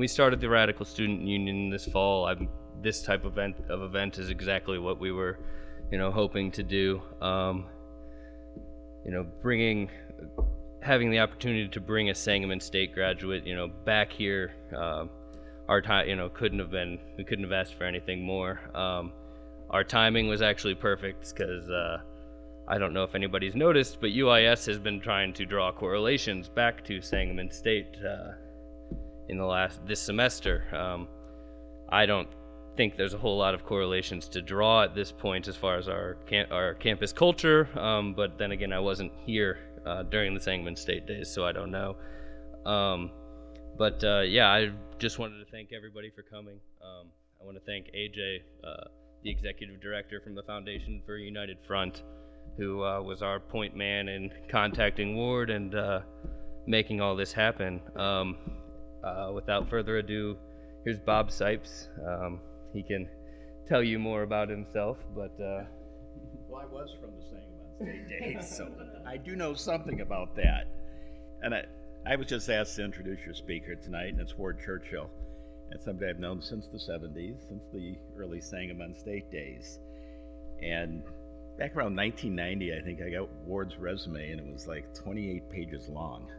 we started the Radical Student Union this fall, this type of event is exactly what we were, hoping to do. Having the opportunity to bring a Sangamon State graduate, back here, our time, we couldn't have asked for anything more. Our timing was actually perfect because I don't know if anybody's noticed, but UIS has been trying to draw correlations back to Sangamon State this semester. I don't think there's a whole lot of correlations to draw at this point as far as our campus culture, but then again, I wasn't here during the Sangamon State days, so I don't know. I just wanted to thank everybody for coming. I want to thank AJ, the executive director from the Foundation for a United Front, who was our point man in contacting Ward and making all this happen. Without further ado, here's Bob Sipes. He can tell you more about himself, but... Well, I was from the Sangamon State days, so I do know something about that. And I was just asked to introduce your speaker tonight, and it's Ward Churchill. It's somebody I've known since the 70s, since the early Sangamon State days. And back around 1990, I think I got Ward's resume, and it was like 28 pages long.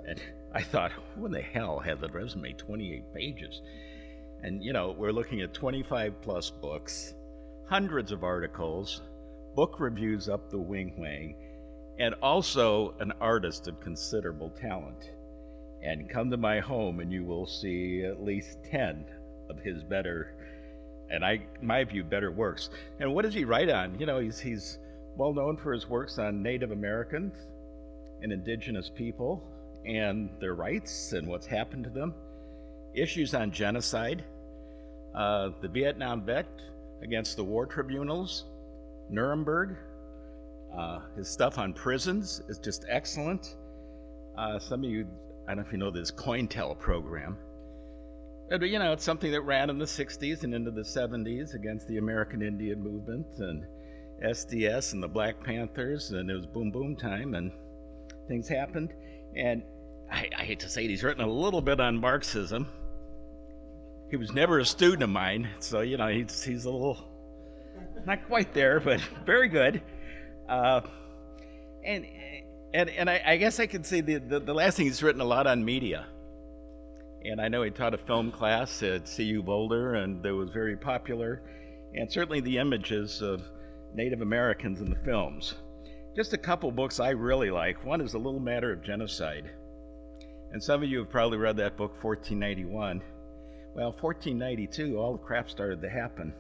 And I thought, who in the hell has a resume 28 pages? And we're looking at 25 plus books, hundreds of articles, book reviews up the wing, and also an artist of considerable talent. And come to my home and you will see at least 10 of his better, and in my view, better works. And what does he write on? He's well known for his works on Native Americans and indigenous people and their rights and what's happened to them, issues on genocide, the Vietnam vet against the war tribunals, Nuremberg. His stuff on prisons is just excellent. Some of you, I don't know if you know this COINTEL program, but it's something that ran in the 60s and into the 70s against the American Indian movement and SDS and the Black Panthers, and it was boom boom time and things happened. And I hate to say it, he's written a little bit on Marxism. He was never a student of mine, so he's a little, not quite there, but very good. And I guess I could say the last thing, he's written a lot on media. And I know he taught a film class at CU Boulder, and that was very popular. And certainly the images of Native Americans in the films. Just a couple books I really like. One is A Little Matter of Genocide. And some of you have probably read that book, 1491. Well, 1492, all the crap started to happen.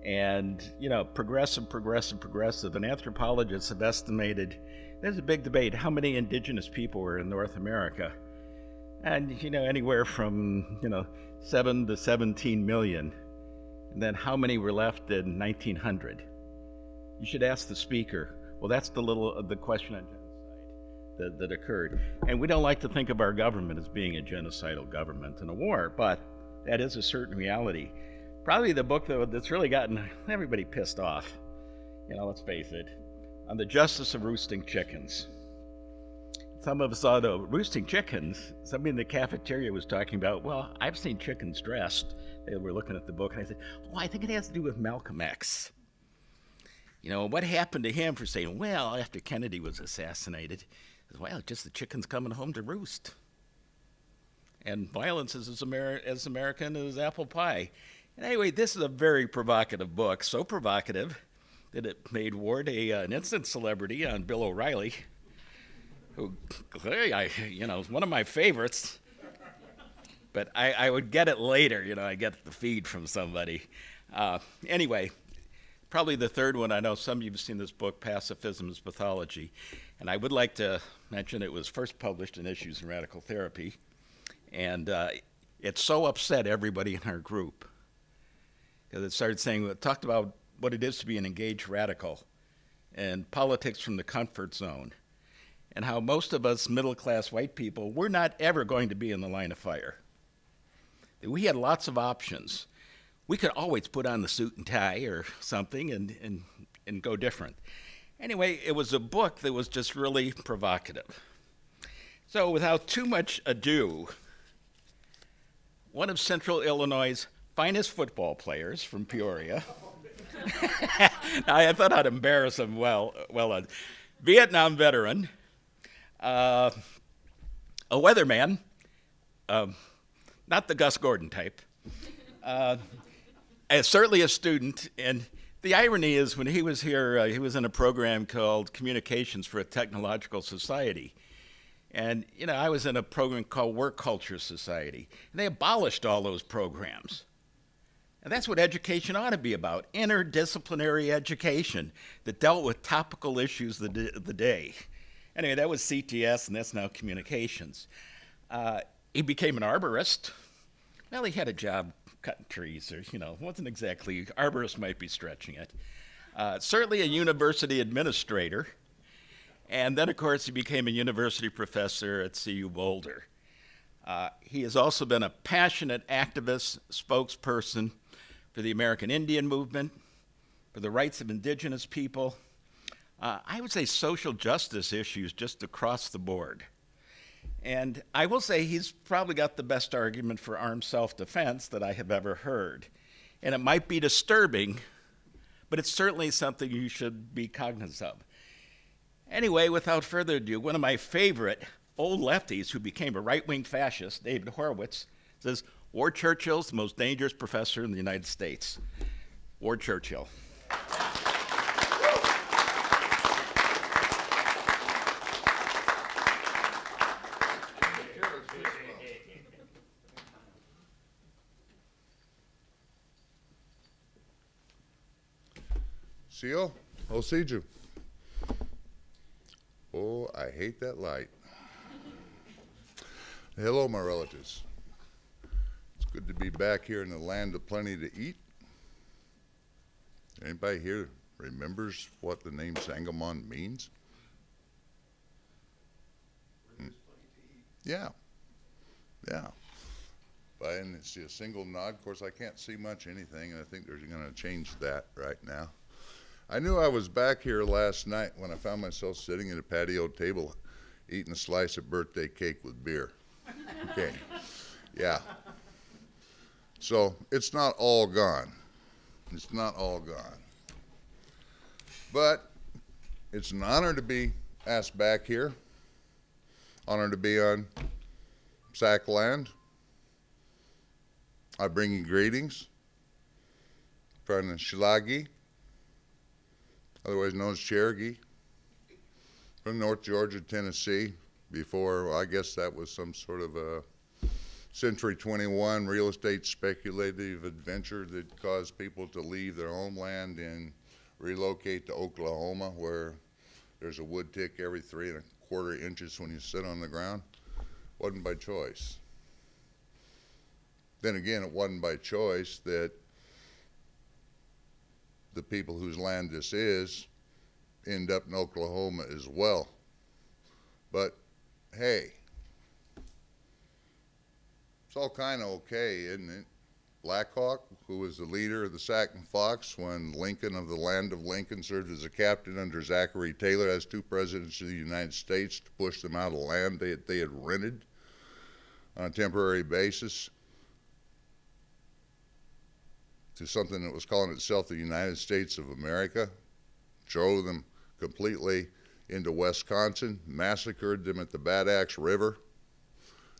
And, progressive. And anthropologists have estimated, there's a big debate, how many indigenous people were in North America? And, anywhere from, 7 to 17 million. And then how many were left in 1900? You should ask the speaker. Well, that's the question on genocide that occurred. And we don't like to think of our government as being a genocidal government in a war, but that is a certain reality. Probably the book, though, that's really gotten everybody pissed off, let's face it, on the justice of roosting chickens. Some of us saw the roosting chickens. Somebody in the cafeteria was talking about, well, I've seen chickens dressed. They were looking at the book, and I said, I think it has to do with Malcolm X. What happened to him for saying, well, after Kennedy was assassinated, well, just the chickens coming home to roost. And violence is as American as apple pie. And anyway, this is a very provocative book, so provocative that it made Ward an instant celebrity on Bill O'Reilly, who clearly, is one of my favorites. But I would get it later, I get the feed from somebody. Anyway, probably the third one, I know some of you have seen this book, Pacifism is Pathology. And I would like to mention it was first published in Issues in Radical Therapy. And it so upset everybody in our group. Because it started saying, it talked about what it is to be an engaged radical and politics from the comfort zone. And how most of us middle-class white people, we're not ever going to be in the line of fire. We had lots of options. We could always put on the suit and tie or something and go different. Anyway, it was a book that was just really provocative. So without too much ado, one of Central Illinois' finest football players from Peoria. Now, I thought I'd embarrass him well. A Vietnam veteran, a weatherman, not the Gus Gordon type, certainly a student. And the irony is, when he was here, he was in a program called Communications for a Technological Society. And, I was in a program called Work Culture Society. And they abolished all those programs. And that's what education ought to be about, interdisciplinary education that dealt with topical issues of the day. Anyway, that was CTS, and that's now communications. He became an arborist. Well, he had a job cutting trees, or, wasn't exactly, arborist might be stretching it. Certainly a university administrator. And then, of course, he became a university professor at CU Boulder. He has also been a passionate activist, spokesperson for the American Indian movement, for the rights of indigenous people. I would say social justice issues just across the board. And I will say he's probably got the best argument for armed self-defense that I have ever heard. And it might be disturbing, but it's certainly something you should be cognizant of. Anyway, without further ado, one of my favorite old lefties who became a right-wing fascist, David Horowitz, says, Ward Churchill's the most dangerous professor in the United States. Ward Churchill. Seal, I'll see you. Oh, I hate that light. Hello, my relatives. It's good to be back here in the land of plenty to eat. Anybody here remembers what the name Sangamon means? Yeah. And it's a single nod. Of course, I can't see much anything, and I think they're going to change that right now. I knew I was back here last night when I found myself sitting at a patio table eating a slice of birthday cake with beer. Okay, yeah. So it's not all gone. It's not all gone. But it's an honor to be asked back here. Honor to be on Sac land. I bring you greetings from the Shilagi, otherwise known as Cherokee, from North Georgia, Tennessee, before, I guess that was some sort of a Century 21 real estate speculative adventure that caused people to leave their homeland and relocate to Oklahoma, where there's a wood tick every 3¼ inches when you sit on the ground. Wasn't by choice. Then again, it wasn't by choice that the people whose land this is end up in Oklahoma as well. But hey, it's all kind of okay, isn't it? Black Hawk, who was the leader of the Sac and Fox when Lincoln of the land of Lincoln served as a captain under Zachary Taylor as 2 presidents of the United States to push them out of land they had rented on a temporary basis to something that was calling itself the United States of America, drove them completely into Wisconsin, massacred them at the Bad Axe River,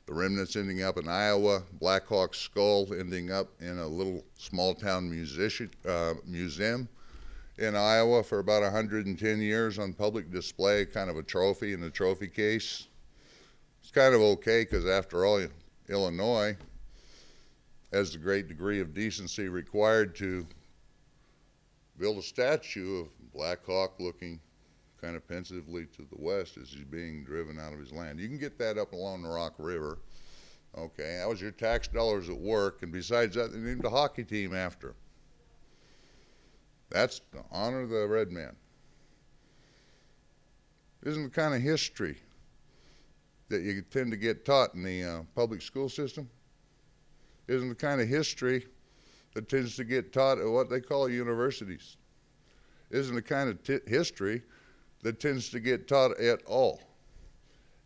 the remnants ending up in Iowa, Black Hawk's skull ending up in a little small town museum in Iowa for about 110 years on public display, kind of a trophy in the trophy case. It's kind of okay because after all, Illinois has the great degree of decency required to build a statue of Black Hawk looking kind of pensively to the west as he's being driven out of his land. You can get that up along the Rock River. Okay, that was your tax dollars at work, and besides that, they named a hockey team after him. That's to honor the red man. Isn't the kind of history that you tend to get taught in the public school system? Isn't the kind of history that tends to get taught at what they call universities? Isn't the kind of history that tends to get taught at all?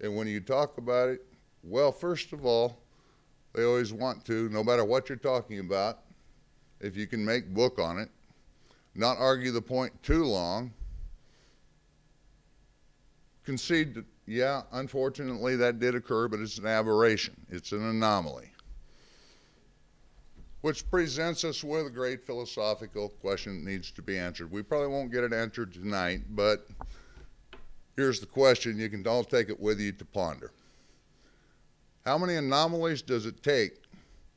And when you talk about it, well, first of all, They always want to, no matter what you're talking about, if you can make book on it, not argue the point too long, concede that, yeah, unfortunately that did occur, but it's an aberration. It's an anomaly. Which presents us with a great philosophical question that needs to be answered. We probably won't get it answered tonight, but here's the question. You can all take it with you to ponder. How many anomalies does it take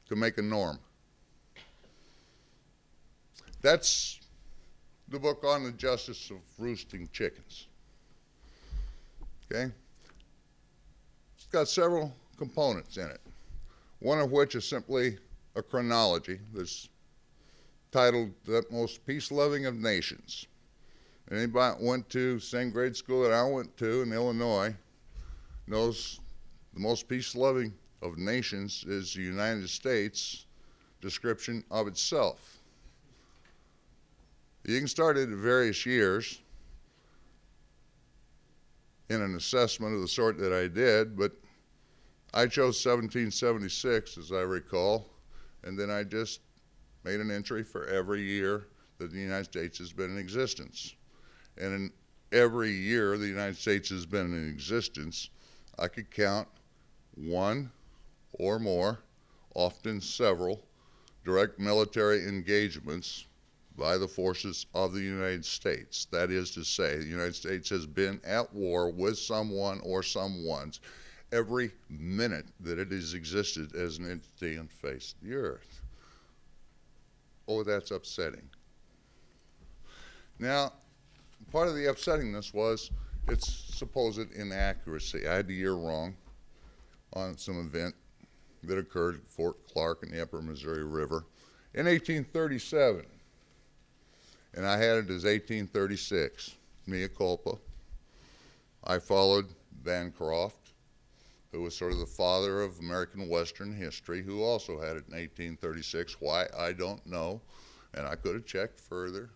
to make a norm? That's the book on the justice of roosting chickens. Okay? It's got several components in it, one of which is simply a chronology that's titled The Most Peace-Loving of Nations. Anybody that went to the same grade school that I went to in Illinois knows the most peace-loving of nations is the United States description of itself. You can start it at various years in an assessment of the sort that I did, but I chose 1776, as I recall, and then I just made an entry for every year that the United States has been in existence. And in every year the United States has been in existence, I could count one or more, often several, direct military engagements by the forces of the United States. That is to say, the United States has been at war with someone or someones every minute that it has existed as an entity and faced the earth. Oh, that's upsetting. Now, part of the upsettingness was its supposed inaccuracy. I had the year wrong on some event that occurred at Fort Clark in the Upper Missouri River in 1837. And I had it as 1836, mea culpa. I followed Bancroft, who was sort of the father of American Western history, who also had it in 1836. Why, I don't know, and I could have checked further.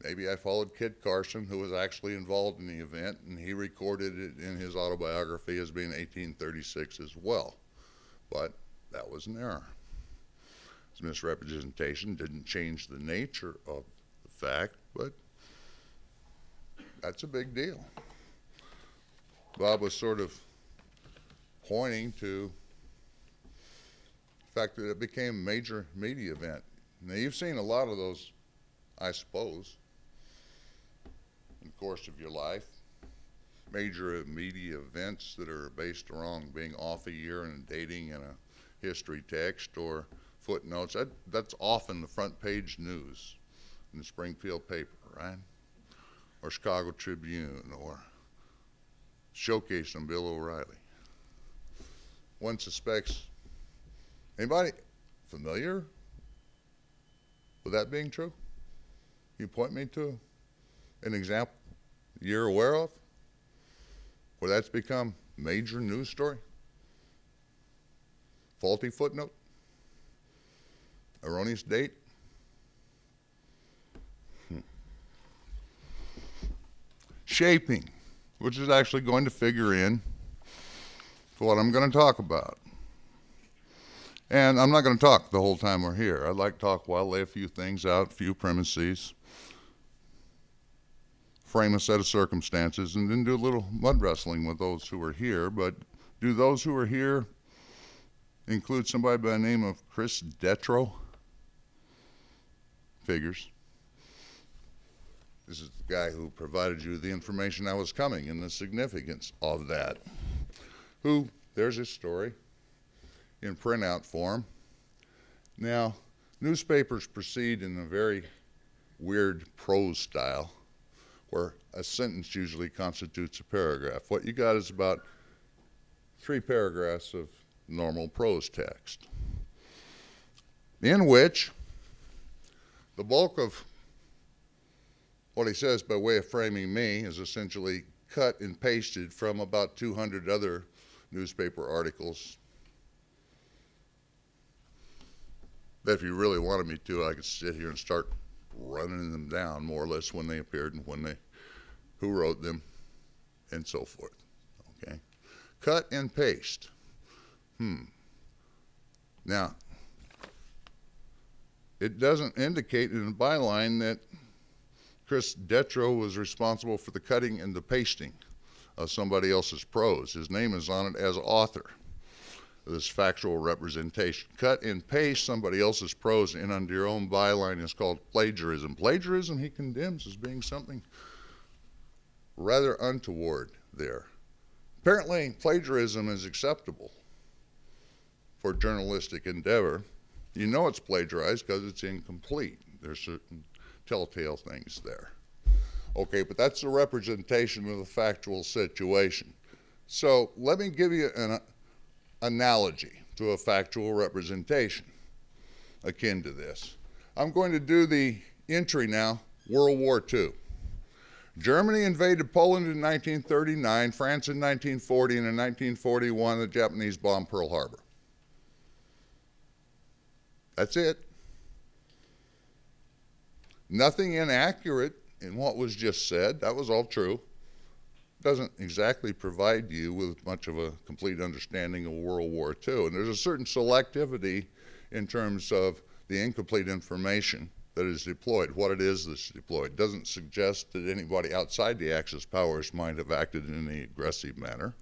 Maybe I followed Kit Carson, who was actually involved in the event, and he recorded it in his autobiography as being 1836 as well. But that was an error. His misrepresentation didn't change the nature of the fact, but that's a big deal. Bob was sort of pointing to the fact that it became a major media event. Now, you've seen a lot of those, I suppose, in the course of your life. Major media events that are based around being off a year and dating in a history text or footnotes. That's often the front page news in the Springfield paper, right? Or Chicago Tribune, or Showcase on Bill O'Reilly. One suspects, anybody familiar with that being true? You point me to an example you're aware of where that's become major news story? Faulty footnote? Erroneous date? Shaping, which is actually going to figure in for what I'm going to talk about. And I'm not going to talk the whole time we're here. I'd like to talk while I lay a few things out, a few premises, frame a set of circumstances, and then do a little mud wrestling with those who are here. But do those who are here include somebody by the name of Chris Detro? Figures. This is the guy who provided you the information I was coming and the significance of that. Who, there's his story in printout form. Now, newspapers proceed in a very weird prose style where a sentence usually constitutes a paragraph. What you got is about 3 paragraphs of normal prose text, in which the bulk of what he says by way of framing me is essentially cut and pasted from about 200 other newspaper articles that if you really wanted me to, I could sit here and start running them down more or less when they appeared and who wrote them and so forth. Okay, cut and paste. Now, it doesn't indicate in the byline that Chris Detro was responsible for the cutting and the pasting of somebody else's prose. His name is on it as author of this factual representation. Cut and paste somebody else's prose in under your own byline is called plagiarism. Plagiarism he condemns as being something rather untoward there. Apparently, plagiarism is acceptable for journalistic endeavor. You know it's plagiarized because it's incomplete. There's certain telltale things there. Okay, but that's a representation of the factual situation. So let me give you an analogy to a factual representation akin to this. I'm going to do the entry now, World War II. Germany invaded Poland in 1939, France in 1940, and in 1941 the Japanese bombed Pearl Harbor. That's it. Nothing inaccurate in what was just said. That was all true. Doesn't exactly provide you with much of a complete understanding of World War II. And there's a certain selectivity in terms of the incomplete information that is deployed, what it is that's deployed. Doesn't suggest that anybody outside the Axis powers might have acted in any aggressive manner.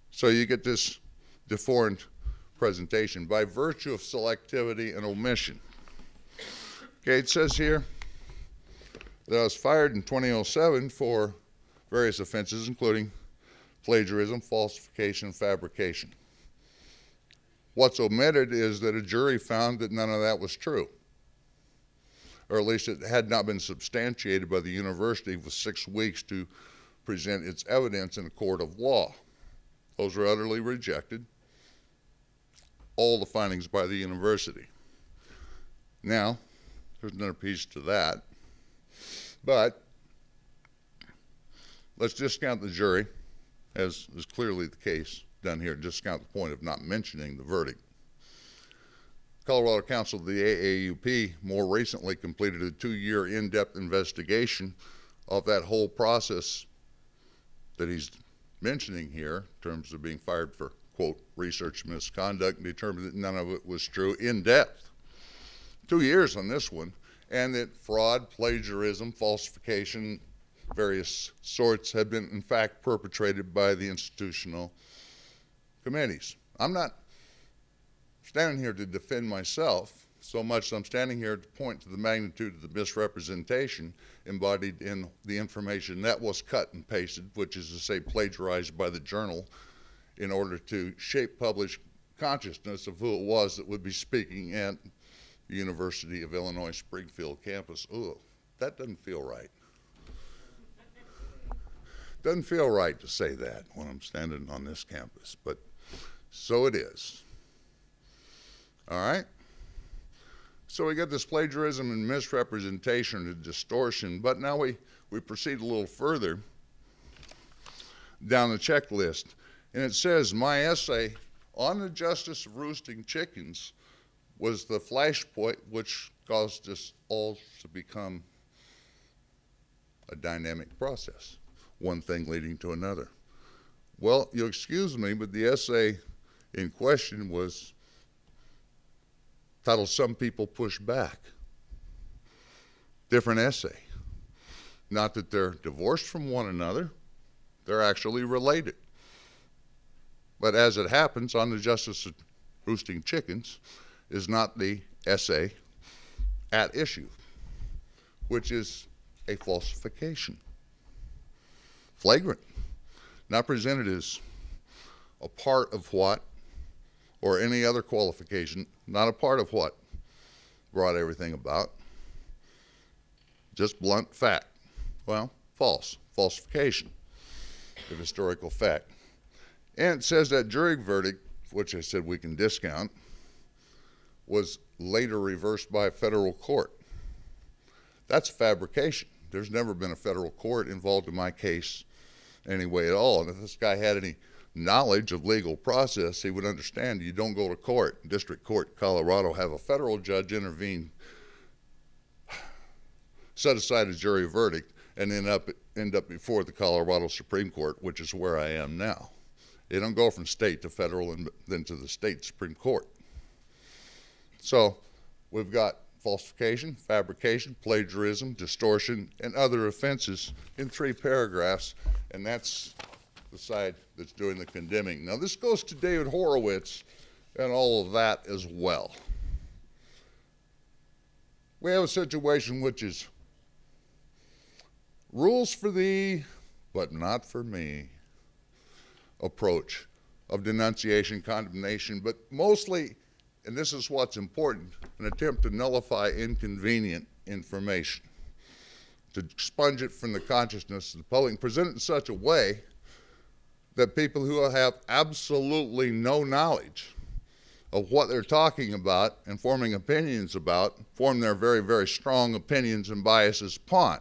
So you get this deformed presentation by virtue of selectivity and omission. Okay, it says here that I was fired in 2007 for various offenses, including plagiarism, falsification, and fabrication. What's omitted is that a jury found that none of that was true, or at least it had not been substantiated by the university with 6 weeks to present its evidence in a court of law. Those were utterly rejected, all the findings by the university. Now, there's another piece to that, but let's discount the jury, as is clearly the case done here, discount the point of not mentioning the verdict. Colorado Council of the AAUP more recently completed a 2-year in-depth investigation of that whole process that he's mentioning here in terms of being fired for, quote, research misconduct, and determined that none of it was true in depth. 2 years on this one, and that fraud, plagiarism, falsification, various sorts have been in fact perpetrated by the institutional committees. I'm not standing here to defend myself so much as I'm standing here to point to the magnitude of the misrepresentation embodied in the information that was cut and pasted, which is to say plagiarized by the journal in order to shape public consciousness of who it was that would be speaking at the University of Illinois Springfield campus. Ooh, that doesn't feel right. Doesn't feel right to say that when I'm standing on this campus, but so it is. All right? So we got this plagiarism and misrepresentation and distortion, but now we proceed a little further down the checklist. And it says, my essay on the justice of roosting chickens was the flashpoint which caused us all to become a dynamic process, one thing leading to another. Well, you'll excuse me, but the essay in question was titled Some People Push Back. Different essay. Not that they're divorced from one another, they're actually related. But as it happens, on the justice of roosting chickens is not the essay at issue, which is a falsification. Flagrant. Not presented as a part of what, or any other qualification, not a part of what brought everything about. Just blunt fact. Well, false. Falsification of historical fact. And it says that jury verdict, which I said we can discount, was later reversed by a federal court. That's fabrication. There's never been a federal court involved in my case anyway at all. And if this guy had any knowledge of legal process, he would understand you don't go to court. District Court in Colorado, have a federal judge intervene, set aside a jury verdict, and end up before the Colorado Supreme Court, which is where I am now. They don't go from state to federal and then to the state Supreme Court. So we've got falsification, fabrication, plagiarism, distortion, and other offenses in 3 paragraphs, and that's the side that's doing the condemning. Now this goes to David Horowitz and all of that as well. We have a situation which is rules for thee, but not for me approach of denunciation, condemnation, but mostly, and this is what's important, an attempt to nullify inconvenient information, to expunge it from the consciousness of the public and present it in such a way that people who have absolutely no knowledge of what they're talking about and forming opinions about form their very, very strong opinions and biases upon.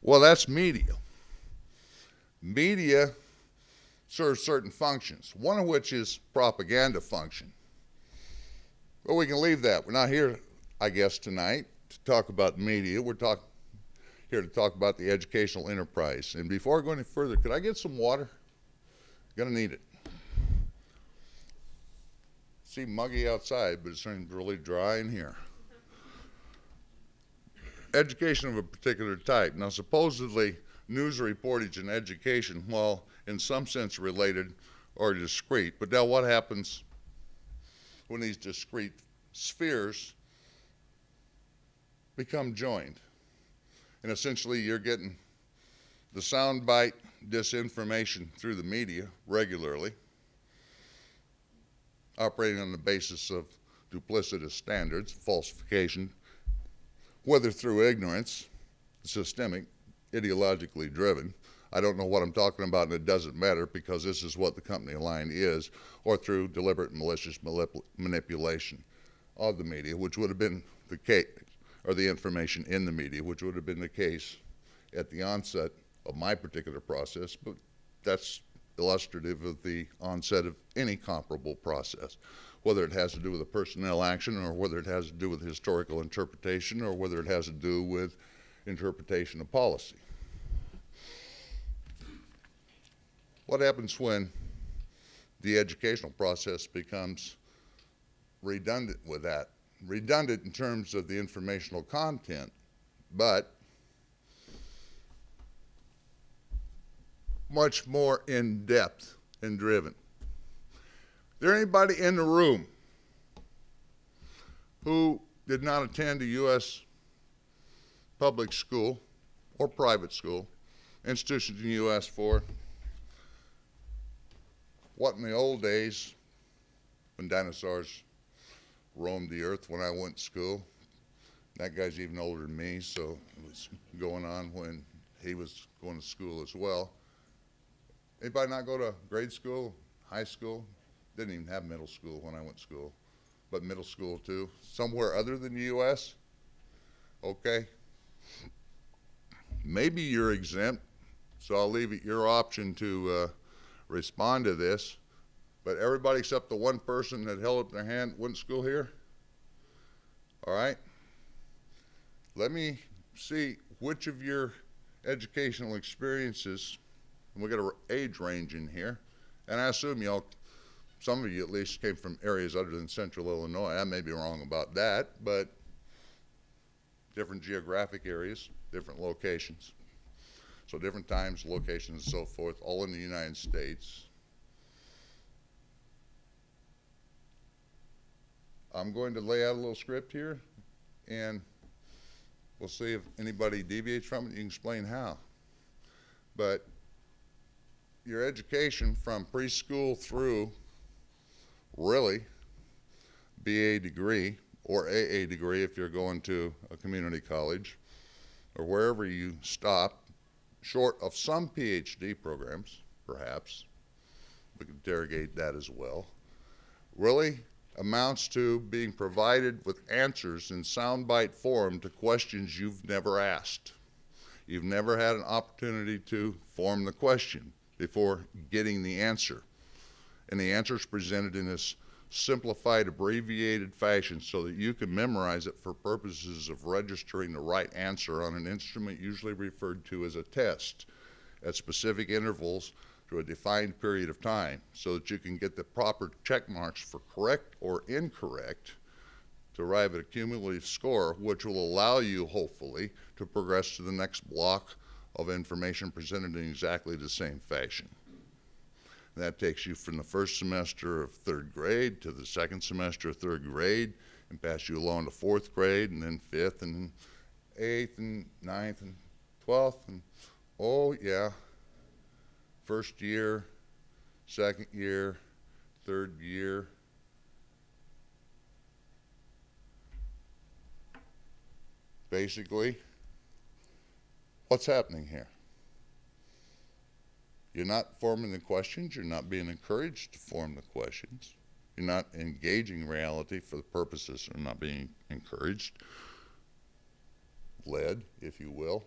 Well, that's media. Media serves certain functions, one of which is propaganda function. But we can leave that. We're not here, I guess, tonight to talk about media. We're here to talk about the educational enterprise. And before I go any further, could I get some water? Gonna need it. See, muggy outside, but it's really dry in here. Education of a particular type. Now, supposedly, news reportage and education, while in some sense related, are discrete. But now what happens when these discrete spheres become joined? And essentially you're getting the soundbite disinformation through the media regularly, operating on the basis of duplicitous standards, falsification, whether through ignorance, systemic, ideologically driven. I don't know what I'm talking about, and it doesn't matter because this is what the company line is, or through deliberate and malicious manipulation of the media, which would have been the case, or the information in the media, which would have been the case at the onset of my particular process, but that's illustrative of the onset of any comparable process, whether it has to do with a personnel action or whether it has to do with historical interpretation or whether it has to do with interpretation of policy. What happens when the educational process becomes redundant with that? Redundant in terms of the informational content, but much more in depth and driven. Is there anybody in the room who did not attend a U.S. public school or private school, institutions in the U.S. for what in the old days, when dinosaurs roamed the earth when I went to school? That guy's even older than me, so it was going on when he was going to school as well. Anybody not go to grade school, high school? Didn't even have middle school when I went to school, but middle school too. Somewhere other than the U.S.? Okay. Maybe you're exempt, so I'll leave it your option to respond to this. But everybody except the one person that held up their hand went to school here? All right. Let me see which of your educational experiences, and we got an age range in here, and I assume some of you at least came from areas other than central Illinois. I may be wrong about that, but different geographic areas, different locations. So different times, locations, and so forth, all in the United States. I'm going to lay out a little script here, and we'll see if anybody deviates from it. You can explain how. But your education from preschool through really BA degree or AA degree if you're going to a community college or wherever you stop, short of some PhD programs, perhaps, we can interrogate that as well, really amounts to being provided with answers in soundbite form to questions you've never asked. You've never had an opportunity to form the question before getting the answer. And the answer is presented in this simplified, abbreviated fashion so that you can memorize it for purposes of registering the right answer on an instrument usually referred to as a test at specific intervals to a defined period of time so that you can get the proper check marks for correct or incorrect to arrive at a cumulative score, which will allow you, hopefully, to progress to the next block of information presented in exactly the same fashion. That takes you from the first semester of third grade to the second semester of third grade, and pass you along to fourth grade, and then fifth, and then eighth, and ninth, and 12th, and oh yeah, first year, second year, third year. Basically, what's happening here? You're not forming the questions, you're not being encouraged to form the questions, you're not engaging reality for the purposes of not being encouraged, led, if you will,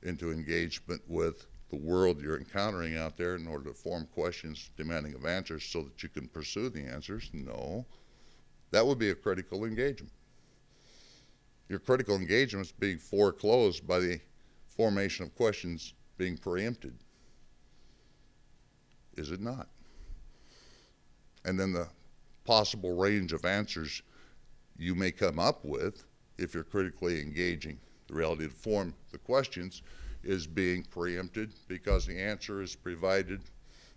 into engagement with the world you're encountering out there in order to form questions demanding of answers so that you can pursue the answers. No, that would be a critical engagement. Your critical engagement is being foreclosed by the formation of questions being preempted. Is it not? And then the possible range of answers you may come up with, if you're critically engaging the reality to form the questions, is being preempted because the answer is provided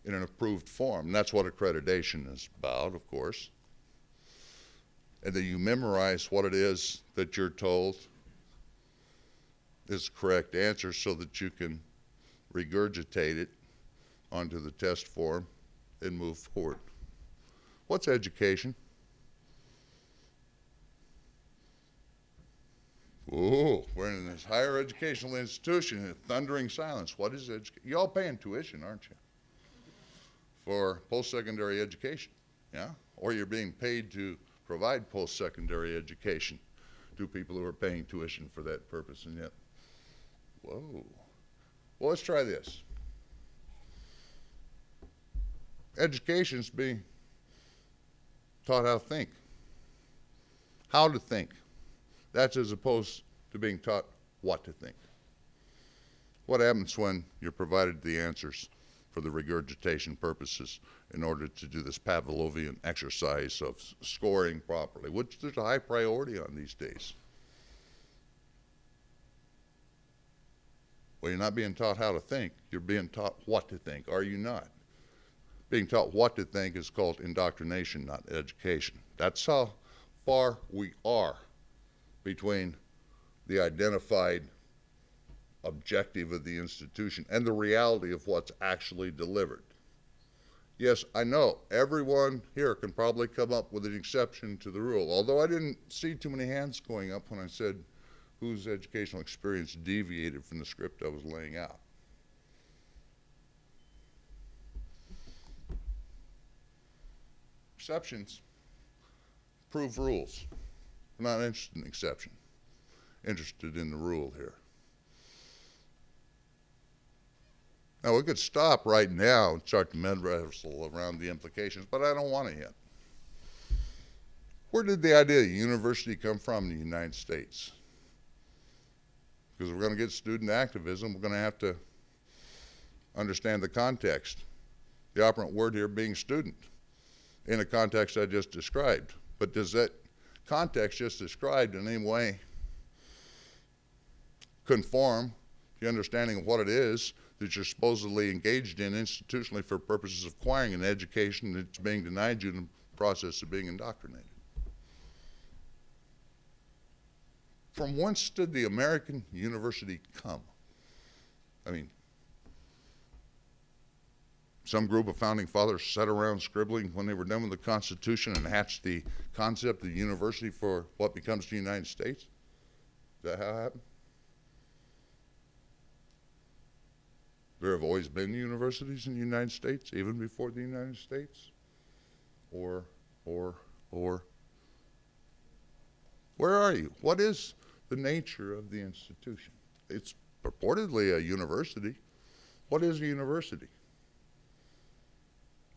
in an approved form. And that's what accreditation is about, of course. And then you memorize what it is that you're told is the correct answer so that you can regurgitate it onto the test form and move forward. What's education? Oh, we're in this higher educational institution in thundering silence. What is education? You all paying tuition, aren't you? For post-secondary education, yeah? Or you're being paid to provide post-secondary education to people who are paying tuition for that purpose, and yet, whoa. Well, let's try this. Education's being taught how to think. How to think. That's as opposed to being taught what to think. What happens when you're provided the answers for the regurgitation purposes in order to do this Pavlovian exercise of scoring properly, which there's a high priority on these days? Well, you're not being taught how to think, you're being taught what to think, are you not? Being taught what to think is called indoctrination, not education. That's how far we are between the identified objective of the institution and the reality of what's actually delivered. Yes, I know everyone here can probably come up with an exception to the rule, although I didn't see too many hands going up when I said whose educational experience deviated from the script I was laying out. Exceptions prove rules. I'm not interested in exception, interested in the rule here. Now, we could stop right now and start to med wrestle around the implications, but I don't want to yet. Where did the idea of university come from in the United States? Because if we're going to get student activism, we're going to have to understand the context. The operant word here being student, in the context I just described. But does that context just described in any way conform to the understanding of what it is that you're supposedly engaged in institutionally for purposes of acquiring an education that's being denied you in the process of being indoctrinated? From whence did the American university come? I mean, some group of founding fathers sat around scribbling when they were done with the Constitution and hatched the concept of the university for what becomes the United States? Is that how it happened? There have always been universities in the United States, even before the United States? Or, where are you? What is the nature of the institution? It's purportedly a university. What is a university?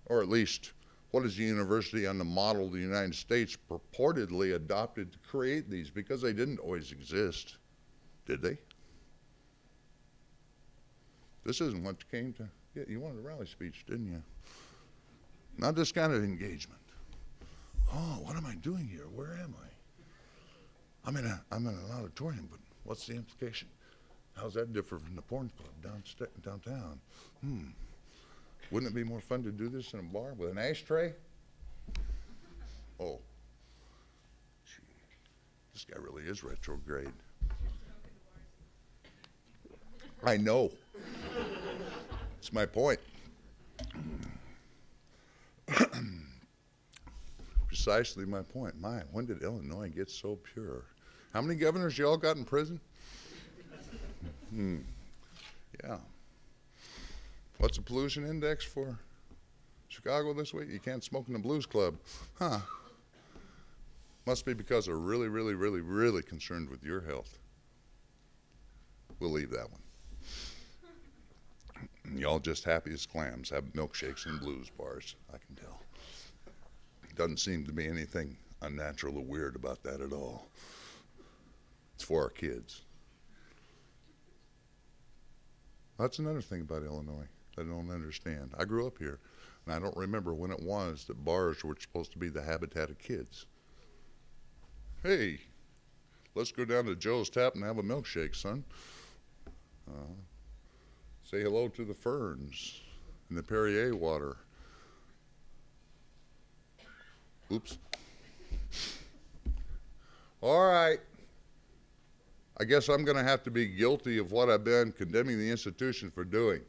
Or at least, what is the university on the model of the United States purportedly adopted to create these? Because they didn't always exist, did they? This isn't what came to Yeah, you wanted a rally speech, didn't you? Not this kind of engagement. Oh, what am I doing here? Where am I? I'm in an auditorium, but what's the implication? How's that differ from the porn club downtown? Wouldn't it be more fun to do this in a bar with an ashtray? Oh, gee, this guy really is retrograde. I know. It's my point. Precisely my point. When did Illinois get so pure? How many governors y'all got in prison? Yeah. What's the pollution index for Chicago this week? You can't smoke in the Blues Club. Huh. Must be because they're really, really, really, really concerned with your health. We'll leave that one. Y'all just happy as clams, have milkshakes in blues bars, I can tell. Doesn't seem to be anything unnatural or weird about that at all. It's for our kids. That's another thing about Illinois that I don't understand. I grew up here, and I don't remember when it was that bars were supposed to be the habitat of kids. Hey, let's go down to Joe's Tap and have a milkshake, son. Say hello to the ferns and the Perrier water. Oops. All right. I guess I'm going to have to be guilty of what I've been condemning the institution for doing.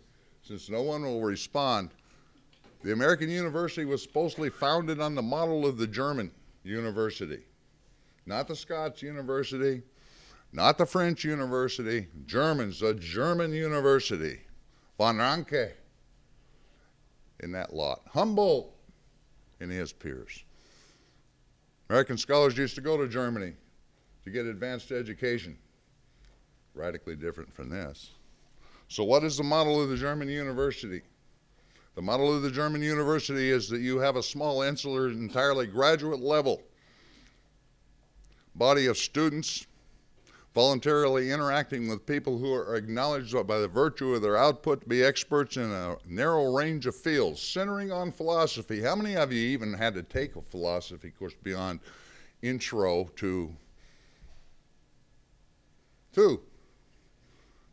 Since no one will respond, the American university was supposedly founded on the model of the German university. Not the Scots university, not the French university, Germans, a German university. Von Ranke in that lot. Humboldt and his peers. American scholars used to go to Germany to get advanced education. Radically different from this. So what is the model of the German university? The model of the German university is that you have a small, insular, entirely graduate level body of students voluntarily interacting with people who are acknowledged by the virtue of their output to be experts in a narrow range of fields, centering on philosophy. How many of you even had to take a philosophy course beyond intro to 2,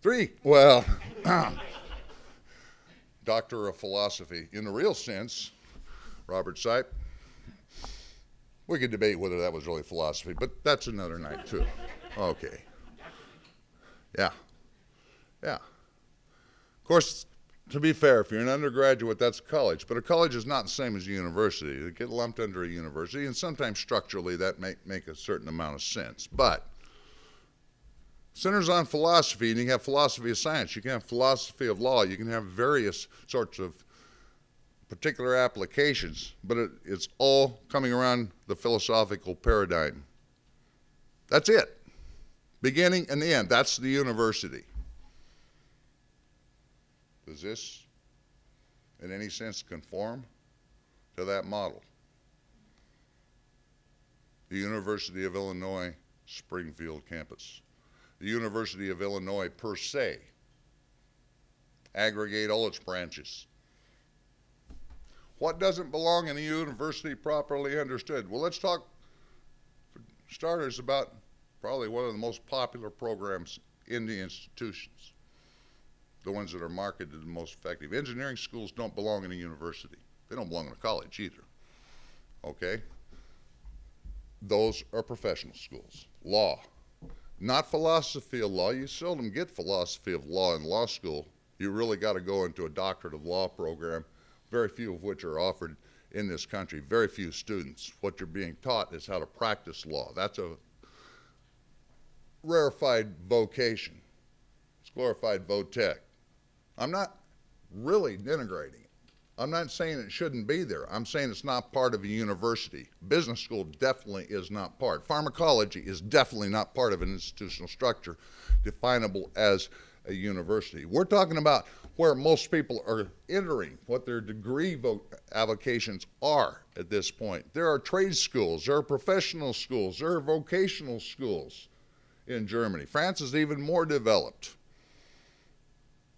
3? Well, Doctor of Philosophy. In the real sense, Robert Sipe, we could debate whether that was really philosophy, but that's another night too. Okay. Yeah. Of course, to be fair, if you're an undergraduate, that's college. But a college is not the same as a university. They get lumped under a university, and sometimes structurally that make a certain amount of sense. But centers on philosophy, and you can have philosophy of science, you can have philosophy of law, you can have various sorts of particular applications, but it's all coming around the philosophical paradigm. That's it. Beginning and the end. That's the university. Does this, in any sense, conform to that model? The University of Illinois Springfield campus. The University of Illinois per se. Aggregate all its branches. What doesn't belong in a university properly understood? Well, let's talk, for starters, about probably one of the most popular programs in the institutions, the ones that are marketed the most effective. Engineering schools don't belong in a university. They don't belong in a college either, okay? Those are professional schools. Law, not philosophy of law. You seldom get philosophy of law in law school. You really got to go into a doctorate of law program, very few of which are offered in this country, very few students. What you're being taught is how to practice law. That's a rarefied vocation. It's glorified votech. I'm not really denigrating it. I'm not saying it shouldn't be there. I'm saying it's not part of a university. Business school definitely is not part. Pharmacology is definitely not part of an institutional structure definable as a university. We're talking about where most people are entering, what their degree avocations are at this point. There are trade schools, there are professional schools, there are vocational schools in Germany. France is even more developed.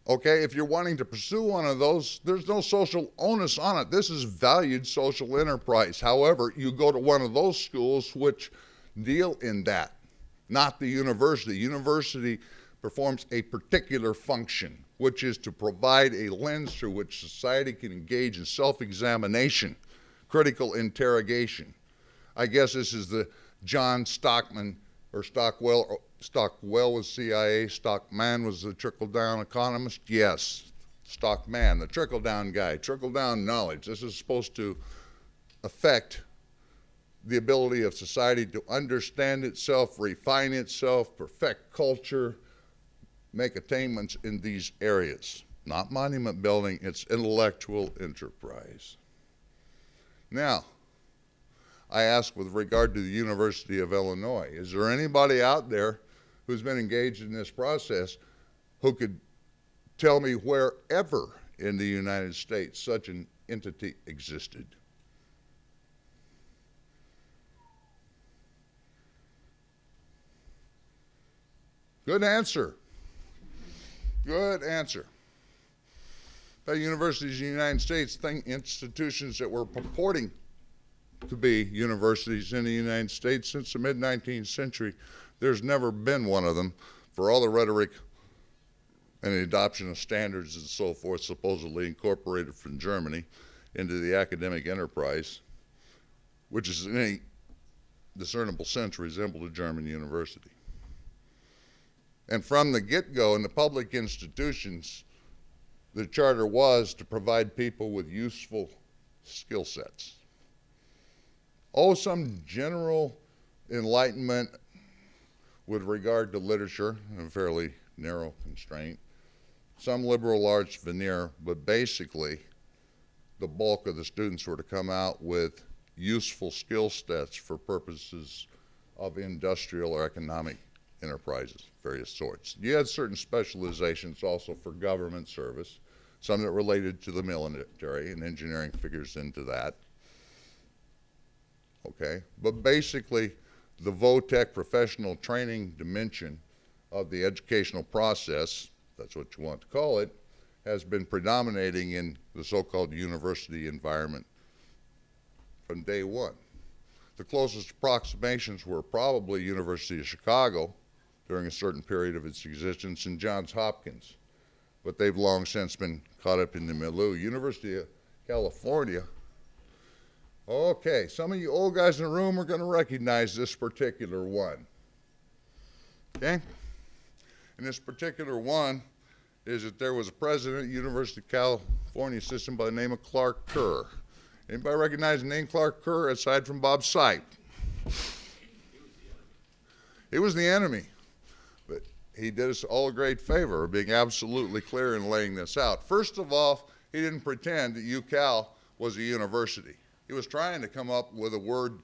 Okay, if you're wanting to pursue one of those, there's no social onus on it. This is valued social enterprise. However, you go to one of those schools which deal in that, not the university. University performs a particular function, which is to provide a lens through which society can engage in self-examination, critical interrogation. I guess this is the John Stockman, or Stockwell was CIA, Stockman was the trickle-down economist. Yes, Stockman, the trickle-down guy, trickle-down knowledge. This is supposed to affect the ability of society to understand itself, refine itself, perfect culture, make attainments in these areas. Not monument building, it's intellectual enterprise. Now, I ask with regard to the University of Illinois, is there anybody out there who's been engaged in this process who could tell me wherever in the United States such an entity existed? Good answer. Good answer. The universities in the United States, institutions that were purporting to be universities in the United States since the mid-19th century, there's never been one of them. For all the rhetoric and the adoption of standards and so forth, supposedly incorporated from Germany into the academic enterprise, which is in any discernible sense resembled a German university. And from the get-go in the public institutions, the charter was to provide people with useful skill sets. Oh, some general enlightenment with regard to literature, a fairly narrow constraint, some liberal arts veneer, but basically the bulk of the students were to come out with useful skill sets for purposes of industrial or economic enterprises, various sorts. You had certain specializations also for government service, some that related to the military, and engineering figures into that. Okay, but basically the VOTEC professional training dimension of the educational process, that's what you want to call it, has been predominating in the so-called university environment from day one. The closest approximations were probably University of Chicago during a certain period of its existence, and Johns Hopkins, but they've long since been caught up in the milieu. University of California. Okay, some of you old guys in the room are going to recognize this particular one. Okay? And this particular one is that there was a president of the University of California system by the name of Clark Kerr. Anybody recognize the name Clark Kerr aside from Bob Sipe? He was the enemy. But he did us all a great favor of being absolutely clear in laying this out. First of all, he didn't pretend that UCal was a university. He was trying to come up with a word,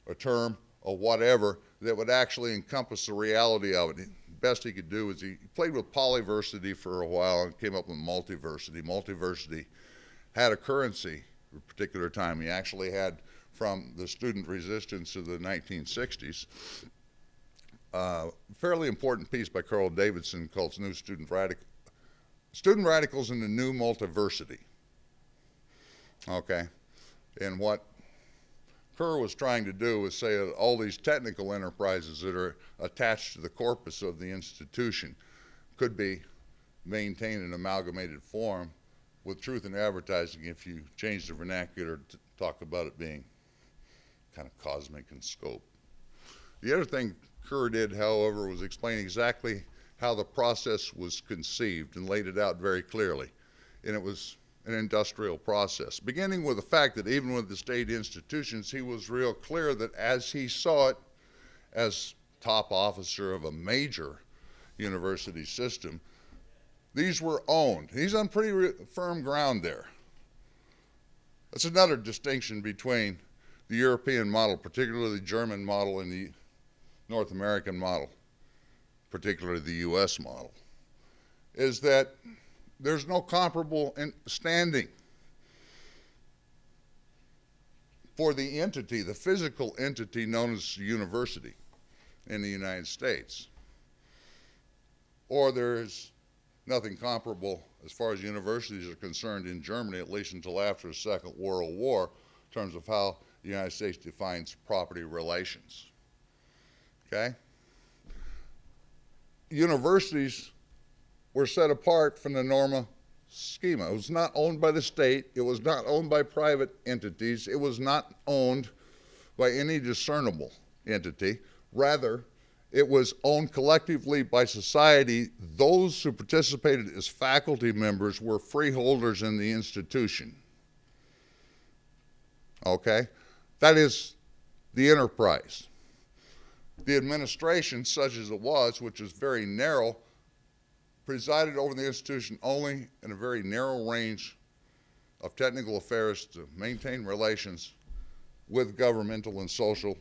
a term, or whatever that would actually encompass the reality of it. The best he could do was he played with polyversity for a while and came up with multiversity. Multiversity had a currency at a particular time. He actually had, from the student resistance of the 1960s, a fairly important piece by Carl Davidson called New Student Radicals in the New Multiversity. Okay. And what Kerr was trying to do was say that all these technical enterprises that are attached to the corpus of the institution could be maintained in amalgamated form with truth in advertising if you change the vernacular to talk about it being kind of cosmic in scope. The other thing Kerr did, however, was explain exactly how the process was conceived and laid it out very clearly. And it was an industrial process, beginning with the fact that even with the state institutions, he was real clear that as he saw it as top officer of a major university system, these were owned. He's on pretty firm ground there. That's another distinction between the European model, particularly the German model, and the North American model, particularly the US model, is that there's no comparable standing for the entity, the physical entity known as university in the United States. Or there's nothing comparable as far as universities are concerned in Germany, at least until after the Second World War, in terms of how the United States defines property relations. Okay? Universities were set apart from the Norma schema. It was not owned by the state. It was not owned by private entities. It was not owned by any discernible entity. Rather, it was owned collectively by society. Those who participated as faculty members were freeholders in the institution. Okay? That is the enterprise. The administration, such as it was, which is very narrow, presided over the institution only in a very narrow range of technical affairs to maintain relations with governmental and social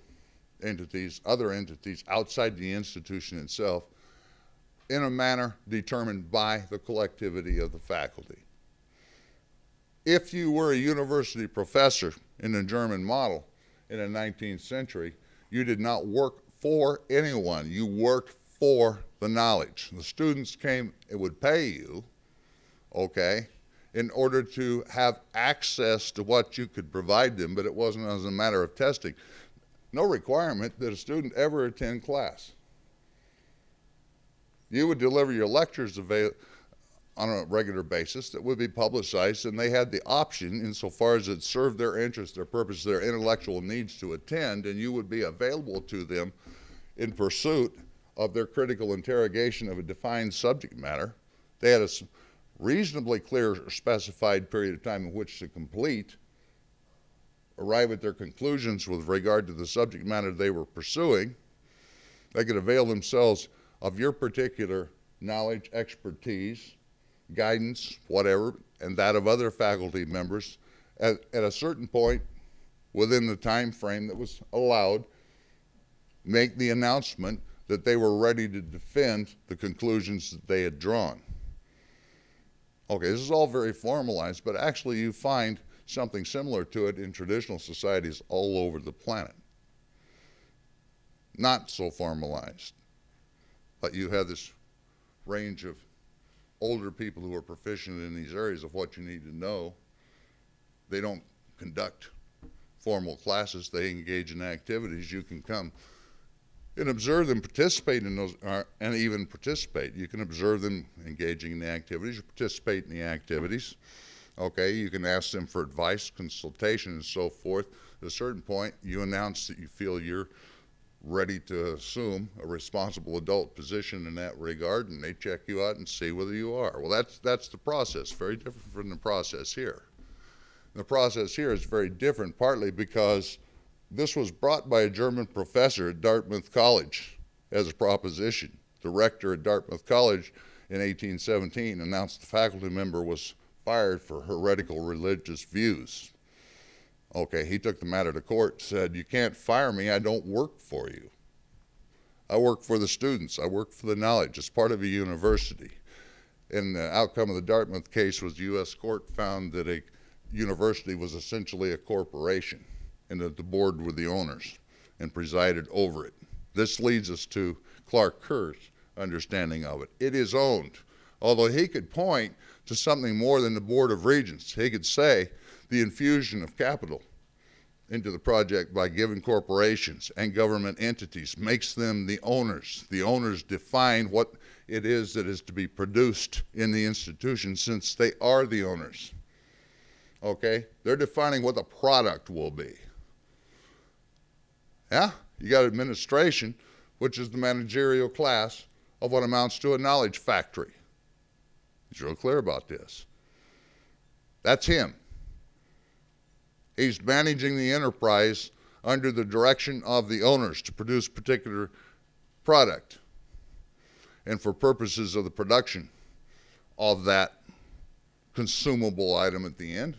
entities, other entities outside the institution itself, in a manner determined by the collectivity of the faculty. If you were a university professor in the German model in the 19th century, you did not work for anyone. You worked for the knowledge. The students came, it would pay you, okay, in order to have access to what you could provide them, but it wasn't as a matter of testing. No requirement that a student ever attend class. You would deliver your lectures on a regular basis that would be publicized, and they had the option, insofar as it served their interest, their purpose, their intellectual needs, to attend, and you would be available to them in pursuit of their critical interrogation of a defined subject matter. They had a reasonably clear specified period of time in which to complete, arrive at their conclusions with regard to the subject matter they were pursuing. They could avail themselves of your particular knowledge, expertise, guidance, whatever, and that of other faculty members at a certain point within the time frame that was allowed, make the announcement that they were ready to defend the conclusions that they had drawn. Okay, this is all very formalized, but actually you find something similar to it in traditional societies all over the planet. Not so formalized, but you have this range of older people who are proficient in these areas of what you need to know. They don't conduct formal classes. They engage in activities. You can come and observe them participate in those, and even participate. You can observe them engaging in the activities, you participate in the activities. Okay, you can ask them for advice, consultation, and so forth. At a certain point, you announce that you feel you're ready to assume a responsible adult position in that regard, and they check you out and see whether you are. Well, that's the process, very different from the process here. The process here is very different, partly because this was brought by a German professor at Dartmouth College as a proposition. The rector at Dartmouth College in 1817 announced the faculty member was fired for heretical religious views. Okay, he took the matter to court, said, "You can't fire me, I don't work for you. I work for the students, I work for the knowledge, it's part of a university." And the outcome of the Dartmouth case was the U.S. court found that a university was essentially a corporation, and that the board were the owners and presided over it. This leads us to Clark Kerr's understanding of it. It is owned, although he could point to something more than the Board of Regents. He could say the infusion of capital into the project by given corporations and government entities makes them the owners. The owners define what it is that is to be produced in the institution, since they are the owners. Okay? They're defining what the product will be. Yeah? You got administration, which is the managerial class of what amounts to a knowledge factory. He's real clear about this. That's him. He's managing the enterprise under the direction of the owners to produce particular product. And for purposes of the production of that consumable item at the end,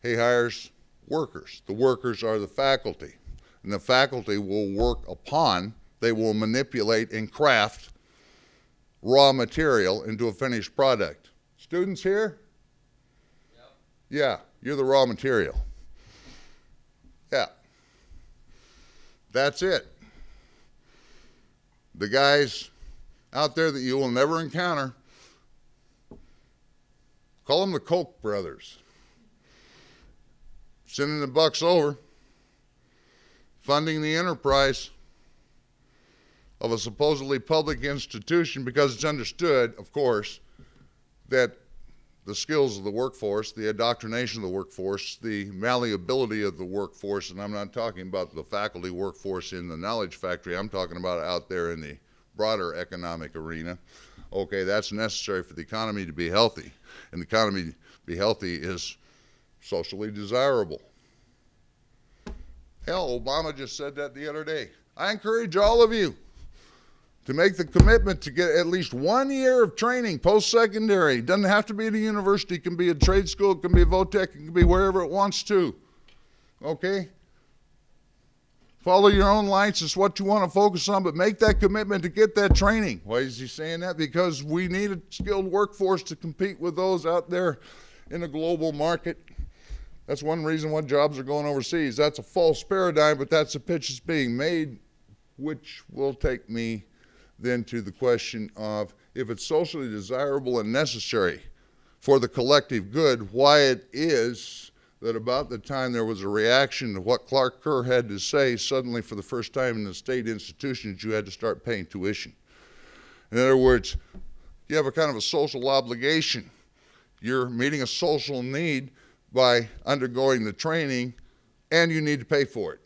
he hires workers. The workers are the faculty. And the faculty will work upon, they will manipulate and craft raw material into a finished product. Students here? Yep. Yeah, you're the raw material. Yeah. That's it. The guys out there that you will never encounter Call them the Koch brothers. Sending the bucks over, funding the enterprise of a supposedly public institution because it's understood, of course, that the skills of the workforce, the indoctrination of the workforce, the malleability of the workforce, and I'm not talking about the faculty workforce in the knowledge factory, I'm talking about out there in the broader economic arena. Okay, that's necessary for the economy to be healthy, and the economy to be healthy is socially desirable. Hell, Obama just said that the other day. I encourage all of you to make the commitment to get at least 1 year of training post-secondary. It doesn't have to be at a university. It can be a trade school. It can be a VOTEC. It can be wherever it wants to. Okay? Follow your own lights. It's what you want to focus on, but make that commitment to get that training. Why is he saying that? Because we need a skilled workforce to compete with those out there in the global market. That's one reason why jobs are going overseas. That's a false paradigm, but that's the pitch that's being made, which will take me then to the question of, if it's socially desirable and necessary for the collective good, why it is that about the time there was a reaction to what Clark Kerr had to say, suddenly for the first time in the state institutions, you had to start paying tuition. In other words, you have a kind of a social obligation. You're meeting a social need by undergoing the training, and you need to pay for it.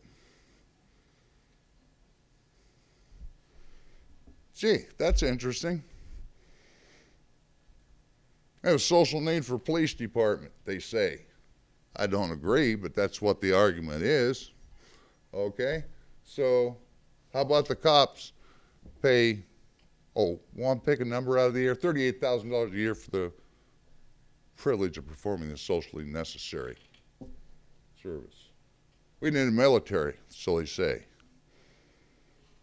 Gee, that's interesting. There's a social need for police department, they say. I don't agree, but that's what the argument is. Okay? So how about the cops pay, want to pick a number out of the air, $38,000 a year for the privilege of performing the socially necessary service. We need a military, so they say.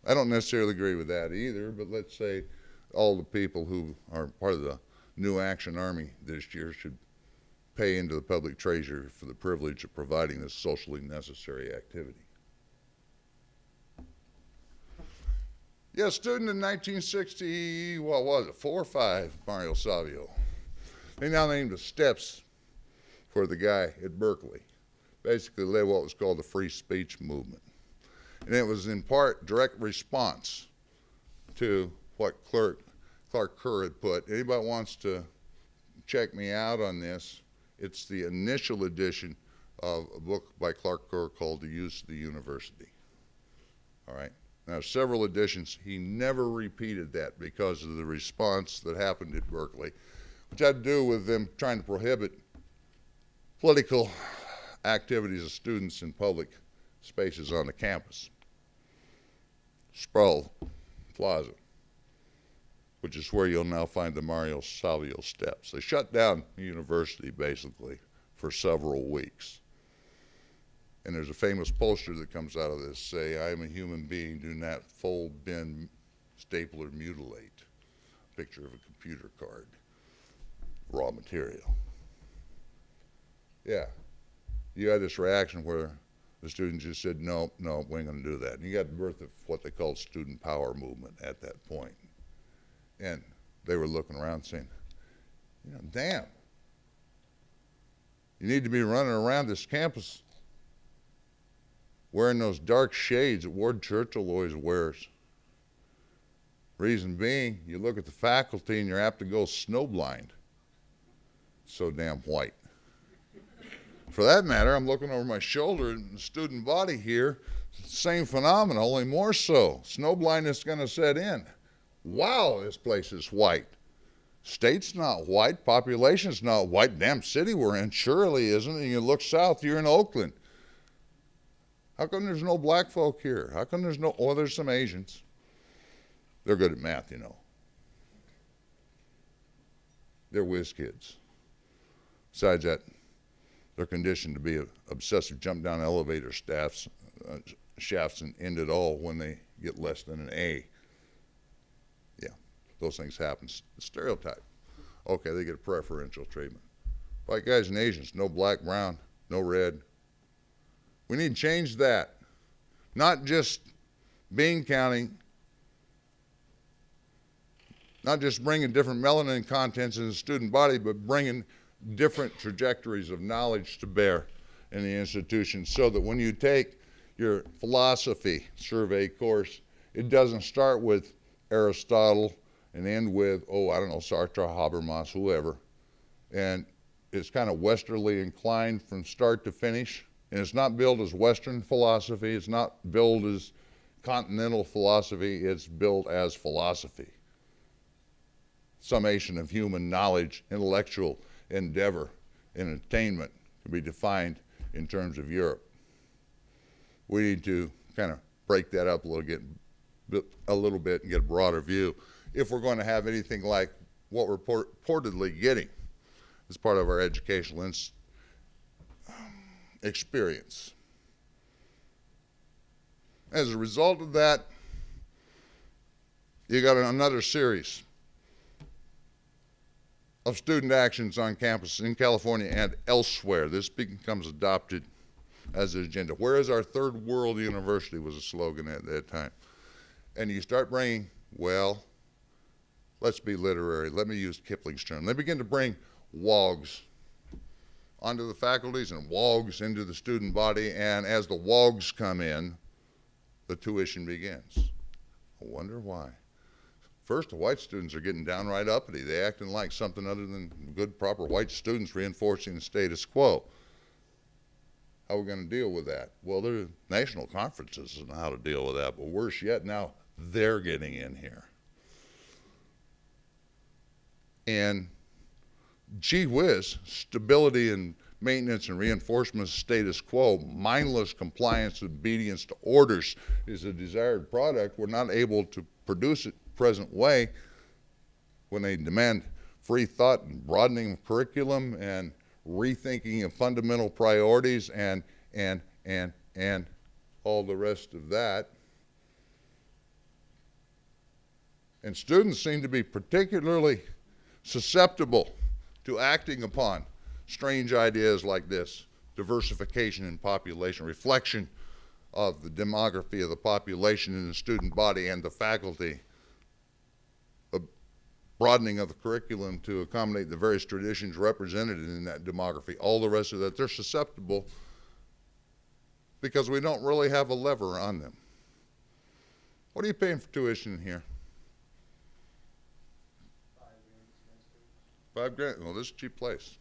I don't necessarily agree with that either, but let's say all the people who are part of the new Action Army this year should pay into the public treasury for the privilege of providing this socially necessary activity. Yeah, student in 1960, what was it, 4 or 5, Mario Savio. They now named the steps for the guy at Berkeley. Basically led what was called the free speech movement. And it was in part direct response to what Clark Kerr had put. Anybody wants to check me out on this, it's the initial edition of a book by Clark Kerr called The Use of the University. All right. Now, several editions, he never repeated that because of the response that happened at Berkeley, which had to do with them trying to prohibit political activities of students in public spaces on the campus. Sproul Plaza, which is where you'll now find the Mario Savio steps. They shut down the university, basically, for several weeks. And there's a famous poster that comes out of this, say, I am a human being, do not fold, bend, staple, or mutilate. Picture of a computer card, raw material. Yeah, you had this reaction where the students just said, no, we ain't gonna do that. And you got the birth of what they called student power movement at that point. And they were looking around saying, damn, you need to be running around this campus wearing those dark shades that Ward Churchill always wears. Reason being, you look at the faculty and you're apt to go snowblind. So damn white. For that matter, I'm looking over my shoulder and the student body here, same phenomenon, only more so. Snowblindness is going to set in. Wow, this place is white. State's not white, population's not white. Damn city we're in surely isn't. And you look south, you're in Oakland. How come there's no black folk here? How come there's no, there's some Asians. They're good at math, They're whiz kids. Besides that, they're conditioned to be obsessive jump down elevator shafts and end it all when they get less than an A. Yeah, those things happen. Stereotype. Okay, they get preferential treatment. White guys and Asians, no black, brown, no red. We need to change that. Not just bean counting, not just bringing different melanin contents in the student body, but bringing different trajectories of knowledge to bear in the institution, so that when you take your philosophy survey course, it doesn't start with Aristotle and end with, oh, I don't know, Sartre, Habermas, whoever. And it's kind of westerly inclined from start to finish. And it's not billed as Western philosophy. It's not billed as continental philosophy. It's billed as philosophy. Summation of human knowledge, intellectual endeavor, and attainment can be defined in terms of Europe. We need to kind of break that up a little bit and get a broader view if we're going to have anything like what we're purportedly getting as part of our educational experience. As a result of that, you got another series of student actions on campus in California and elsewhere. This becomes adopted as an agenda. Where is our third world university was a slogan at that time. And you start bringing, well, let's be literary. Let me use Kipling's term. They begin to bring WOGs onto the faculties and WOGs into the student body, and as the WOGs come in, the tuition begins. I wonder why. First, the white students are getting downright uppity. They're acting like something other than good, proper white students reinforcing the status quo. How are we going to deal with that? Well, there are national conferences on how to deal with that, but worse yet, now they're getting in here. And gee whiz, stability and maintenance and reinforcement of status quo, mindless compliance and obedience to orders is a desired product. We're not able to produce it present way when they demand free thought and broadening of curriculum and rethinking of fundamental priorities and all the rest of that. And students seem to be particularly susceptible to acting upon strange ideas like this: diversification in population, reflection of the demography of the population in the student body and the faculty, a broadening of the curriculum to accommodate the various traditions represented in that demography, all the rest of that. They're susceptible because we don't really have a lever on them. What are you paying for tuition here? $5,000. Well, this is a cheap place.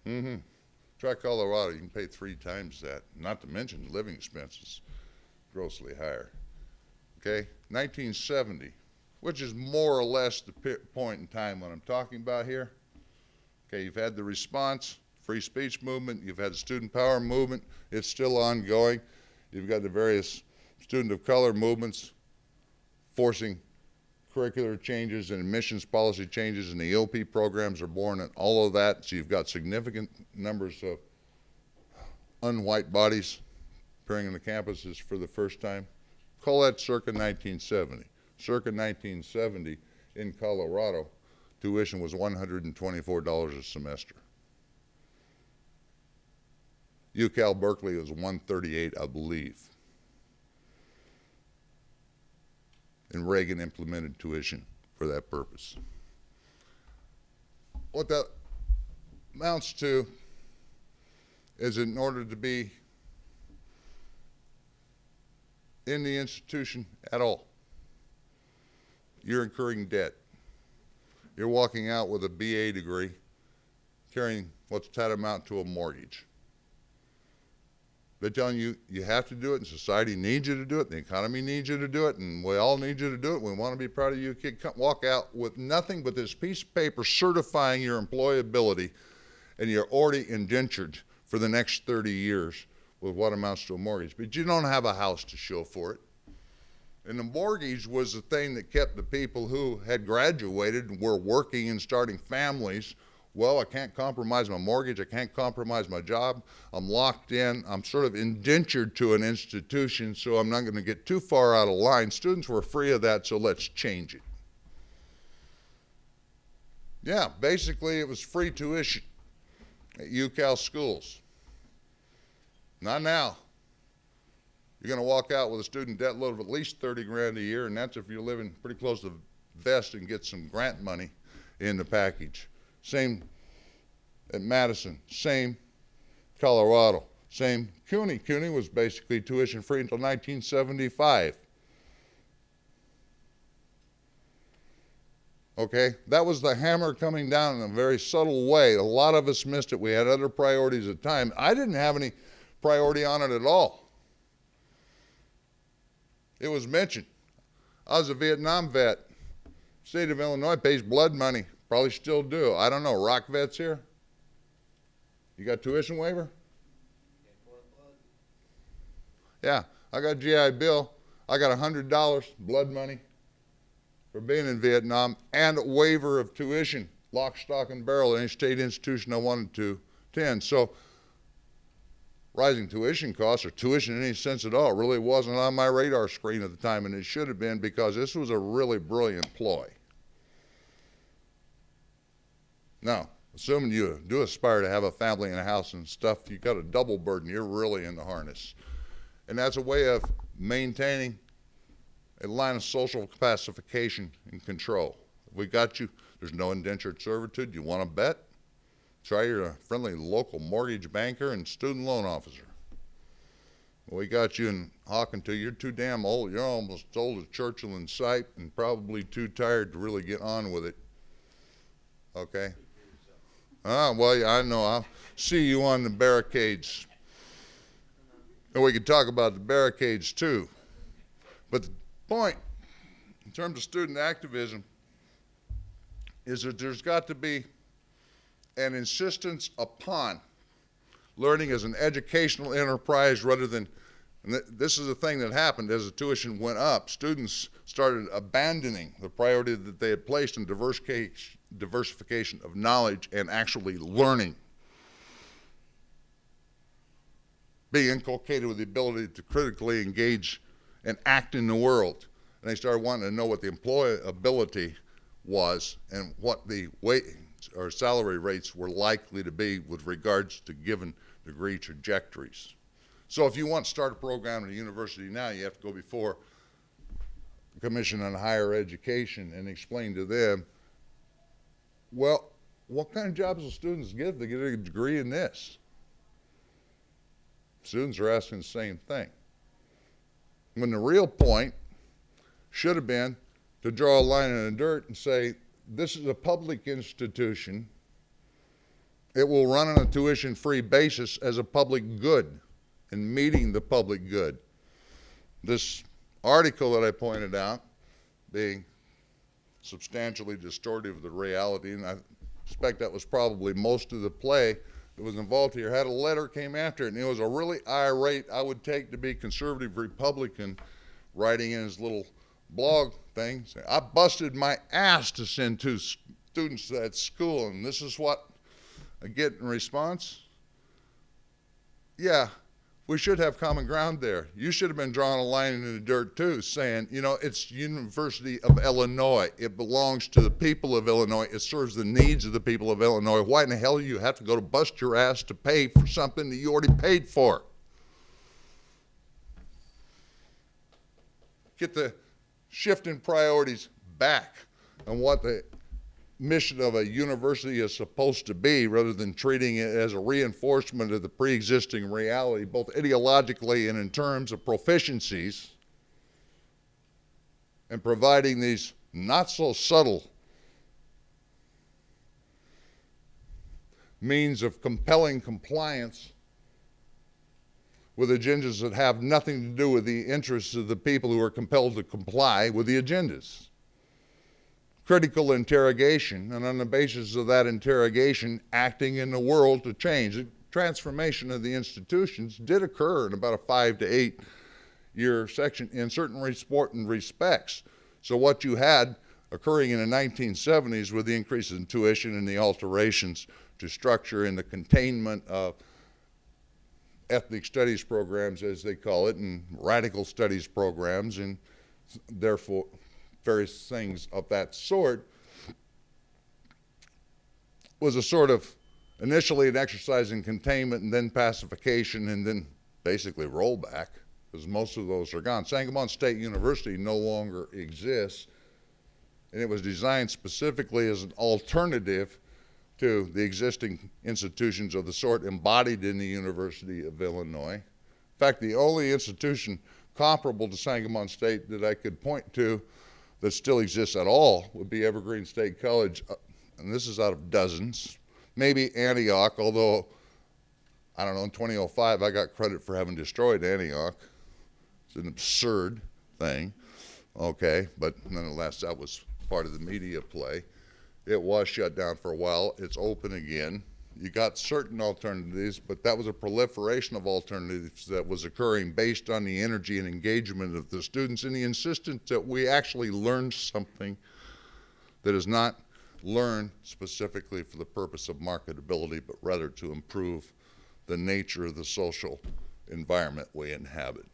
Try Colorado, you can pay 3 times that, not to mention living expenses, grossly higher. Okay, 1970, which is more or less the point in time what I'm talking about here. Okay, you've had the response, free speech movement, you've had the student power movement, it's still ongoing. You've got the various student of color movements forcing curricular changes and admissions policy changes, and the EOP programs are born and all of that. So you've got significant numbers of unwhite bodies appearing on the campuses for the first time. Call that circa 1970. Circa 1970 in Colorado, tuition was $124 a semester. UCal Berkeley was $138, I believe. And Reagan implemented tuition for that purpose. What that amounts to is, in order to be in the institution at all, you're incurring debt. You're walking out with a BA degree carrying what's tantamount to a mortgage. They're telling you you have to do it, and society needs you to do it, the economy needs you to do it, and we all need you to do it. We want to be proud of you, kid. Walk out with nothing but this piece of paper certifying your employability, and you're already indentured for the next 30 years with what amounts to a mortgage. But you don't have a house to show for it. And the mortgage was the thing that kept the people who had graduated and were working and starting families. Well, I can't compromise my mortgage, I can't compromise my job, I'm locked in, I'm sort of indentured to an institution, so I'm not going to get too far out of line. Students were free of that, so let's change it. Yeah, basically it was free tuition at UCal schools. Not now. You're going to walk out with a student debt load of at least 30 grand a year, and that's if you're living pretty close to the vest and get some grant money in the package. Same at Madison, same. Colorado, same. CUNY was basically tuition free until 1975. Okay, that was the hammer coming down in a very subtle way. A lot of us missed it. We had other priorities at the time. I didn't have any priority on it at all. It was mentioned. I was a Vietnam vet. State of Illinois pays blood money. Probably still do. I don't know. Rock vets here? You got tuition waiver? Yeah, I got GI Bill. I got $100 blood money for being in Vietnam and a waiver of tuition, lock, stock, and barrel at any state institution I wanted to attend. So rising tuition costs, or tuition in any sense at all, really wasn't on my radar screen at the time, and it should have been, because this was a really brilliant ploy. Now, assuming you do aspire to have a family and a house and stuff, you got a double burden. You're really in the harness. And that's a way of maintaining a line of social pacification and control. If we got you, there's no indentured servitude. You want to bet? Try your friendly local mortgage banker and student loan officer. We got you in Hawkinton. You're too damn old. You're almost as old as Churchill in sight and probably too tired to really get on with it. Okay? Well, yeah, I know. I'll see you on the barricades. And we could talk about the barricades too. But the point, in terms of student activism, is that there's got to be an insistence upon learning as an educational enterprise rather than, and this is the thing that happened as the tuition went up, students started abandoning the priority that they had placed in diversification of knowledge and actually learning. Being inculcated with the ability to critically engage and act in the world. And they started wanting to know what the employability was and what the wage or salary rates were likely to be with regards to given degree trajectories. So if you want to start a program at a university now, you have to go before the Commission on Higher Education and explain to them, well, what kind of jobs will students get if they get a degree in this? Students are asking the same thing. When the real point should have been to draw a line in the dirt and say, this is a public institution. It will run on a tuition-free basis as a public good and meeting the public good. This article that I pointed out being substantially distortive of the reality, and I suspect that was probably most of the play that was involved here, had a letter came after it, and it was a really irate, I would take to be conservative Republican, writing in his little blog thing, saying, I busted my ass to send 2 students to that school, and this is what I get in response. Yeah, we should have common ground there. You should have been drawing a line in the dirt too, saying, you know, it's University of Illinois. It belongs to the people of Illinois. It serves the needs of the people of Illinois. Why in the hell do you have to go to bust your ass to pay for something that you already paid for? Get the shift in priorities back on what the mission of a university is supposed to be, rather than treating it as a reinforcement of the pre-existing reality, both ideologically and in terms of proficiencies, and providing these not so subtle means of compelling compliance with agendas that have nothing to do with the interests of the people who are compelled to comply with the agendas. Critical interrogation, and on the basis of that interrogation, acting in the world to change. The transformation of the institutions did occur in about a 5 to 8 year section in certain important respects. So what you had occurring in the 1970s with the increases in tuition and the alterations to structure and the containment of ethnic studies programs, as they call it, and radical studies programs, and therefore various things of that sort, was a sort of initially an exercise in containment and then pacification and then basically rollback, because most of those are gone. Sangamon State University no longer exists, and it was designed specifically as an alternative to the existing institutions of the sort embodied in the University of Illinois. In fact, the only institution comparable to Sangamon State that I could point to that still exists at all would be Evergreen State College, and this is out of dozens. Maybe Antioch, although, I don't know, in 2005 I got credit for having destroyed Antioch. It's an absurd thing, okay, but nonetheless that was part of the media play. It was shut down for a while. It's open again. You got certain alternatives, but that was a proliferation of alternatives that was occurring based on the energy and engagement of the students and the insistence that we actually learn something that is not learned specifically for the purpose of marketability, but rather to improve the nature of the social environment we inhabit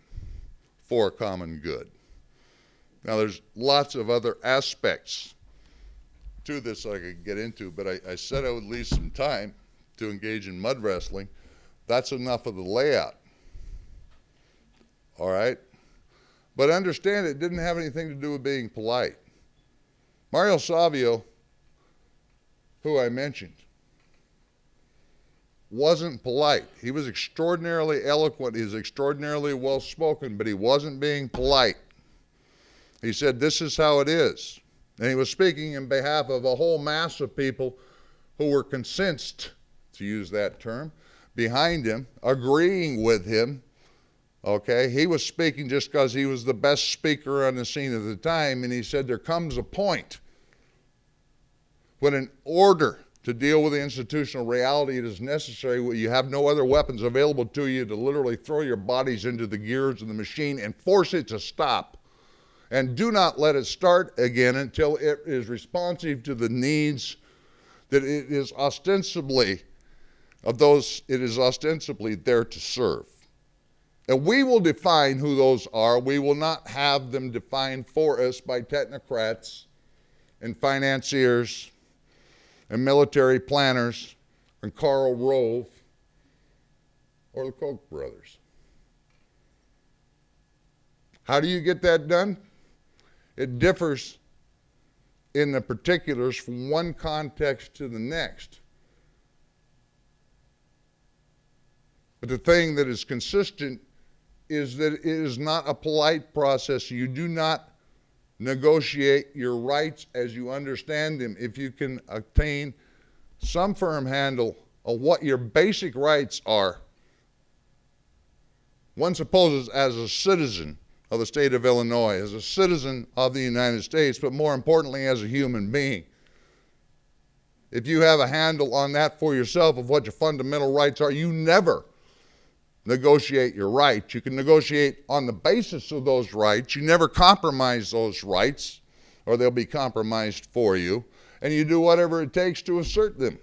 for a common good. Now, there's lots of other aspects to this I could get into, but I said I would leave some time to engage in mud wrestling. That's enough of the layout, all right? But understand it didn't have anything to do with being polite. Mario Savio, who I mentioned, wasn't polite. He was extraordinarily eloquent, he was extraordinarily well-spoken, but he wasn't being polite. He said, "This is how it is." And he was speaking in behalf of a whole mass of people who were consensed, to use that term, behind him, agreeing with him, okay? He was speaking just because he was the best speaker on the scene at the time, and he said there comes a point when in order to deal with the institutional reality it is necessary, when you have no other weapons available to you, to literally throw your bodies into the gears of the machine and force it to stop. And do not let it start again until it is responsive to the needs that it is ostensibly of those it is ostensibly there to serve. And we will define who those are. We will not have them defined for us by technocrats and financiers and military planners and Karl Rove or the Koch brothers. How do you get that done? It differs in the particulars from one context to the next. But the thing that is consistent is that it is not a polite process. You do not negotiate your rights as you understand them. If you can obtain some firm handle of what your basic rights are, one supposes as a citizen of the state of Illinois, as a citizen of the United States, but more importantly as a human being. If you have a handle on that for yourself of what your fundamental rights are, you never negotiate your rights. You can negotiate on the basis of those rights. You never compromise those rights, or they'll be compromised for you, and you do whatever it takes to assert them.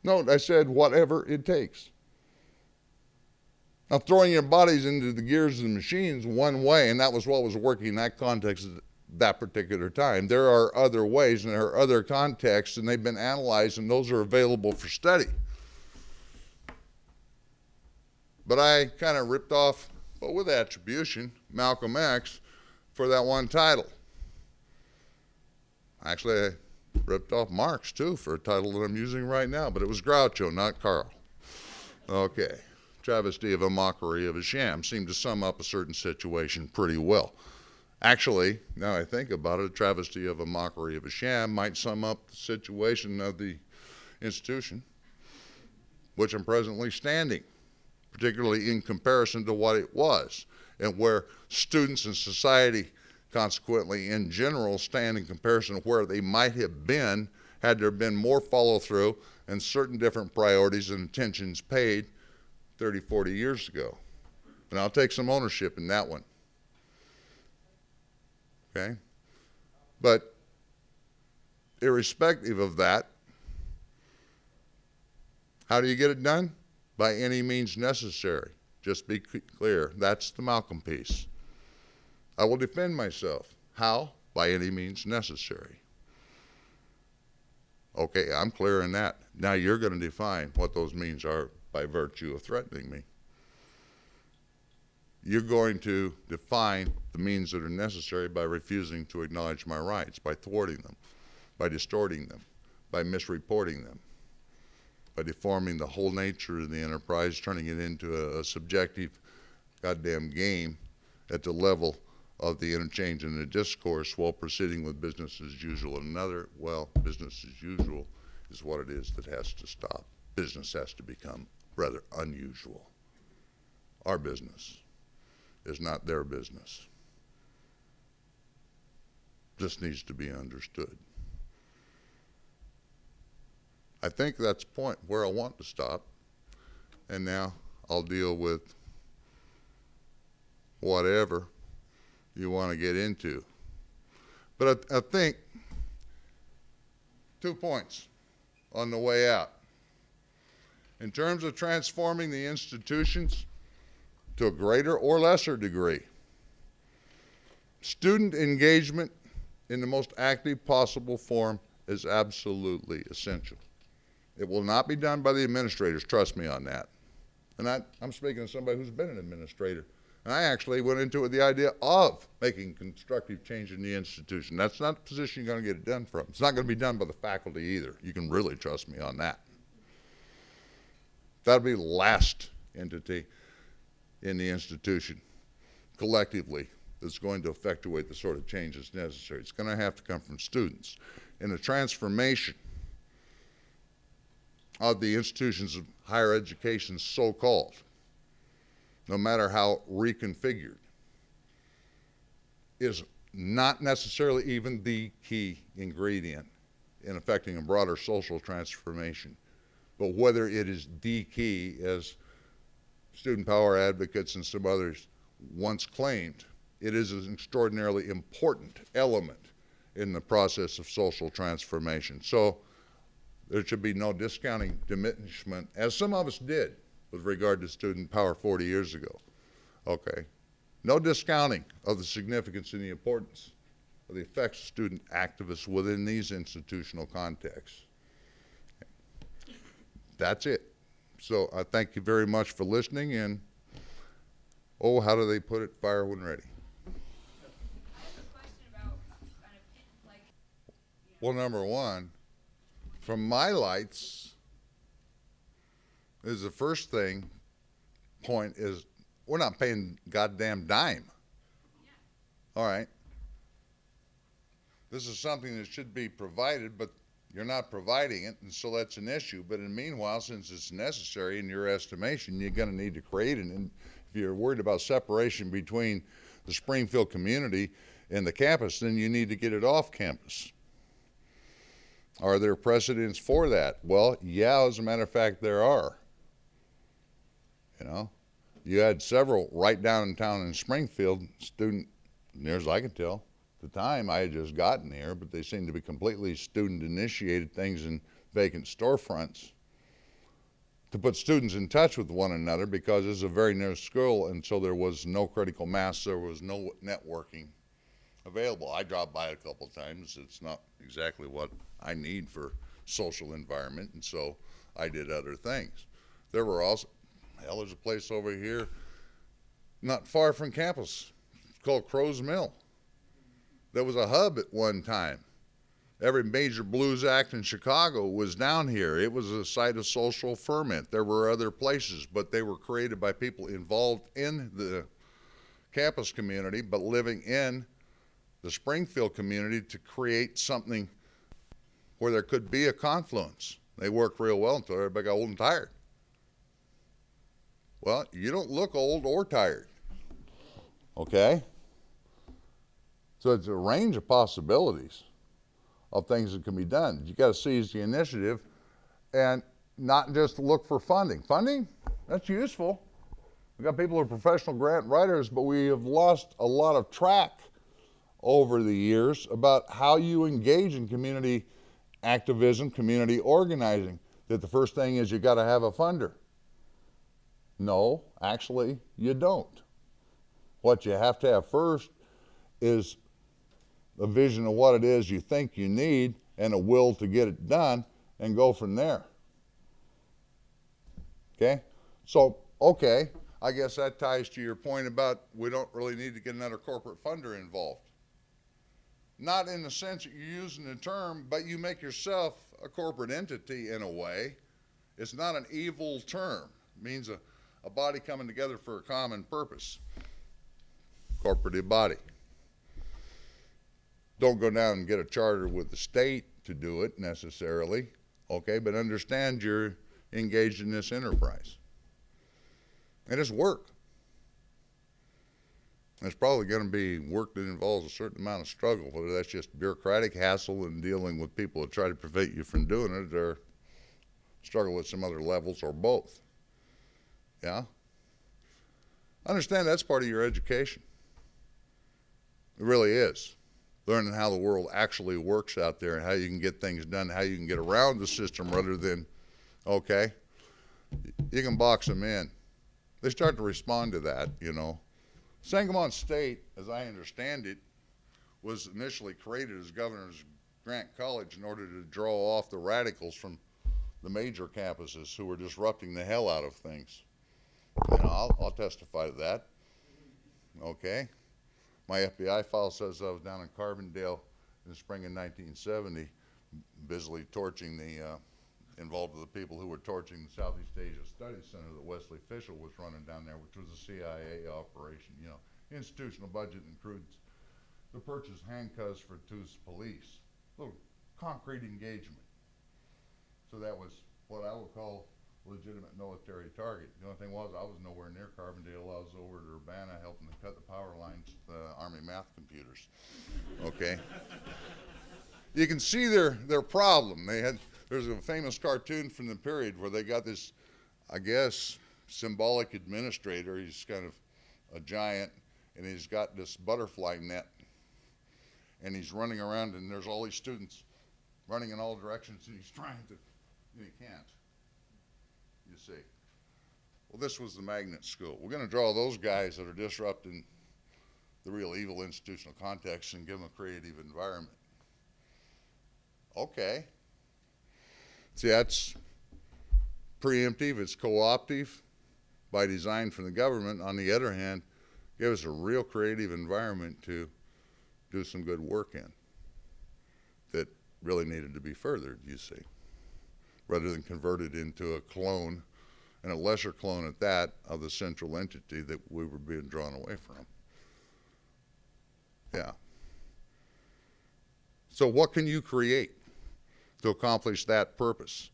Note, I said whatever it takes. Now, throwing your bodies into the gears of the machine is one way, and that was what was working in that context at that particular time. There are other ways, and there are other contexts, and they've been analyzed, and those are available for study. But I kind of ripped off, but with attribution, Malcolm X for that one title. Actually, I ripped off Marx, too, for a title that I'm using right now, but it was Groucho, not Karl. Okay. Travesty of a mockery of a sham seemed to sum up a certain situation pretty well. Actually, now I think about it, a travesty of a mockery of a sham might sum up the situation of the institution, which I'm presently standing, particularly in comparison to what it was, and where students and society, consequently in general, stand in comparison to where they might have been had there been more follow-through and certain different priorities and attentions paid 30, 40 years ago. And I'll take some ownership in that one. Okay? But irrespective of that, how do you get it done? By any means necessary. Just be clear, that's the Malcolm piece. I will defend myself. How? By any means necessary. Okay, I'm clear in that. Now you're going to define what those means are by virtue of threatening me. You're going to define the means that are necessary by refusing to acknowledge my rights, by thwarting them. by distorting them, by misreporting them, by deforming the whole nature of the enterprise, turning it into a subjective goddamn game at the level of the interchange and the discourse while proceeding with business as usual. Another, well, business as usual is what it is that has to stop. Business has to become rather unusual. Our business is not their business. This needs to be understood. I think that's the point where I want to stop. And now I'll deal with whatever you want to get into. But I think 2 points on the way out. In terms of transforming the institutions to a greater or lesser degree, student engagement in the most active possible form is absolutely essential. It will not be done by the administrators, trust me on that. And I'm speaking as somebody who's been an administrator. And I actually went into it with the idea of making constructive change in the institution. That's not the position you're going to get it done from. It's not going to be done by the faculty either. You can really trust me on that. That'll be the last entity in the institution collectively that's going to effectuate the sort of changes necessary. It's going to have to come from students. And the transformation of the institutions of higher education, so-called, no matter how reconfigured, is not necessarily even the key ingredient in affecting a broader social transformation. But whether it is the key, as student power advocates and some others once claimed, it is an extraordinarily important element in the process of social transformation. So there should be no discounting, diminishment, as some of us did with regard to student power 40 years ago. Okay. No discounting of the significance and the importance of the effects of student activists within these institutional contexts. That's it. So I thank you very much for listening, and oh, how do they put it? Fire when ready. Well, number one, from my lights, is the first thing, point is, we're not paying goddamn dime. All right. This is something that should be provided, but you're not providing it, and so that's an issue. But in the meanwhile, since it's necessary in your estimation, you're going to need to create it. And if you're worried about separation between the Springfield community and the campus, then you need to get it off campus. Are there precedents for that? Well, yeah, as a matter of fact, there are. You know, you had several right downtown in Springfield, student, near as I can tell. At the time, I had just gotten here, but they seemed to be completely student-initiated things in vacant storefronts to put students in touch with one another, because it's a very near school, and so there was no critical mass, there was no networking available. I dropped by a couple of times. It's not exactly what I need for social environment, and so I did other things. There were also, hell, there's a place over here not far from campus called Crow's Mill. There was a hub at one time. Every major blues act in Chicago was down here. It was a site of social ferment. There were other places, but they were created by people involved in the campus community, but living in the Springfield community to create something where there could be a confluence. They worked real well until everybody got old and tired. Well, you don't look old or tired, okay? So it's a range of possibilities of things that can be done. You got to seize the initiative and not just look for funding. Funding, that's useful. We've got people who are professional grant writers, but we have lost a lot of track over the years about how you engage in community activism, community organizing. That the first thing is you got to have a funder. No, actually, you don't. What you have to have first is a vision of what it is you think you need and a will to get it done, and go from there. Okay? So, okay, I guess that ties to your point about we don't really need to get another corporate funder involved. not in the sense that you're using the term, but you make yourself a corporate entity in a way. It's not an evil term. It means a body coming together for a common purpose. Corporate body. Don't go down and get a charter with the state to do it necessarily, okay, but understand you're engaged in this enterprise. And it's work. It's probably going to be work that involves a certain amount of struggle, whether that's just bureaucratic hassle and dealing with people that try to prevent you from doing it, or struggle at some other levels, or both. Yeah? Understand that's part of your education. It really is. Learning how the world actually works out there and how you can get things done, how you can get around the system rather than, okay, you can box them in. They start to respond to that, you know. Sangamon State, as I understand it, was initially created as Governor's Grant College in order to draw off the radicals from the major campuses who were disrupting the hell out of things. You know, I'll testify to that. Okay. My FBI file says I was down in Carbondale in the spring of 1970, busily torching involved with the people who were torching the Southeast Asia Studies Center that Wesley Fischel was running down there, which was a CIA operation. You know, institutional budget includes the purchase handcuffs for two police, little concrete engagement. So that was what I would call legitimate military target. The only thing was I was nowhere near Carbondale. I was over at Urbana helping to cut the power lines to the Army math computers. Okay. You can see their problem. There's a famous cartoon from the period where they got this, I guess, symbolic administrator. He's kind of a giant, and he's got this butterfly net, and he's running around, and there's all these students running in all directions, and he's trying to, and he can't. You see. Well, this was the magnet school. We're going to draw those guys that are disrupting the real evil institutional context and give them a creative environment. Okay. See, that's preemptive, it's co-optive by design from the government. On the other hand, give us a real creative environment to do some good work in that really needed to be furthered, you see, rather than converted into a clone, and a lesser clone at that, of the central entity that we were being drawn away from. Yeah. So what can you create to accomplish that purpose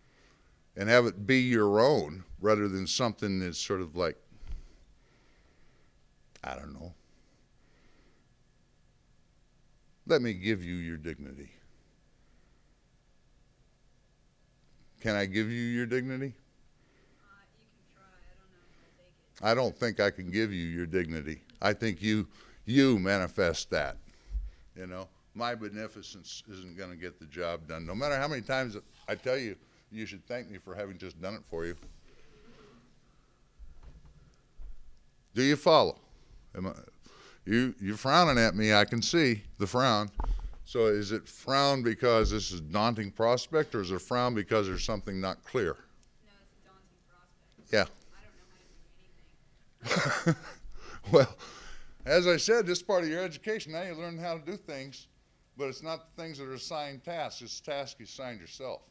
and have it be your own rather than something that's sort of like, I don't know, let me give you your dignity. Can I give you your dignity? You can try. I don't know if I'll take it. I don't think I can give you your dignity. I think you manifest that. You know, my beneficence isn't going to get the job done. No matter how many times I tell you, you should thank me for having just done it for you. Do you follow? You're frowning at me. I can see the frown. So is it frown because this is a daunting prospect, or is it frown because there's something not clear? No, it's a daunting prospect. Yeah. I don't know how to do anything. Well, as I said, this is part of your education. Now you learn how to do things, but it's not the things that are assigned tasks. It's tasks you assigned yourself.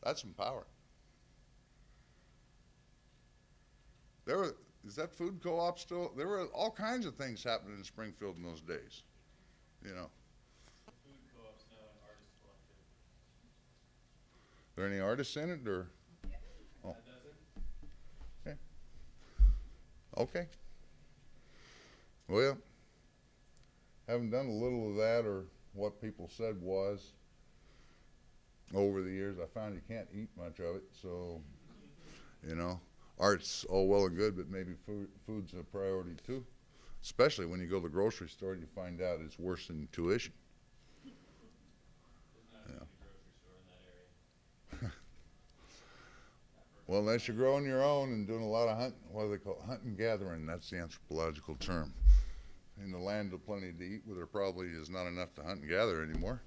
That's empowering. Is that food co-op still? There were all kinds of things happening in Springfield in those days, you know. Food co-op's now an artist collective. Are there any artists in it, or? Yeah. Oh. A dozen? Okay. Well, having done a little of that, or what people said was, over the years, I found you can't eat much of it, so, you know, art's all well and good, but maybe food's a priority too, especially when you go to the grocery store and you find out it's worse than tuition. There's not a grocery store in that area. Well, unless you're growing your own and doing a lot of hunting, what do they call it? Hunt and gathering, that's the anthropological term. In the land of plenty to eat, where there probably is not enough to hunt and gather anymore.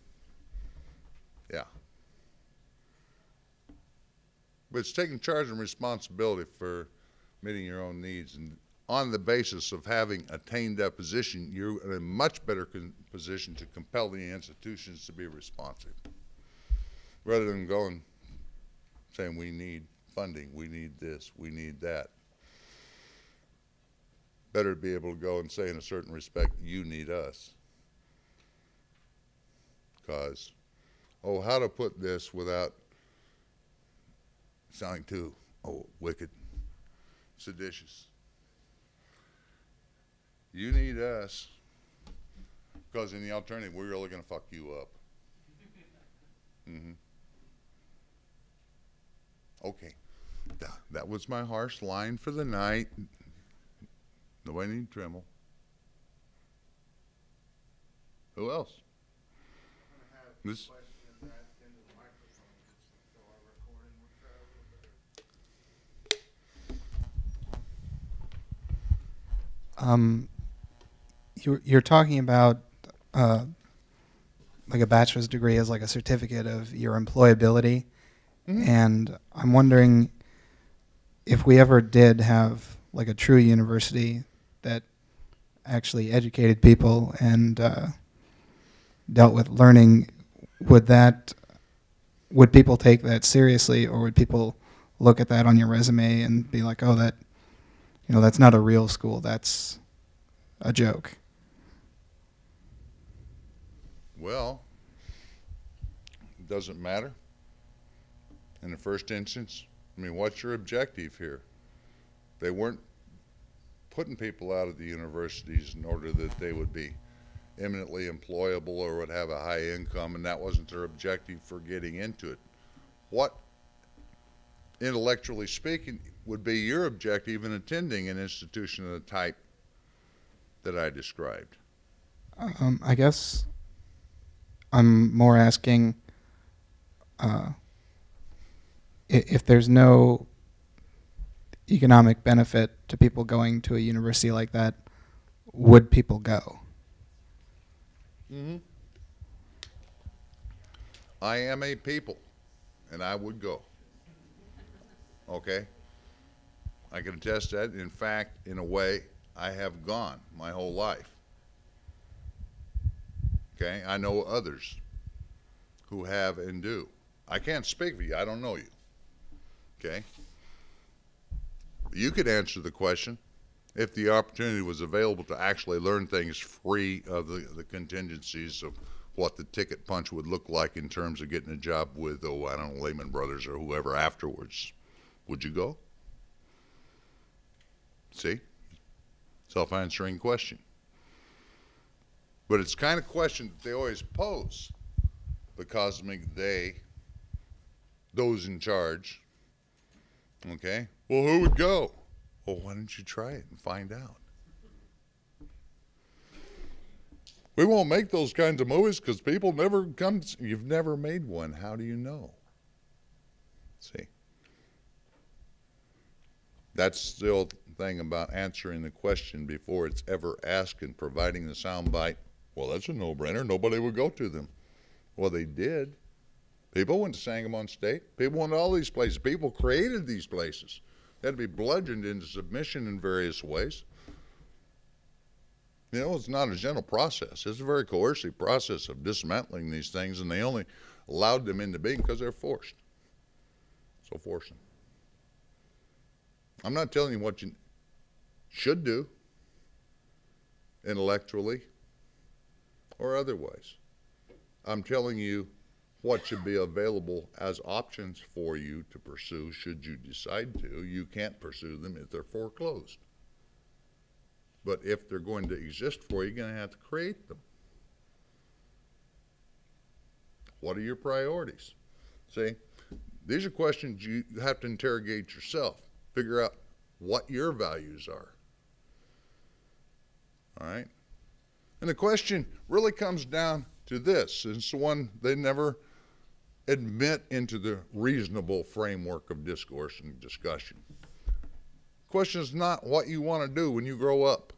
Yeah. But it's taking charge and responsibility for meeting your own needs and on the basis of having attained that position, you're in a much better position to compel the institutions to be responsive, rather than going saying we need funding, we need this, we need that. Better to be able to go and say in a certain respect, you need us. Because, oh, how to put this without sounding too, wicked, seditious. You need us, because in the alternative, we're really going to fuck you up. Okay, that was my harsh line for the night. Nobody need to tremble. Who else? This. You're talking about like a bachelor's degree as like a certificate of your employability, and I'm wondering if we ever did have like a true university that actually educated people and dealt with learning, would people take that seriously, or would people look at that on your resume and be like, oh, that's not a real school, that's a joke? Well, it doesn't matter. In the first instance, I mean, what's your objective here? They weren't putting people out of the universities in order that they would be eminently employable or would have a high income, and that wasn't their objective for getting into it. What, intellectually speaking, would be your objective in attending an institution of the type that I described? I guess I'm more asking if there's no economic benefit to people going to a university like that, would people go? I am a people, and I would go. Okay? I can attest that. In fact, in a way, I have gone my whole life. Okay? I know others who have and do. I can't speak for you. I don't know you. Okay? You could answer the question if the opportunity was available to actually learn things free of the contingencies of what the ticket punch would look like in terms of getting a job with, I don't know, Lehman Brothers or whoever afterwards. Would you go? See? Self-answering question. But it's the kind of question that they always pose because those in charge, okay? Well, who would go? Well, why don't you try it and find out? We won't make those kinds of movies because people never come. You've never made one. How do you know? See? That's the old thing about answering the question before it's ever asked and providing the soundbite. Well, that's a no-brainer. Nobody would go to them. Well, they did. People went to Sangamon State. People went to all these places. People created these places. They had to be bludgeoned into submission in various ways. You know, it's not a gentle process. It's a very coercive process of dismantling these things, and they only allowed them into being because they're forced. So force them. I'm not telling you what you should do intellectually or otherwise. I'm telling you what should be available as options for you to pursue should you decide to. You can't pursue them if they're foreclosed. But if they're going to exist for you, you're going to have to create them. What are your priorities? See, these are questions you have to interrogate yourself. Figure out what your values are. All right? And the question really comes down to this. It's the one they never admit into the reasonable framework of discourse and discussion. The question is not what you want to do when you grow up.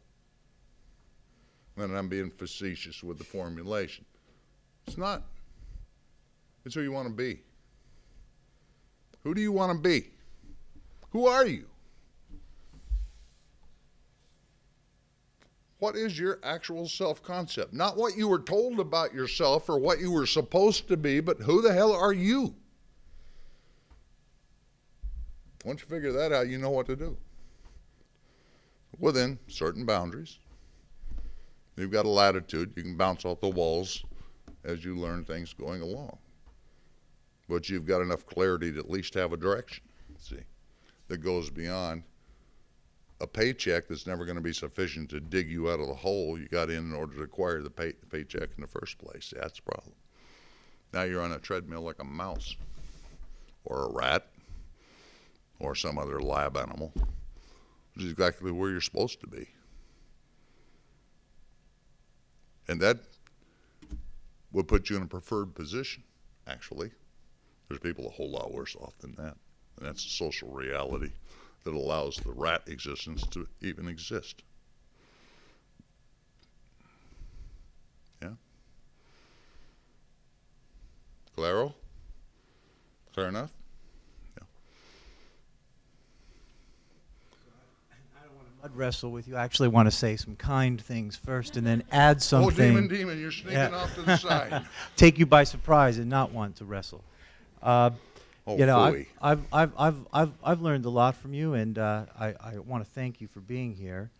And I'm being facetious with the formulation. It's not. It's who you want to be. Who do you want to be? Who are you? What is your actual self-concept? Not what you were told about yourself or what you were supposed to be, but who the hell are you? Once you figure that out, you know what to do. Within certain boundaries. You've got a latitude. You can bounce off the walls as you learn things going along. But you've got enough clarity to at least have a direction, see, that goes beyond a paycheck that's never going to be sufficient to dig you out of the hole you got in order to acquire the paycheck in the first place. That's the problem. Now you're on a treadmill like a mouse or a rat or some other lab animal, which is exactly where you're supposed to be. And that would put you in a preferred position, actually. There's people a whole lot worse off than that. And that's a social reality that allows the rat existence to even exist. Yeah? Claro? Clear enough? Yeah. I don't want to mud wrestle with you. I actually want to say some kind things first and then add something. Oh, demon, you're sneaking off to the side. Take you by surprise and not want to wrestle. You know, phooey. I've learned a lot from you, and I want to thank you for being here.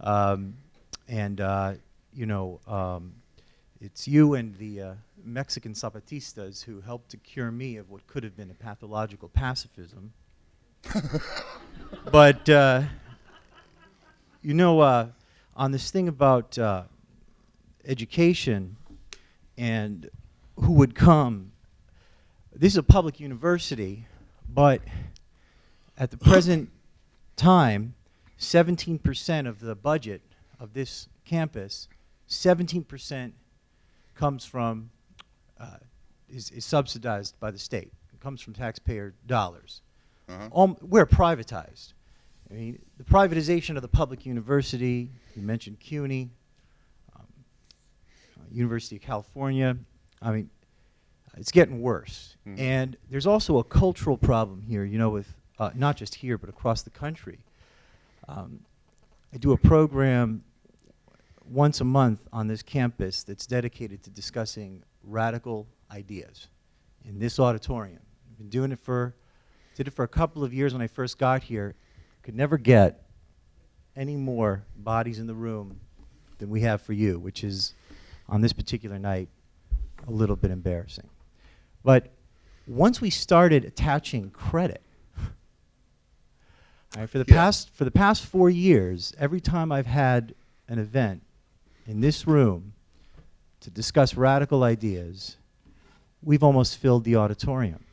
You know, it's you and the Mexican Zapatistas who helped to cure me of what could have been a pathological pacifism. But you know, on this thing about education and who would come. This is a public university, but at the present time, 17% of the budget of this campus, 17% comes from, is subsidized by the state. It comes from taxpayer dollars. We're privatized. I mean, the privatization of the public university, you mentioned CUNY, University of California, I mean, it's getting worse. And there's also a cultural problem here, you know, with not just here, but across the country. I do a program once a month on this campus that's dedicated to discussing radical ideas in this auditorium. I've been doing it did it for a couple of years when I first got here. Could never get any more bodies in the room than we have for you, which is, on this particular night, a little bit embarrassing. But once we started attaching credit, for the past 4 years, every time I've had an event in this room to discuss radical ideas, we've almost filled the auditorium.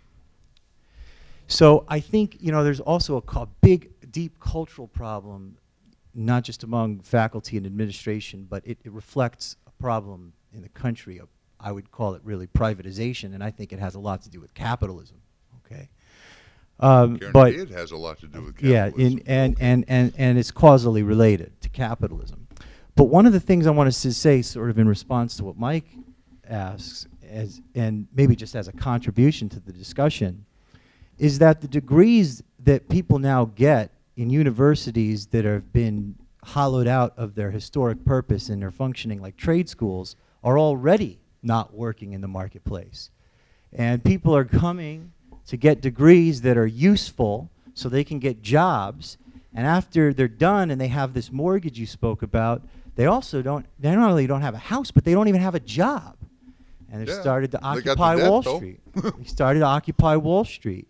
So I think, you know, there's also a big, deep cultural problem, not just among faculty and administration, but it reflects a problem in the country. I would call it really privatization, and I think it has a lot to do with capitalism. Okay, But it has a lot to do with capitalism. Yeah, and it's causally related to capitalism. But one of the things I wanted to say, sort of in response to what Mike asks, and maybe just as a contribution to the discussion, is that the degrees that people now get in universities that have been hollowed out of their historic purpose and are functioning like trade schools are already not working in the marketplace. And people are coming to get degrees that are useful so they can get jobs. And after they're done and they have this mortgage you spoke about, they also they not only don't have a house, but they don't even have a job. And they've started to occupy Wall Street. They started to occupy Wall Street.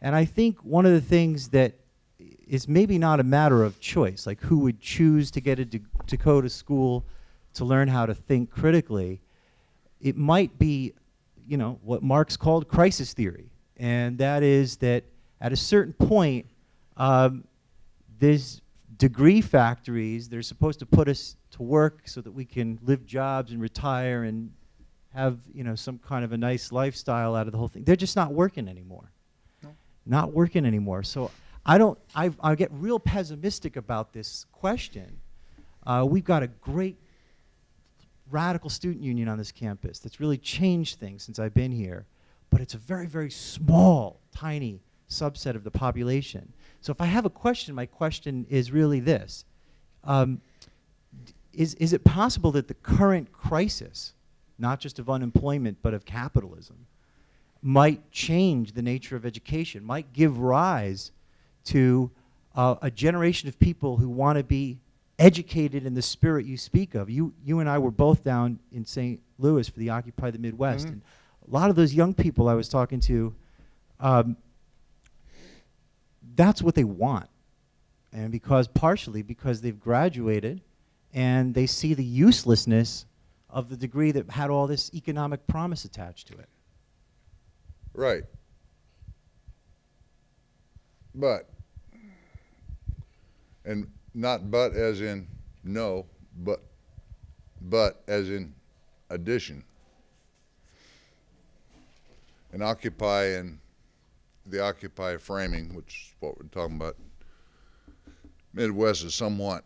And I think one of the things that is maybe not a matter of choice, like who would choose to get to go to school to learn how to think critically, it might be, you know, what Marx called crisis theory. And that is that at a certain point, there's degree factories, they're supposed to put us to work so that we can live jobs and retire and have, you know, some kind of a nice lifestyle out of the whole thing. They're just not working anymore. No. Not working anymore. So I get real pessimistic about this question. We've got a great radical student union on this campus that's really changed things since I've been here, but it's a very, very small, tiny subset of the population. So if I have a question, my question is really this. is it possible that the current crisis, not just of unemployment, but of capitalism, might change the nature of education, might give rise to a generation of people who want to be educated in the spirit you speak of? You and I were both down in St. Louis for the Occupy the Midwest, and a lot of those young people I was talking to, that's what they want. And partially because they've graduated and they see the uselessness of the degree that had all this economic promise attached to it. Right. But, and not but as in no, but as in addition. And Occupy and the Occupy framing, which is what we're talking about, Midwest is somewhat,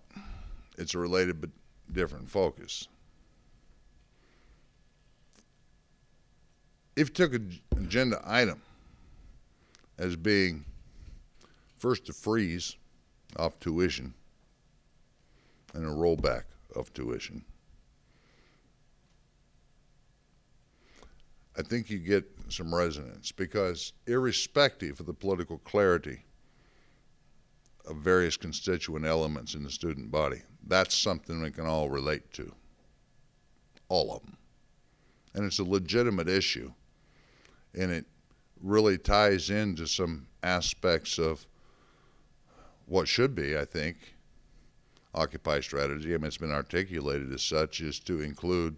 it's a related but different focus. If you took an agenda item as being first to freeze off tuition and a rollback of tuition, I think you get some resonance, because irrespective of the political clarity of various constituent elements in the student body, that's something we can all relate to, all of them. And it's a legitimate issue, and it really ties into some aspects of what should be, I think, Occupy strategy. I mean, it's been articulated as such, is to include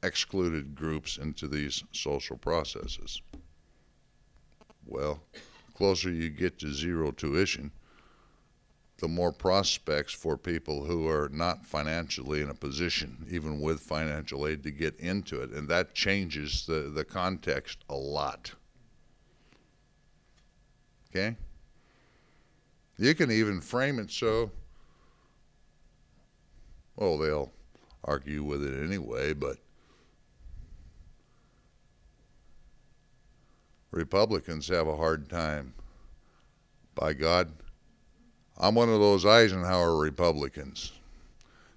excluded groups into these social processes. Well, the closer you get to zero tuition, the more prospects for people who are not financially in a position, even with financial aid, to get into it. And that changes the context a lot. Okay? You can even frame it so, well, they'll argue with it anyway, but Republicans have a hard time. By God, I'm one of those Eisenhower Republicans.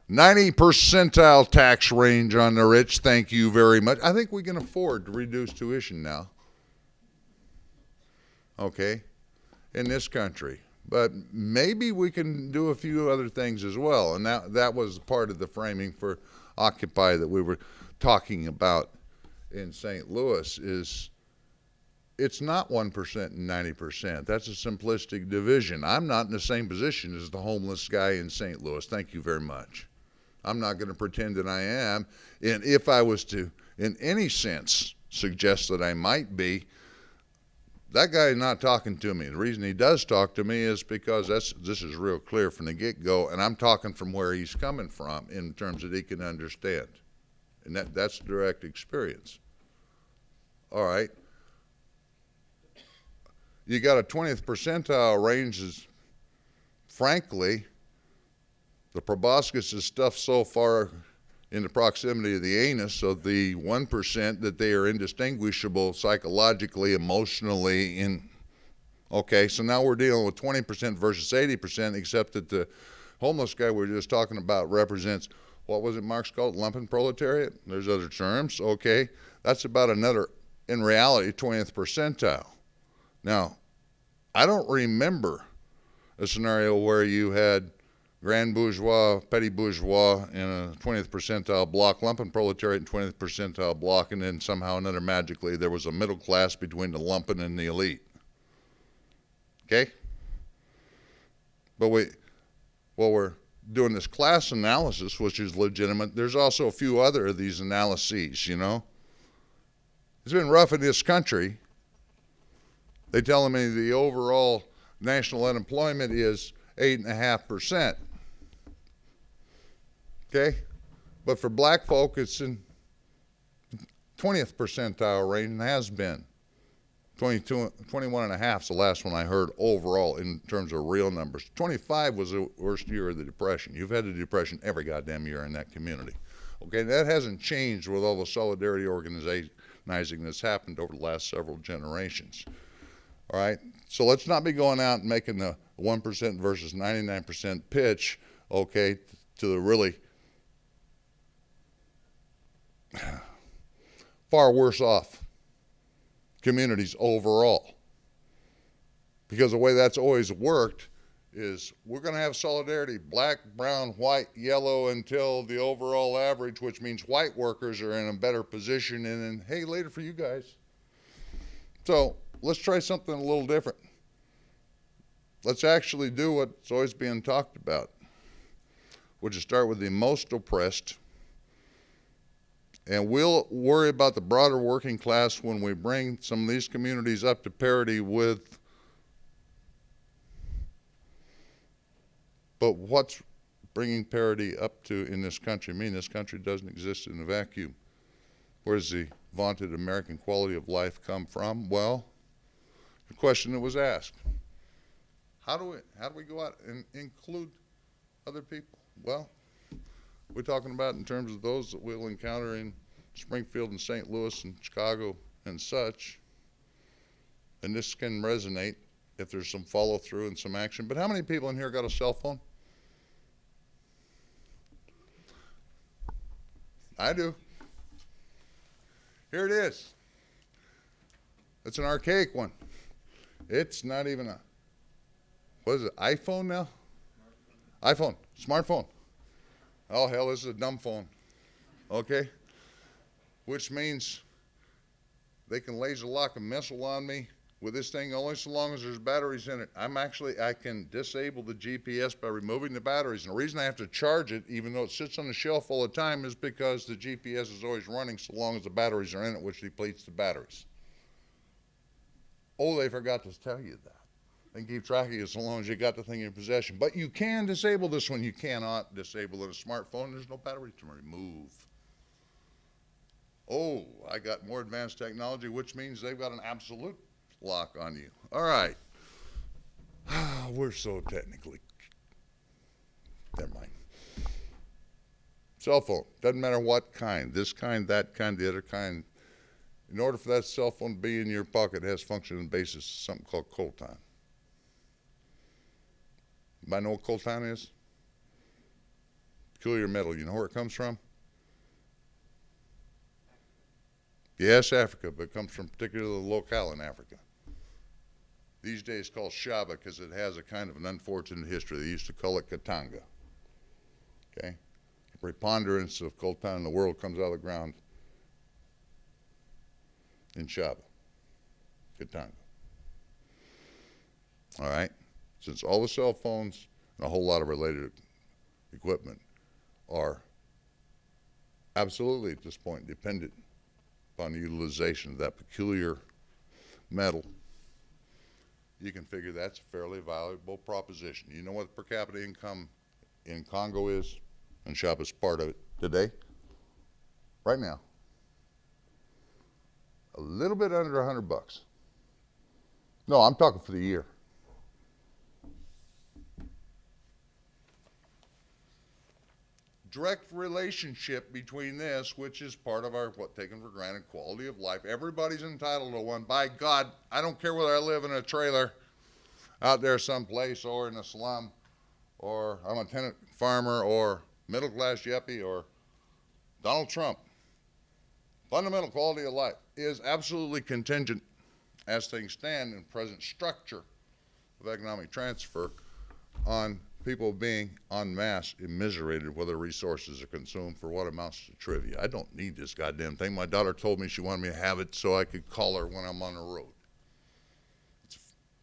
90 percentile tax range on the rich, thank you very much. I think we can afford to reduce tuition now. Okay, in this country. But maybe we can do a few other things as well. And that was part of the framing for Occupy that we were talking about in St. Louis, is it's not 1% and 90%. That's a simplistic division. I'm not in the same position as the homeless guy in St. Louis. Thank you very much. I'm not going to pretend that I am. And if I was to, in any sense, suggest that I might be, that guy is not talking to me. The reason he does talk to me is because this is real clear from the get-go, and I'm talking from where he's coming from in terms that he can understand. And that's direct experience. All right. You got a 20th percentile range is, frankly, the proboscis is stuffed so far in the proximity of the anus of the 1% that they are indistinguishable psychologically, emotionally. Okay, so now we're dealing with 20% versus 80%, except that the homeless guy we were just talking about represents, what was it Marx called, lumpen proletariat? There's other terms, okay. That's about another, in reality, 20th percentile. Now, I don't remember a scenario where you had grand bourgeois, petty bourgeois in a 20th percentile block, lumpen proletariat in 20th percentile block, and then somehow or another magically there was a middle class between the lumpen and the elite. Okay? But while we're doing this class analysis, which is legitimate, there's also a few other of these analyses, you know. It's been rough in this country. They telling me the overall national unemployment is 8.5%. Okay? But for black folk, it's in 20th percentile range and has been. 21.5 is the last one I heard overall in terms of real numbers. 25 was the worst year of the Depression. You've had a depression every goddamn year in that community. Okay, that hasn't changed with all the solidarity organizing that's happened over the last several generations. All right, so let's not be going out and making the 1% versus 99% pitch, okay, to the really far worse off communities overall. Because the way that's always worked is we're going to have solidarity, black, brown, white, yellow, until the overall average, which means white workers are in a better position, and then, hey, later for you guys. So let's try something a little different. Let's actually do what's always being talked about, which is start with the most oppressed, and we'll worry about the broader working class when we bring some of these communities up to parity with. But what's bringing parity up to in this country? I mean, this country doesn't exist in a vacuum. Where does the vaunted American quality of life come from? Well, the question that was asked, how do we go out and include other people? Well, we're talking about in terms of those that we'll encounter in Springfield and St. Louis and Chicago and such. And this can resonate if there's some follow through and some action. But how many people in here got a cell phone? I do. Here it is. It's an archaic one. It's not even a, what is it, iPhone now? iPhone, smartphone. Oh hell, this is a dumb phone. Okay? Which means they can laser lock a missile on me with this thing only so long as there's batteries in it. I can disable the GPS by removing the batteries. And the reason I have to charge it, even though it sits on the shelf all the time, is because the GPS is always running so long as the batteries are in it, which depletes the batteries. Oh, they forgot to tell you that. They can keep track of you so long as you got the thing in your possession. But you can disable this one. You cannot disable in a smartphone. There's no battery to remove. Oh, I got more advanced technology, which means they've got an absolute lock on you. All right. We're so technically. Never mind. Cell phone. Doesn't matter what kind. This kind, that kind, the other kind. In order for that cell phone to be in your pocket, it has function and basis, something called coltan. Anybody know what coltan is? Peculiar metal. You know where it comes from? Yes, Africa, but it comes from particularly the locale in Africa. These days called Shaba because it has a kind of an unfortunate history. They used to call it Katanga. Okay? The preponderance of coltan in the world comes out of the ground in Shaba, Katanga. All right? Since all the cell phones and a whole lot of related equipment are absolutely at this point dependent upon the utilization of that peculiar metal, you can figure that's a fairly valuable proposition. You know what the per capita income in Congo is? And Shaba is part of it today? Right now. A little bit under $100. No, I'm talking for the year. Direct relationship between this, which is part of our, taken for granted, quality of life. Everybody's entitled to one. By God, I don't care whether I live in a trailer out there someplace or in a slum, or I'm a tenant farmer or middle-class yuppie or Donald Trump. Fundamental quality of life is absolutely contingent, as things stand in present structure of economic transfer, on people being en masse immiserated where their resources are consumed for what amounts to trivia. I don't need this goddamn thing. My daughter told me she wanted me to have it so I could call her when I'm on the road. It's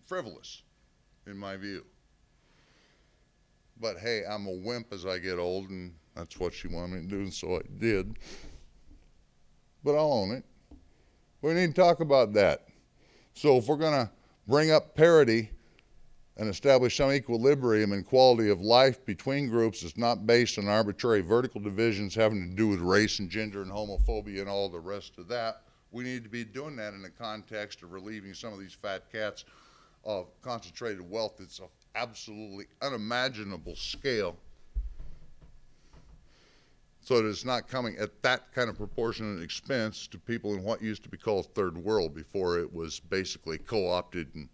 frivolous, in my view. But hey, I'm a wimp as I get old, and that's what she wanted me to do, and so I did. But I'll own it. We need to talk about that. So if we're going to bring up parity and establish some equilibrium in quality of life between groups that's not based on arbitrary vertical divisions having to do with race and gender and homophobia and all the rest of that, we need to be doing that in the context of relieving some of these fat cats of concentrated wealth that's of absolutely unimaginable scale, so that it's not coming at that kind of proportionate expense to people in what used to be called third world before it was basically co-opted and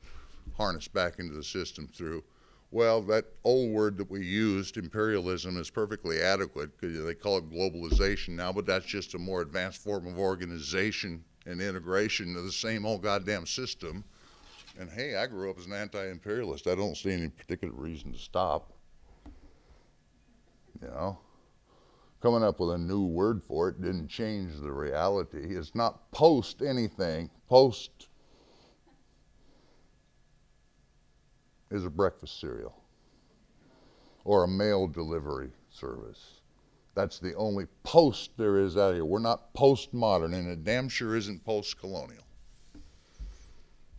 harnessed back into the system through Well, that old word that we used, imperialism, is perfectly adequate because they call it globalization now, but that's just a more advanced form of organization and integration of the same old goddamn system. And hey, I grew up as an anti-imperialist. I don't see any particular reason to stop. You know, coming up with a new word for it didn't change the reality. It's not post anything. Post is a breakfast cereal or a mail delivery service. That's the only post there is out here. We're not postmodern, and it damn sure isn't post-colonial.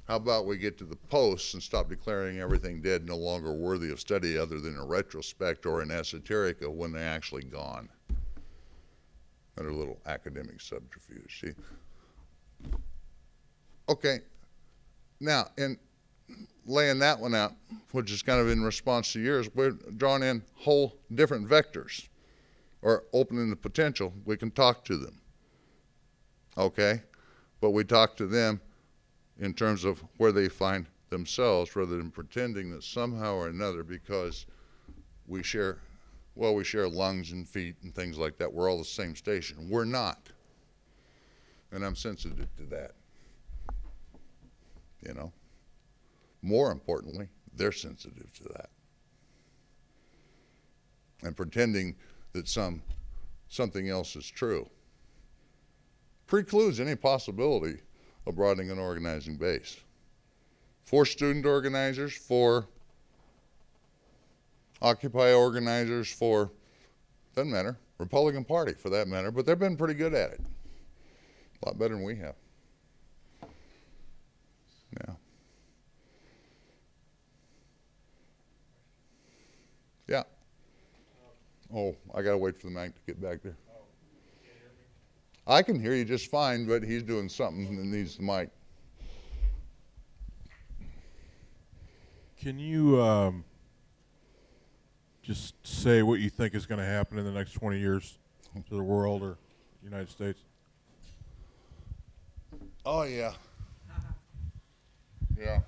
How about we get to the posts and stop declaring everything dead, no longer worthy of study other than a retrospect or an esoterica when they're actually gone? Another little academic subterfuge, see? Okay, now, in laying that one out, which is kind of in response to yours, we're drawing in whole different vectors, or opening the potential. We can talk to them, okay? But we talk to them in terms of where they find themselves rather than pretending that somehow or another, because we share, well, we share lungs and feet and things like that, we're all the same station. We're not. And I'm sensitive to that, you know? More importantly, they're sensitive to that. And pretending that something else is true precludes any possibility of broadening an organizing base. For student organizers, for Occupy organizers, for, doesn't matter, Republican Party for that matter, but they've been pretty good at it. A lot better than we have. Yeah. Yeah. Oh, I gotta wait for the mic to get back there. I can hear you just fine, but he's doing something that needs the mic. Can you just say what you think is going to happen in the next 20 years to the world or the United States? Oh, yeah. Yeah.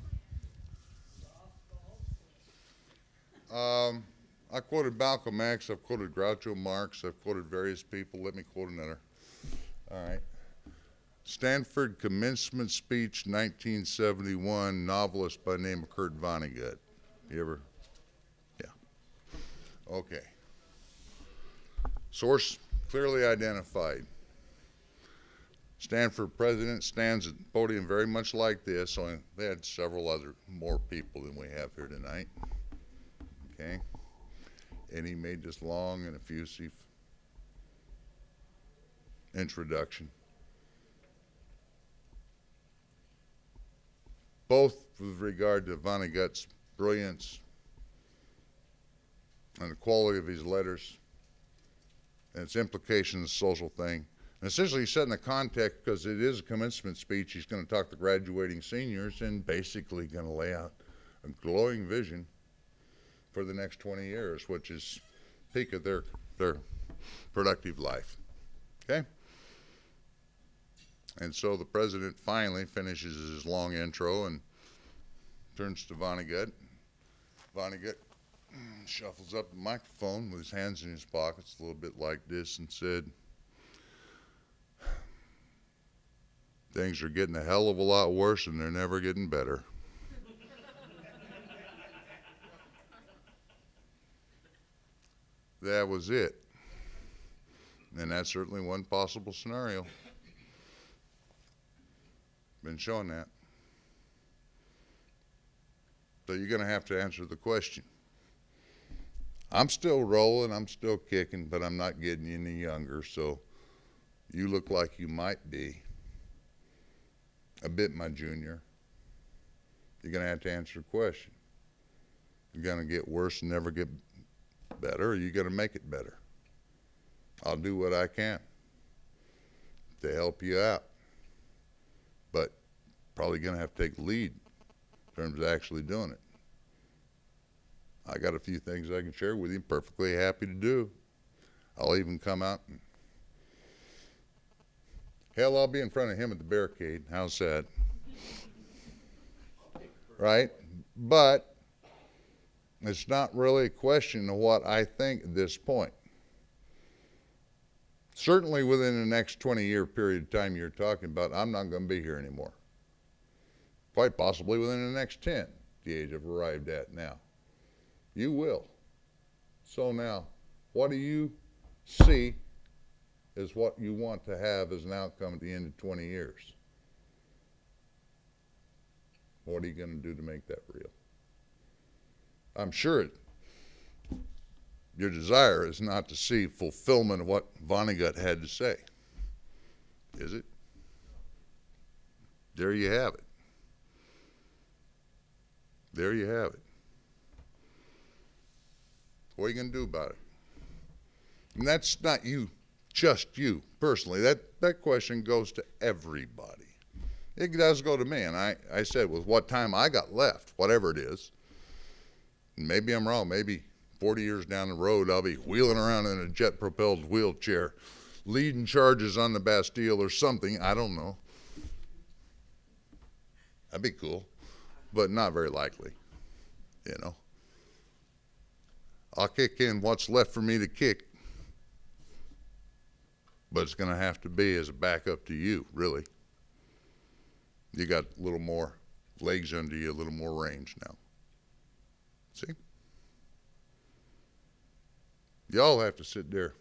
I quoted Malcolm X, I've quoted Groucho Marx, I've quoted various people. Let me quote another. All right. Stanford commencement speech, 1971, novelist by the name of Kurt Vonnegut. You ever? Yeah. Okay. Source clearly identified. Stanford president stands at the podium very much like this, only they had several other more people than we have here tonight. Okay. And he made this long and effusive introduction. Both with regard to Vonnegut's brilliance and the quality of his letters and its implications in the social thing. And essentially he's setting the context because it is a commencement speech. He's going to talk to graduating seniors and basically going to lay out a glowing vision for the next 20 years, which is peak of their productive life. Okay? And so the president finally finishes his long intro and turns to Vonnegut. Vonnegut shuffles up the microphone with his hands in his pockets, a little bit like this, and said, "Things are getting a hell of a lot worse and they're never getting better." That was it. And that's certainly one possible scenario. Been showing that. So you're going to have to answer the question. I'm still rolling, I'm still kicking, but I'm not getting any younger, so you look like you might be a bit my junior. You're going to have to answer the question. You're going to get worse and never get better, or you're going to make it better. I'll do what I can to help you out, but probably going to have to take the lead in terms of actually doing it. I got a few things I can share with you. Perfectly happy to do. I'll even come out and, hell, I'll be in front of him at the barricade. How's that? Right? But It's not really a question of what I think at this point. Certainly within the next 20-year period of time you're talking about, I'm not going to be here anymore. Quite possibly within the next 10, the age I've arrived at now. You will. So now, what do you see as what you want to have as an outcome at the end of 20 years? What are you going to do to make that real? I'm sure your desire is not to see fulfillment of what Vonnegut had to say, is it? There you have it. There you have it. What are you going to do about it? And that's not you, just you personally. That question goes to everybody. It does go to me, and I said with what time I got left, whatever it is, maybe I'm wrong, maybe 40 years down the road I'll be wheeling around in a jet-propelled wheelchair, leading charges on the Bastille or something, I don't know. That'd be cool, but not very likely, you know. I'll kick in what's left for me to kick, but it's going to have to be as a backup to you, really. You got a little more legs under you, a little more range now. See? Y'all have to sit there,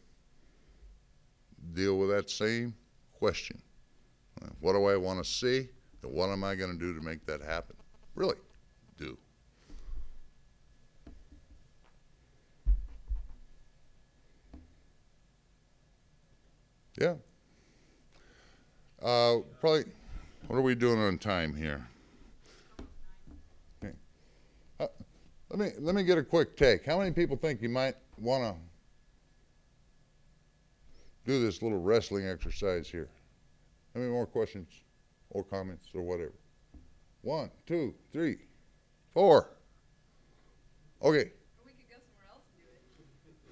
deal with that same question. What do I want to see, and what am I going to do to make that happen? Really do. Yeah. Probably, what are we doing on time here? Okay. Let me get a quick take. How many people think you might want to do this little wrestling exercise here? How many more questions or comments or whatever? 1, 2, 3, 4. Okay. Or we could go somewhere else and do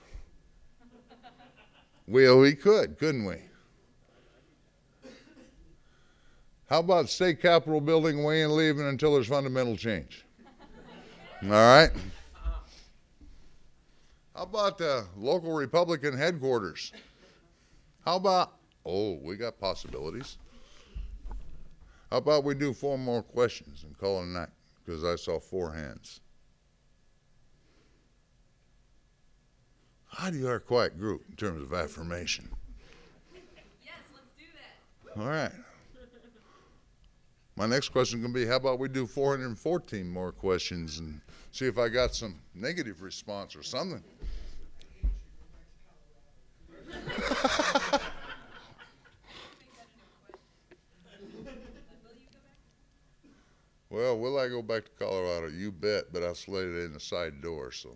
it. Well, we could, couldn't we? How about state capitol building, we ain't leaving until there's fundamental change? All right. How about the local Republican headquarters? How about, oh, we got possibilities. How about we do 4 more questions and call it a night? Because I saw 4 hands. How do you are a quiet group in terms of affirmation? Yes, let's do that. All right. My next question is going to be, how about we do 414 more questions and see if I got some negative response or something. Well, will I go back to Colorado? You bet, but I'll slide it in the side door, so.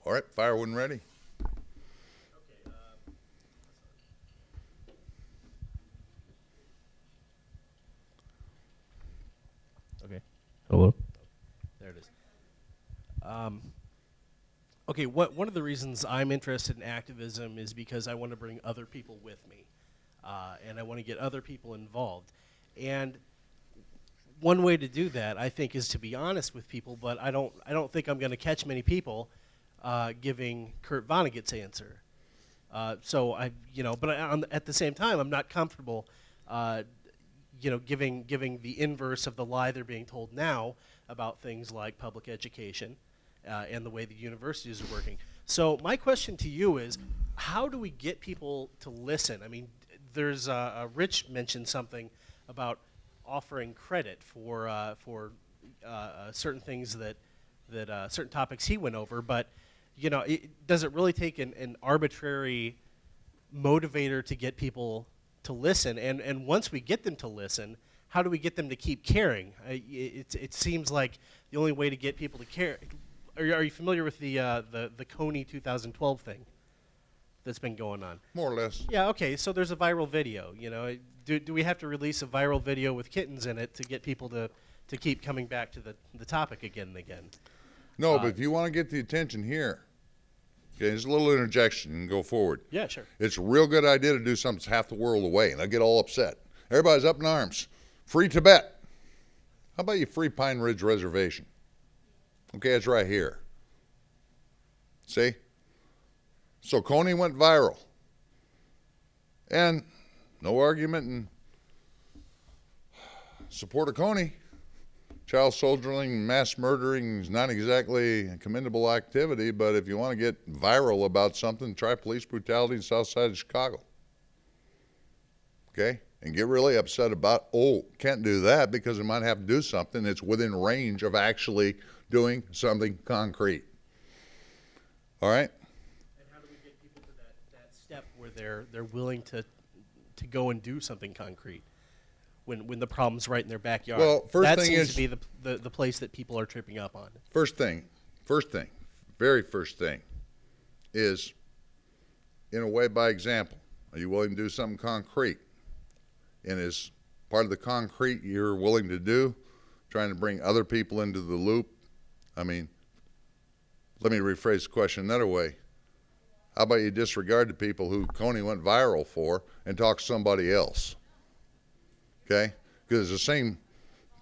All right, firewood and ready. Okay. Hello. There it is. Okay, one of the reasons I'm interested in activism is because I want to bring other people with me, and I want to get other people involved. And one way to do that, I think, is to be honest with people. But I don't think I'm going to catch many people giving Kurt Vonnegut's answer. So but at the same time, I'm not comfortable, giving the inverse of the lie they're being told now about things like public education and the way the universities are working. So my question to you is, how do we get people to listen? I mean, there's Rich mentioned something about offering credit for certain things that certain topics he went over, but does it really take an arbitrary motivator to get people to listen? And once we get them to listen, how do we get them to keep caring? It seems like the only way to get people to care. Are you familiar with the Coney 2012 thing that's been going on? More or less. Yeah. Okay. So there's a viral video. Do we have to release a viral video with kittens in it to get people to keep coming back to the topic again and again? No, but if you want to get the attention here, okay, there's a little interjection and go forward. Yeah, sure. It's a real good idea to do something that's half the world away, and I get all upset. Everybody's up in arms. Free Tibet. How about you free Pine Ridge Reservation? Okay, it's right here. See? So Coney went viral. And no argument in support of Coney. Child soldiering, mass murdering is not exactly a commendable activity, but if you want to get viral about something, try police brutality in the south side of Chicago. Okay? And get really upset about, oh, can't do that because it might have to do something that's within range of actually doing something concrete. All right? And how do we get people to that step where they're willing to go and do something concrete when the problem's right in their backyard? Well, first that thing seems is, to be the place that people are tripping up on. First thing, very first thing is, in a way, by example. Are you willing to do something concrete? And is part of the concrete you're willing to do trying to bring other people into the loop? I mean, let me rephrase the question another way. How about you disregard the people who Coney went viral for and talk to somebody else? Okay? Because it's the same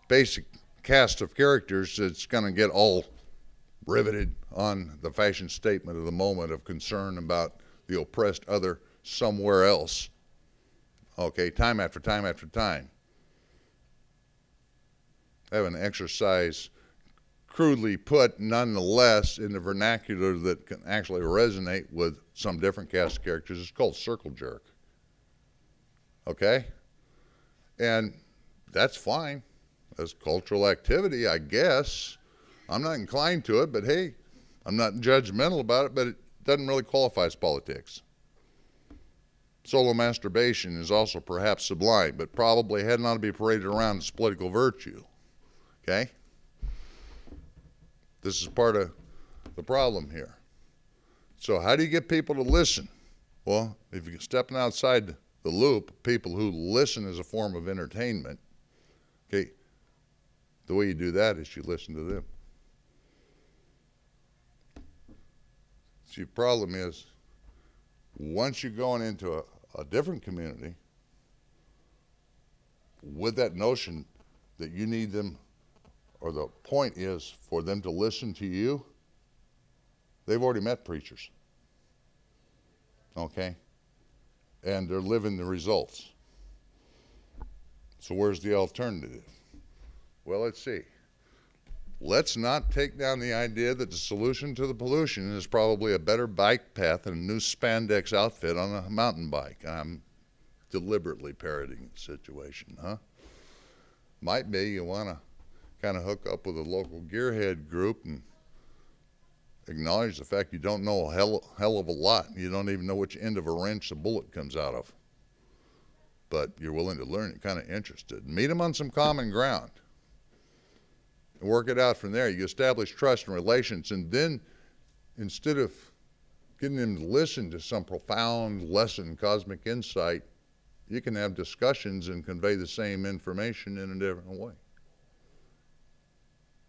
basic cast of characters that's going to get all riveted on the fashion statement of the moment of concern about the oppressed other somewhere else. Okay, time after time after time. I have an exercise crudely put nonetheless in the vernacular that can actually resonate with some different cast of characters. It's called circle jerk. Okay? And that's fine. That's cultural activity, I guess. I'm not inclined to it, but hey, I'm not judgmental about it, but it doesn't really qualify as politics. Solo masturbation is also perhaps sublime, but probably hadn't ought to be paraded around as political virtue. Okay? This is part of the problem here. So how do you get people to listen? Well, if you're stepping outside the loop, people who listen as a form of entertainment, okay, the way you do that is you listen to them. See, the problem is, once you're going into a different community with that notion that you need them, or the point is for them to listen to you, they've already met preachers. Okay? And they're living the results. So where's the alternative? Well, let's see. Let's not take down the idea that the solution to the pollution is probably a better bike path and a new spandex outfit on a mountain bike. I'm deliberately parodying the situation, huh? Might be you want to kind of hook up with a local gearhead group and acknowledge the fact you don't know a hell of a lot. You don't even know which end of a wrench the bullet comes out of. But you're willing to learn, you're kind of interested. Meet them on some common ground. And work it out from there. You establish trust and relations, and then instead of getting them to listen to some profound lesson, cosmic insight, you can have discussions and convey the same information in a different way.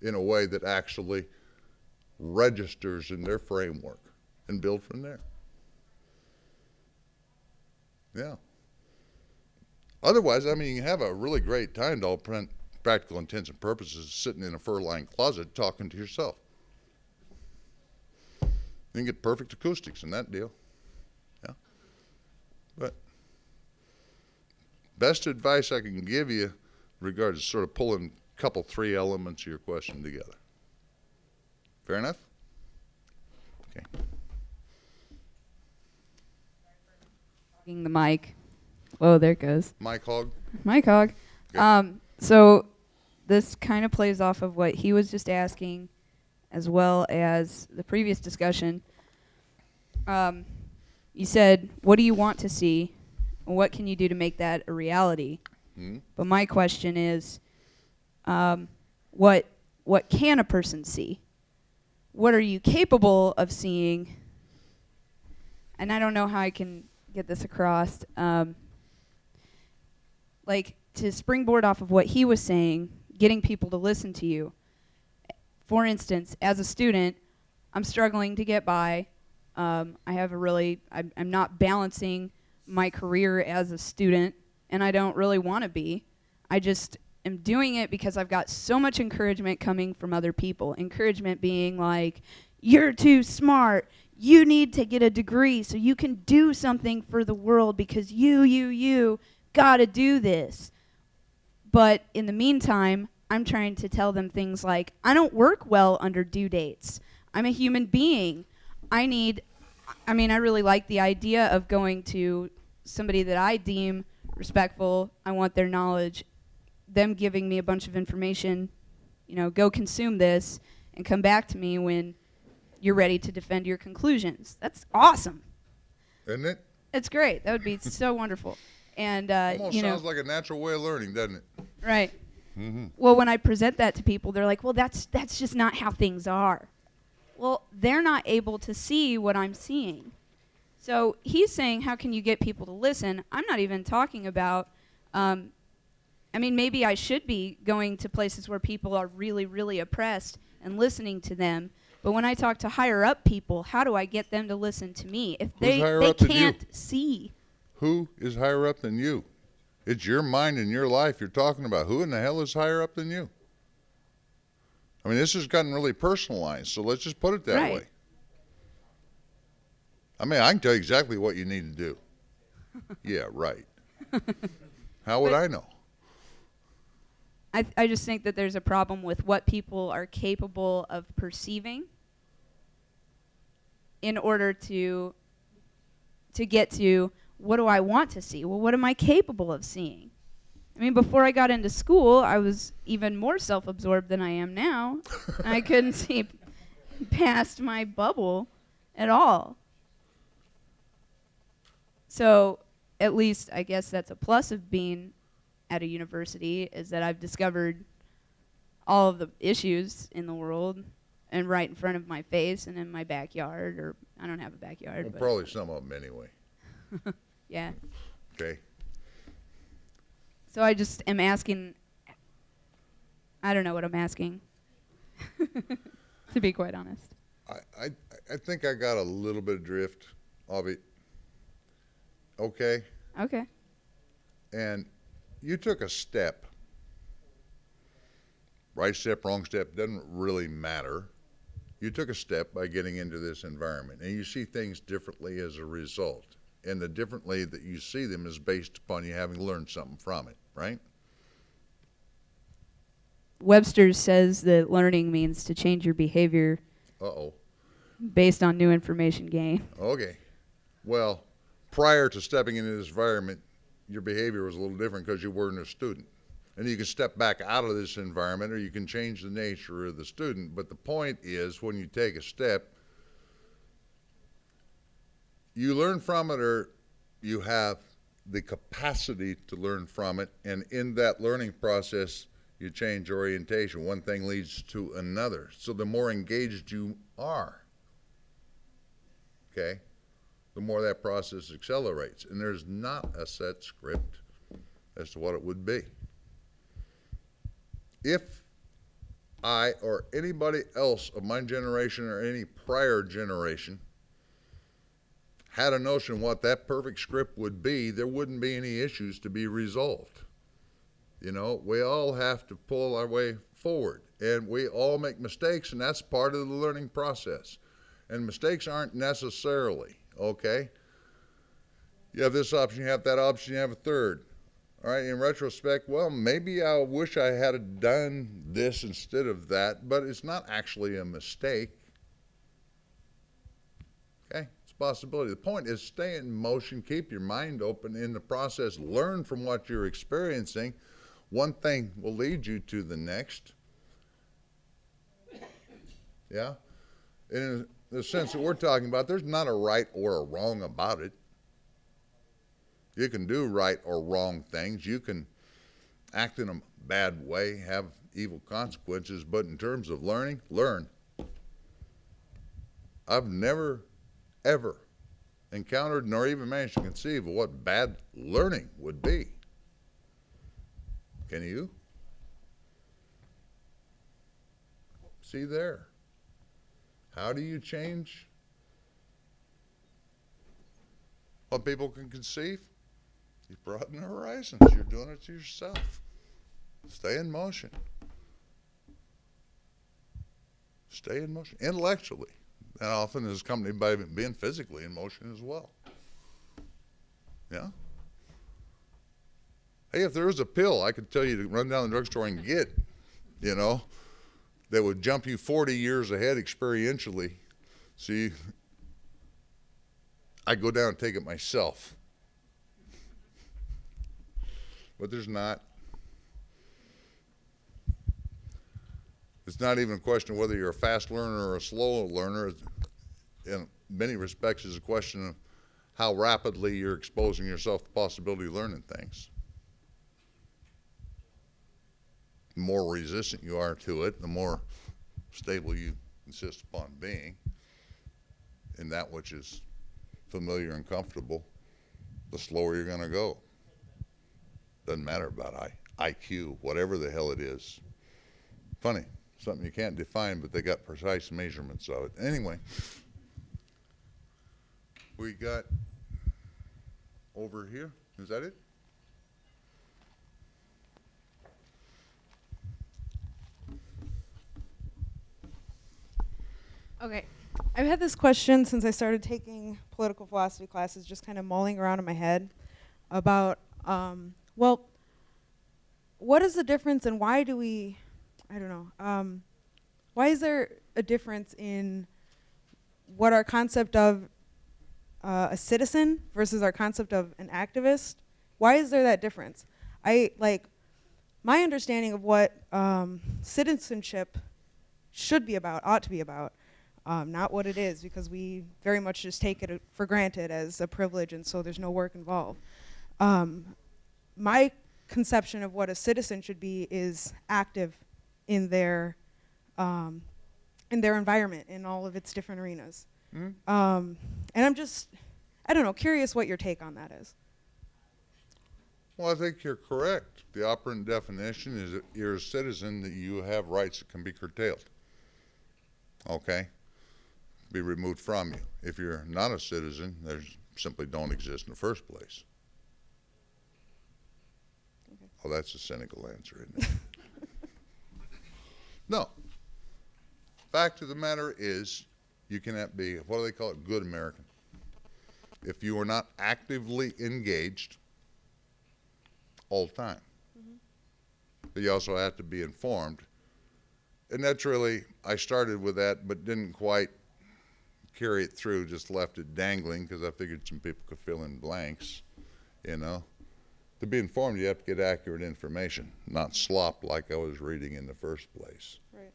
In a way that actually registers in their framework and build from there. Yeah. Otherwise, I mean, you have a really great time to all practical intents and purposes sitting in a fur-lined closet talking to yourself. You can get perfect acoustics in that deal. Yeah. But best advice I can give you in regards to sort of pulling a couple, three elements of your question together. Fair enough? Okay. The mic. Whoa, there it goes. Mike Hogg? Mike Hogg. Okay. So this kind of plays off of what he was just asking, as well as the previous discussion. You said, what do you want to see? And what can you do to make that a reality? Mm-hmm. But my question is, what can a person see? What are you capable of seeing? And I don't know how I can get this across. Like, to springboard off of what he was saying, getting people to listen to you. For instance, as a student, I'm struggling to get by. I'm not balancing my career as a student, and I don't really want to be. am doing it because I've got so much encouragement coming from other people. Encouragement being like, you're too smart. You need to get a degree so you can do something for the world because you gotta do this. But in the meantime, I'm trying to tell them things like, I don't work well under due dates. I'm a human being. I really like the idea of going to somebody that I deem respectful. I want their knowledge, them giving me a bunch of information, go consume this and come back to me when you're ready to defend your conclusions. That's awesome. Isn't it? It's great. That would be so wonderful. And, Almost sounds like a natural way of learning, doesn't it? Right. Mm-hmm. Well, when I present that to people, they're like, well, that's just not how things are. Well, they're not able to see what I'm seeing. So he's saying, how can you get people to listen? I'm not even talking about, maybe I should be going to places where people are really, really oppressed and listening to them. But when I talk to higher up people, how do I get them to listen to me if they can't see? Who is higher up than you? It's your mind and your life you're talking about. Who in the hell is higher up than you? I mean, this has gotten really personalized, so let's just put it that way. I mean, I can tell you exactly what you need to do. Yeah, right. How would I know? I just think that there's a problem with what people are capable of perceiving in order to get to, what do I want to see? Well, what am I capable of seeing? I mean, before I got into school, I was even more self-absorbed than I am now. I couldn't see past my bubble at all. So at least I guess that's a plus of being at a university, is that I've discovered all of the issues in the world and right in front of my face and in my backyard, or I don't have a backyard. Well, but probably some of them anyway. yeah. Okay. So I just am asking, I don't know what I'm asking, to be quite honest. I think I got a little bit of drift of it. Okay? Okay. And you took a step. Right step, wrong step, doesn't really matter. You took a step by getting into this environment, and you see things differently as a result. And the differently that you see them is based upon you having learned something from it, right? Webster says that learning means to change your behavior Uh-oh. based on new information gained. Okay. Well, prior to stepping into this environment, your behavior was a little different because you weren't a student. And you can step back out of this environment, or you can change the nature of the student. But the point is, when you take a step, you learn from it, or you have the capacity to learn from it. And in that learning process, you change orientation. One thing leads to another. So the more engaged you are, okay, the more that process accelerates. And there's not a set script as to what it would be. If I or anybody else of my generation or any prior generation had a notion what that perfect script would be, there wouldn't be any issues to be resolved. You know, we all have to pull our way forward, and we all make mistakes, and that's part of the learning process. And mistakes aren't necessarily, okay? You have this option, you have that option, you have a third. All right, in retrospect, well, maybe I wish I had done this instead of that, but it's not actually a mistake. Okay, it's a possibility. The point is stay in motion, keep your mind open in the process, learn from what you're experiencing. One thing will lead you to the next. Yeah? In the sense that we're talking about, there's not a right or a wrong about it. You can do right or wrong things. You can act in a bad way, have evil consequences, but in terms of learning, learn. I've never, ever encountered nor even managed to conceive of what bad learning would be. Can you? See there. How do you change what people can conceive? You broaden the horizons. You're doing it to yourself. Stay in motion. Stay in motion intellectually. That often is accompanied by being physically in motion as well. Yeah? Hey, if there was a pill I could tell you to run down the drugstore and get, you know, that would jump you 40 years ahead experientially, see, I'd go down and take it myself. But there's not. It's not even a question of whether you're a fast learner or a slow learner. In many respects, it's a question of how rapidly you're exposing yourself to the possibility of learning things. The more resistant you are to it, the more stable you insist upon being in that which is familiar and comfortable, the slower you're going to go. Doesn't matter about IQ, whatever the hell it is. Funny. Something you can't define, but they got precise measurements of it. Anyway, we got over here. Is that it? Okay. I've had this question since I started taking political philosophy classes, just kind of mulling around in my head about, well, what is the difference and why do we, I don't know, why is there a difference in what our concept of a citizen versus our concept of an activist? Why is there that difference? My understanding of what citizenship should be about, ought to be about, not what it is, because we very much just take it for granted as a privilege, and so there's no work involved. My conception of what a citizen should be is active in their environment, in all of its different arenas. And I'm just, I don't know, curious what your take on that is. Well, I think you're correct. The operant definition is that you're a citizen, that you have rights that can be curtailed. Okay? Be removed from you. If you're not a citizen, they simply don't exist in the first place. Okay. Well, that's a cynical answer, isn't it? No. Fact of the matter is, you cannot be, what do they call it, good American. If you are not actively engaged all the time. But you also have to be informed. And that's really, I started with that, but didn't quite carry it through, just left it dangling, because I figured some people could fill in blanks, you know. To be informed, you have to get accurate information, not slop like I was reading in the first place. Right.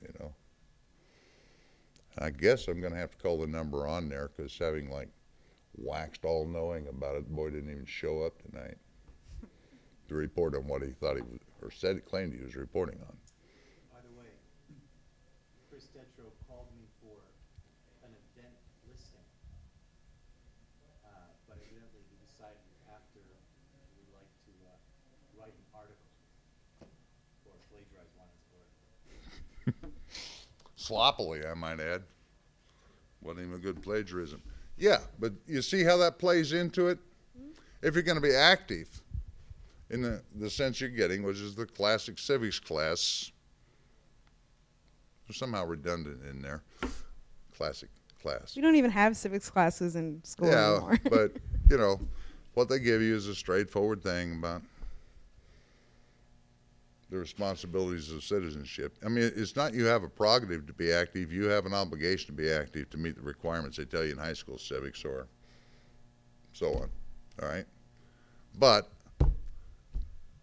You know. I guess I'm going to have to call the number on there, because having like waxed all-knowing about it, the boy didn't even show up tonight to report on what he thought he was, or claimed he was reporting on. By the way, Chris Detro called me for an event listing, but evidently he decided after we'd like to write an article or plagiarize one as it were. Sloppily, I might add. Wasn't even a good plagiarism. Yeah, but you see how that plays into it? If you're going to be active in the sense you're getting, which is the classic civics class, somehow redundant in there, classic class. We don't even have civics classes in school anymore. Yeah, but, you know, what they give you is a straightforward thing about the responsibilities of citizenship. I mean, it's not you have a prerogative to be active, you have an obligation to be active to meet the requirements they tell you in high school civics or so on, all right? But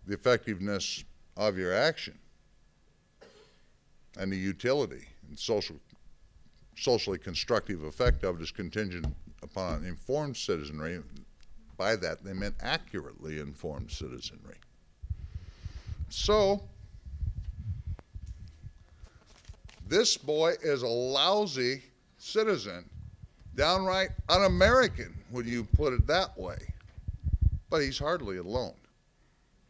the effectiveness of your action and the utility and socially constructive effect of it is contingent upon informed citizenry. By that, they meant accurately informed citizenry. So, this boy is a lousy citizen, downright un-American, when you put it that way. But he's hardly alone.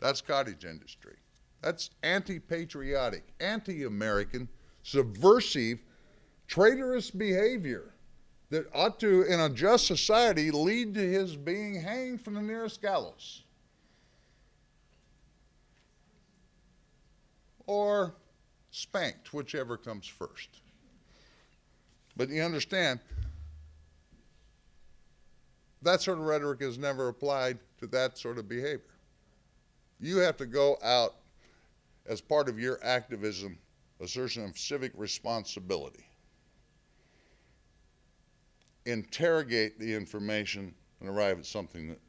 That's cottage industry. That's anti-patriotic, anti-American, subversive, traitorous behavior that ought to, in a just society, lead to his being hanged from the nearest gallows. or spanked, whichever comes first. But you understand, that sort of rhetoric is never applied to that sort of behavior. You have to go out as part of your activism, assertion of civic responsibility, interrogate the information and arrive at something that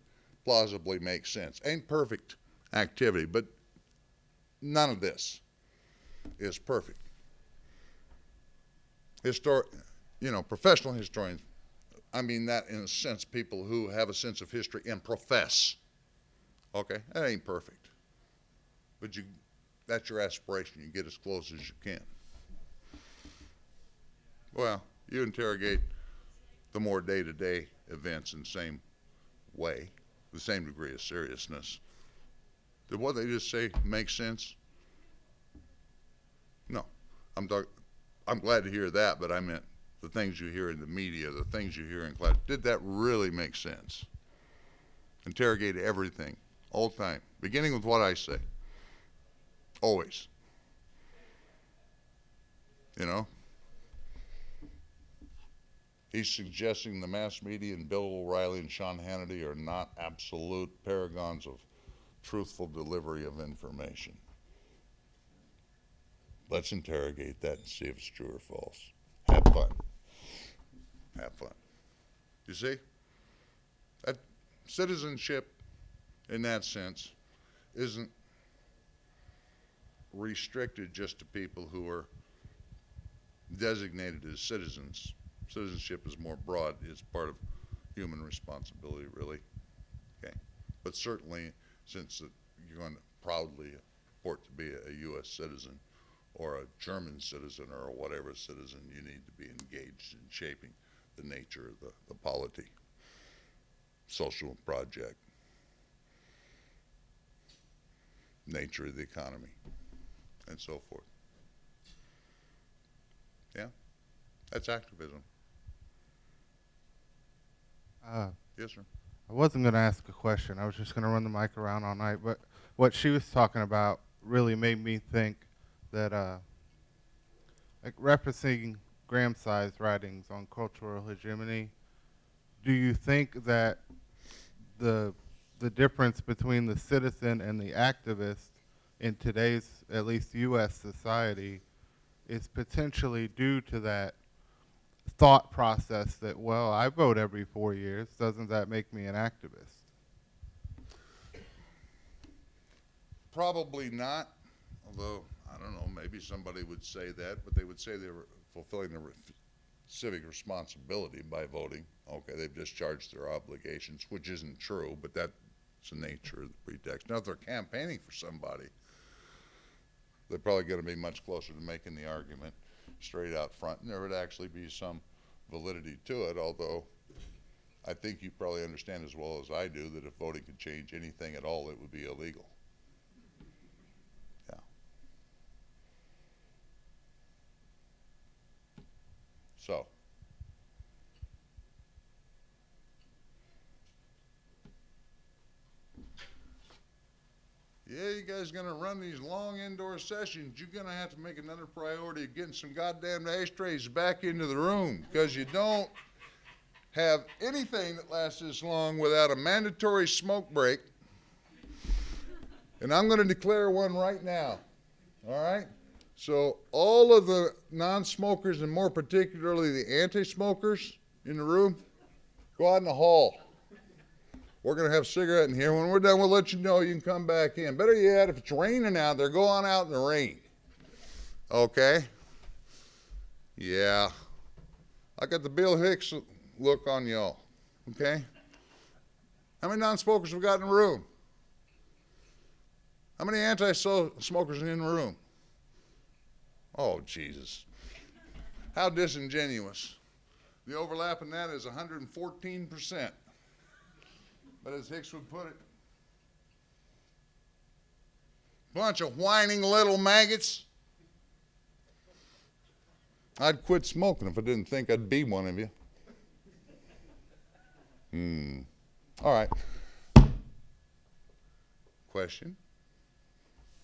plausibly makes sense. Ain't perfect activity, but none of this is perfect. Professional historians, I mean that in a sense, people who have a sense of history and profess. Okay, that ain't perfect. But that's your aspiration. You get as close as you can. Well, you interrogate the more day-to-day events in the same way, the same degree of seriousness. Did what they just say make sense? No. I'm glad to hear that, but I meant the things you hear in the media, the things you hear in class. Did that really make sense? Interrogate everything, all the time, beginning with what I say. Always. You know? He's suggesting the mass media and Bill O'Reilly and Sean Hannity are not absolute paragons of truthful delivery of information. Let's interrogate that and see if it's true or false. Have fun. Have fun. You see? That citizenship, in that sense, isn't restricted just to people who are designated as citizens. Citizenship is more broad. It's part of human responsibility, really. Okay. But certainly, since you're going to proudly purport to be a U.S. citizen or a German citizen or whatever citizen, you need to be engaged in shaping the nature of the polity, social project, nature of the economy, and so forth. Yeah? That's activism. Yes, sir. I wasn't going to ask a question. I was just going to run the mic around all night. But what she was talking about really made me think that, like referencing Gramsci's writings on cultural hegemony, do you think that the difference between the citizen and the activist in today's, at least U.S. society, is potentially due to that thought process that, well, I vote every 4 years, doesn't that make me an activist? Probably not, although, I don't know, maybe somebody would say that, but they would say they were fulfilling their civic responsibility by voting. Okay, they've discharged their obligations, which isn't true, but that's the nature of the pretext. Now, if they're campaigning for somebody, they're probably going to be much closer to making the argument straight out front, and there would actually be some validity to it, although I think you probably understand as well as I do that if voting could change anything at all, it would be illegal. Yeah. So, yeah, you guys gonna run these long indoor sessions. You're gonna have to make another priority of getting some goddamn ashtrays back into the room, because you don't have anything that lasts this long without a mandatory smoke break. And I'm gonna declare one right now, all right? So all of the non-smokers, and more particularly the anti-smokers in the room, go out in the hall. We're going to have a cigarette in here. When we're done, we'll let you know you can come back in. Better yet, if it's raining out there, go on out in the rain. Okay? Yeah. I got the Bill Hicks look on y'all. Okay? How many non-smokers have got in the room? How many anti-smokers are in the room? Oh, Jesus. How disingenuous. The overlap in that is 114%. But as Hicks would put it, bunch of whining little maggots. I'd quit smoking if I didn't think I'd be one of you. All right. Question?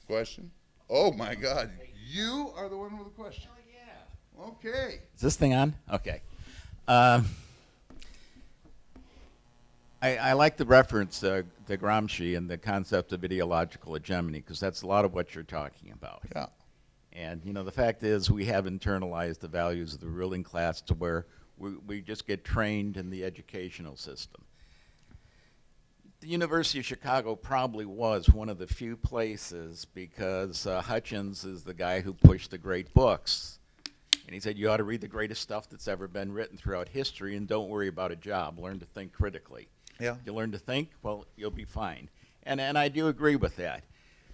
Question? Oh my God, you are the one with the question. Hell yeah. Okay. Is this thing on? Okay. I like the reference to Gramsci and the concept of ideological hegemony, because that's a lot of what you're talking about. Yeah. And, you know, the fact is we have internalized the values of the ruling class to where we just get trained in the educational system. The University of Chicago probably was one of the few places, because Hutchins is the guy who pushed the great books. And he said, you ought to read the greatest stuff that's ever been written throughout history, and don't worry about a job. Learn to think critically. Yeah. You learn to think, well, you'll be fine. And I do agree with that.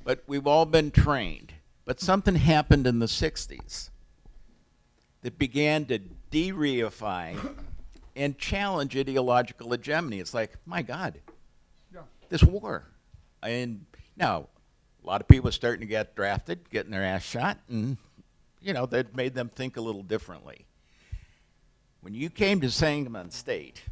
But we've all been trained. But something happened in the 60s that began to de-reify and challenge ideological hegemony. It's like, my God, this war. And now, a lot of people are starting to get drafted, getting their ass shot, and, you know, that made them think a little differently. When you came to Sangamon State,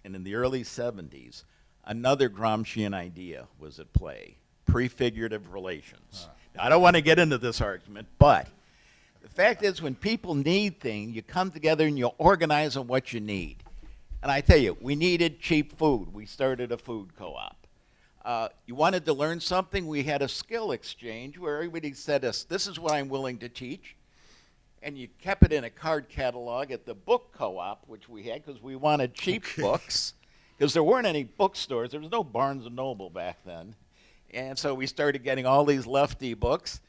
and in the early 70s, another Gramscian idea was at play, prefigurative relations. Now, I don't want to get into this argument, but the fact is when people need things, you come together and you organize on what you need. And I tell you, we needed cheap food. We started a food co-op. You wanted to learn something, we had a skill exchange where everybody said, this is what I'm willing to teach. And you kept it in a card catalog at the book co-op, which we had because we wanted cheap books, because there weren't any bookstores. There was no Barnes & Noble back then. And so we started getting all these lefty books,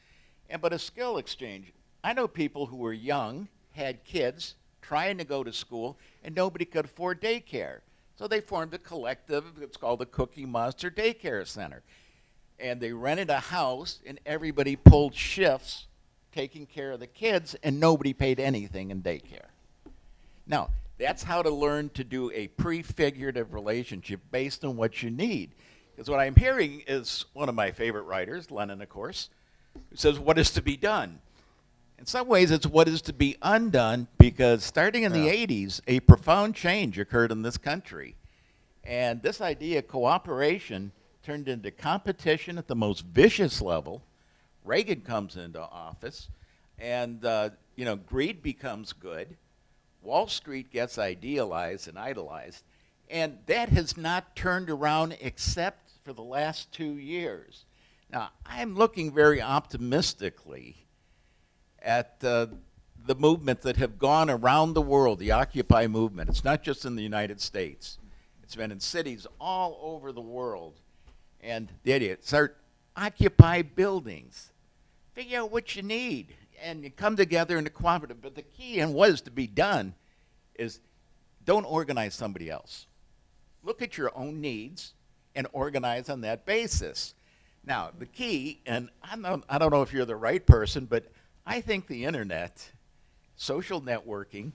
but a skill exchange. I know people who were young, had kids, trying to go to school, and nobody could afford daycare. So they formed a collective. It's called the Cookie Monster Daycare Center. And they rented a house, and everybody pulled shifts taking care of the kids, and nobody paid anything in daycare. Now, that's how to learn to do a prefigurative relationship based on what you need. Because what I'm hearing is one of my favorite writers, Lenin, of course, who says, what is to be done? In some ways, it's what is to be undone, because starting in the 80s, a profound change occurred in this country. And this idea of cooperation turned into competition at the most vicious level. Reagan comes into office, and you know, greed becomes good. Wall Street gets idealized and idolized, and that has not turned around except for the last 2 years. Now, I'm looking very optimistically at the movement that have gone around the world, the Occupy movement. It's not just in the United States. It's been in cities all over the world. And the idea, start occupy buildings. Figure out what you need, and you come together in a cooperative. But the key in what is to be done is don't organize somebody else. Look at your own needs and organize on that basis. Now, the key, and I don't know if you're the right person, but I think the internet, social networking,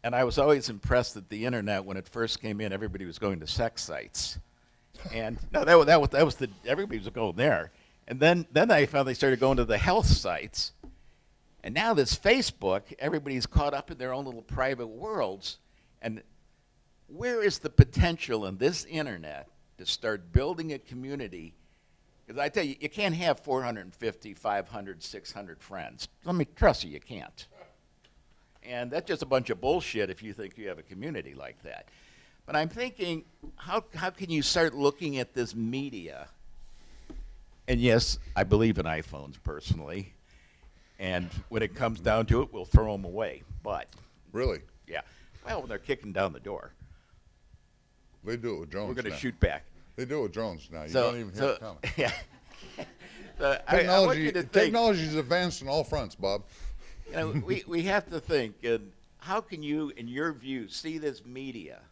and I was always impressed that the internet, when it first came in, everybody was going to sex sites. And no, that was everybody was going there. And then I found they started going to the health sites. And now this Facebook, everybody's caught up in their own little private worlds. And where is the potential in this internet to start building a community? Because I tell you, you can't have 450, 500, 600 friends. Let me trust you, you can't. And that's just a bunch of bullshit if you think you have a community like that. But I'm thinking, how can you start looking at this media? And yes, I believe in iPhones personally. And when it comes down to it, we'll throw them away. But Really? yeah, well, when they're kicking down the door, They do it with drones we're going now. to shoot back. They do it with drones now. You So- don't even hear so- it coming. Yeah. So I want you to think. Technology's advanced on all fronts, Bob. You know, we have to think, how can you, in your view, see this media?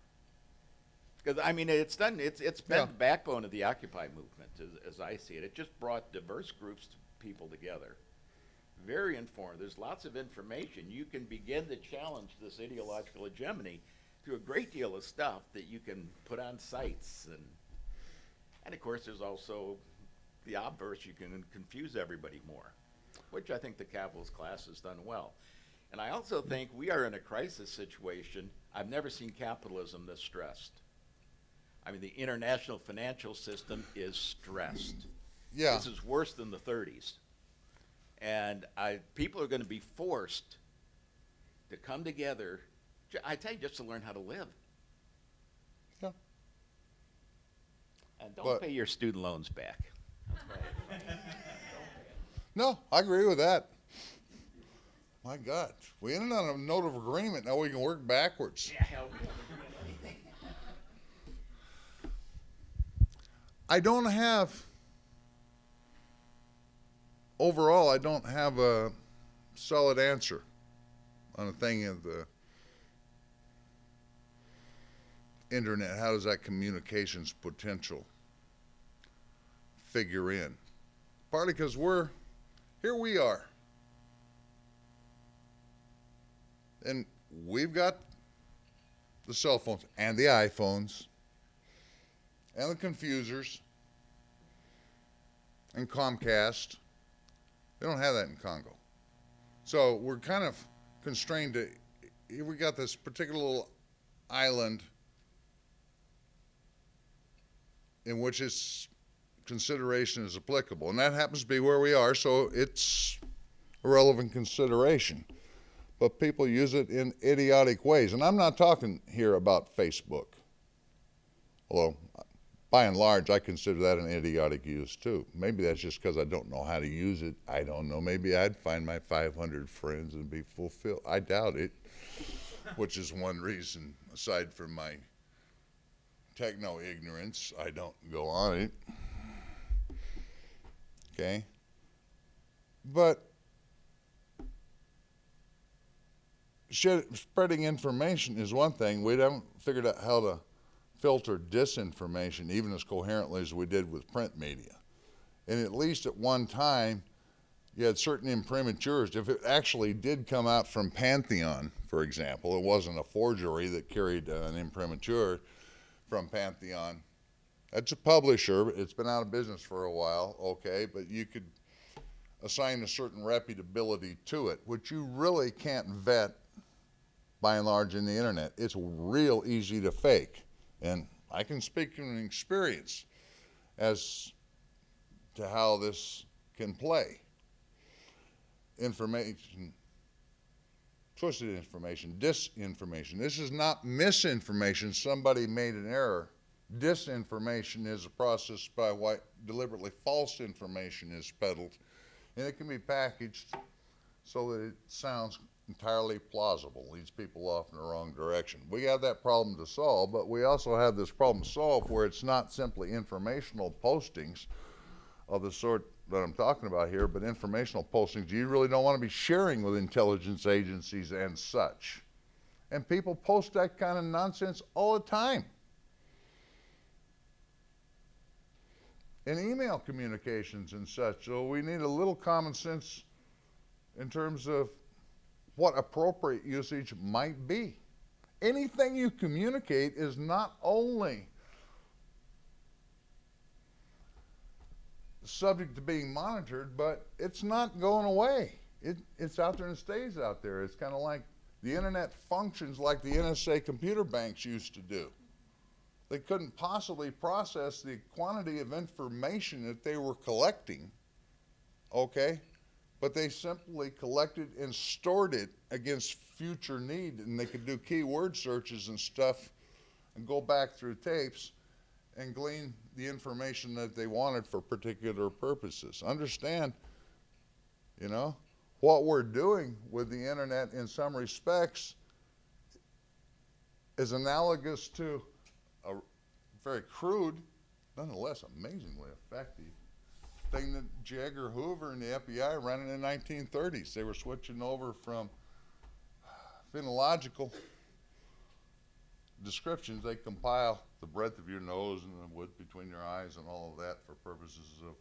Because, I mean, it's been the backbone of the Occupy movement, as I see it. It just brought diverse groups of people together. Very informed. There's lots of information. You can begin to challenge this ideological hegemony through a great deal of stuff that you can put on sites. And of course, there's also the obverse. You can confuse everybody more, which I think the capitalist class has done well. And I also think we are in a crisis situation. I've never seen capitalism this stressed. I mean, the international financial system is stressed. Yeah. This is worse than the 30s. And people are going to be forced to come together, I tell you, just to learn how to live. Yeah. And don't But- pay your student loans back. No, I agree with that. My God, we ended on a note of agreement. Now we can work backwards. I don't have, overall, I don't have a solid answer on a thing of the internet. How does that communications potential figure in? Partly because here we are. And we've got the cell phones and the iPhones and the confusers and Comcast. They don't have that in Congo. So we're kind of constrained to, here we got this particular little island in which its consideration is applicable. And that happens to be where we are, so it's a relevant consideration. But people use it in idiotic ways. And I'm not talking here about Facebook. Although, by and large, I consider that an idiotic use too. Maybe that's just because I don't know how to use it. I don't know. Maybe I'd find my 500 friends and be fulfilled. I doubt it, which is one reason, aside from my techno-ignorance, I don't go on it. Okay? But spreading information is one thing. We haven't figured out how to filter disinformation even as coherently as we did with print media. And at least at one time, you had certain imprimaturs. If it actually did come out from Pantheon, for example, it wasn't a forgery that carried an imprimatur from Pantheon. That's a publisher. It's been out of business for a while, okay, but you could assign a certain reputability to it, which you really can't vet by and large in the internet. It's real easy to fake. And I can speak from experience as to how this can play. Information, twisted information, disinformation. This is not misinformation. Somebody made an error. Disinformation is a process by which deliberately false information is peddled, and it can be packaged so that it sounds entirely plausible, leads people off in the wrong direction. We have that problem to solve, but we also have this problem solved where it's not simply informational postings of the sort that I'm talking about here, but informational postings you really don't want to be sharing with intelligence agencies and such. And people post that kind of nonsense all the time. In email communications and such, so we need a little common sense in terms of what appropriate usage might be. Anything you communicate is not only subject to being monitored, but it's not going away. It's out there and stays out there. It's kind of like the internet functions like the NSA computer banks used to do. They couldn't possibly process the quantity of information that they were collecting, okay? But they simply collected and stored it against future need, and they could do keyword searches and stuff and go back through tapes and glean the information that they wanted for particular purposes. Understand, you know, what we're doing with the internet in some respects is analogous to a very crude, nonetheless amazingly effective thing that J. Edgar Hoover and the FBI ran in the 1930s. They were switching over from phonological descriptions. They compile the breadth of your nose and the width between your eyes and all of that for purposes of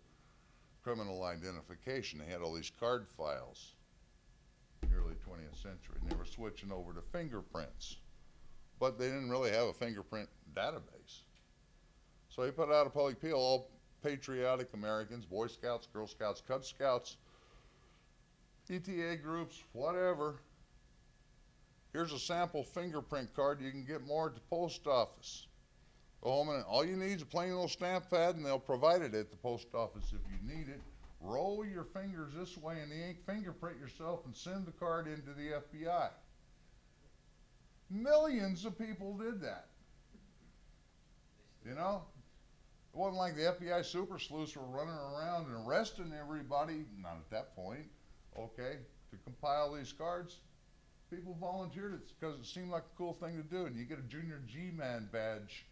criminal identification. They had all these card files in the early 20th century, and they were switching over to fingerprints. But they didn't really have a fingerprint database. So he put out a public appeal, all patriotic Americans, Boy Scouts, Girl Scouts, Cub Scouts, ETA groups, whatever. Here's a sample fingerprint card. You can get more at the post office. Go home and all you need is a plain little stamp pad, and they'll provide it at the post office if you need it. roll your fingers this way in the ink, fingerprint yourself, and send the card into the FBI. Millions of people did that. You know? It wasn't like the FBI super sleuths were running around and arresting everybody, not at that point, okay, to compile these cards. People volunteered it because it seemed like a cool thing to do, and you get a junior G-Man badge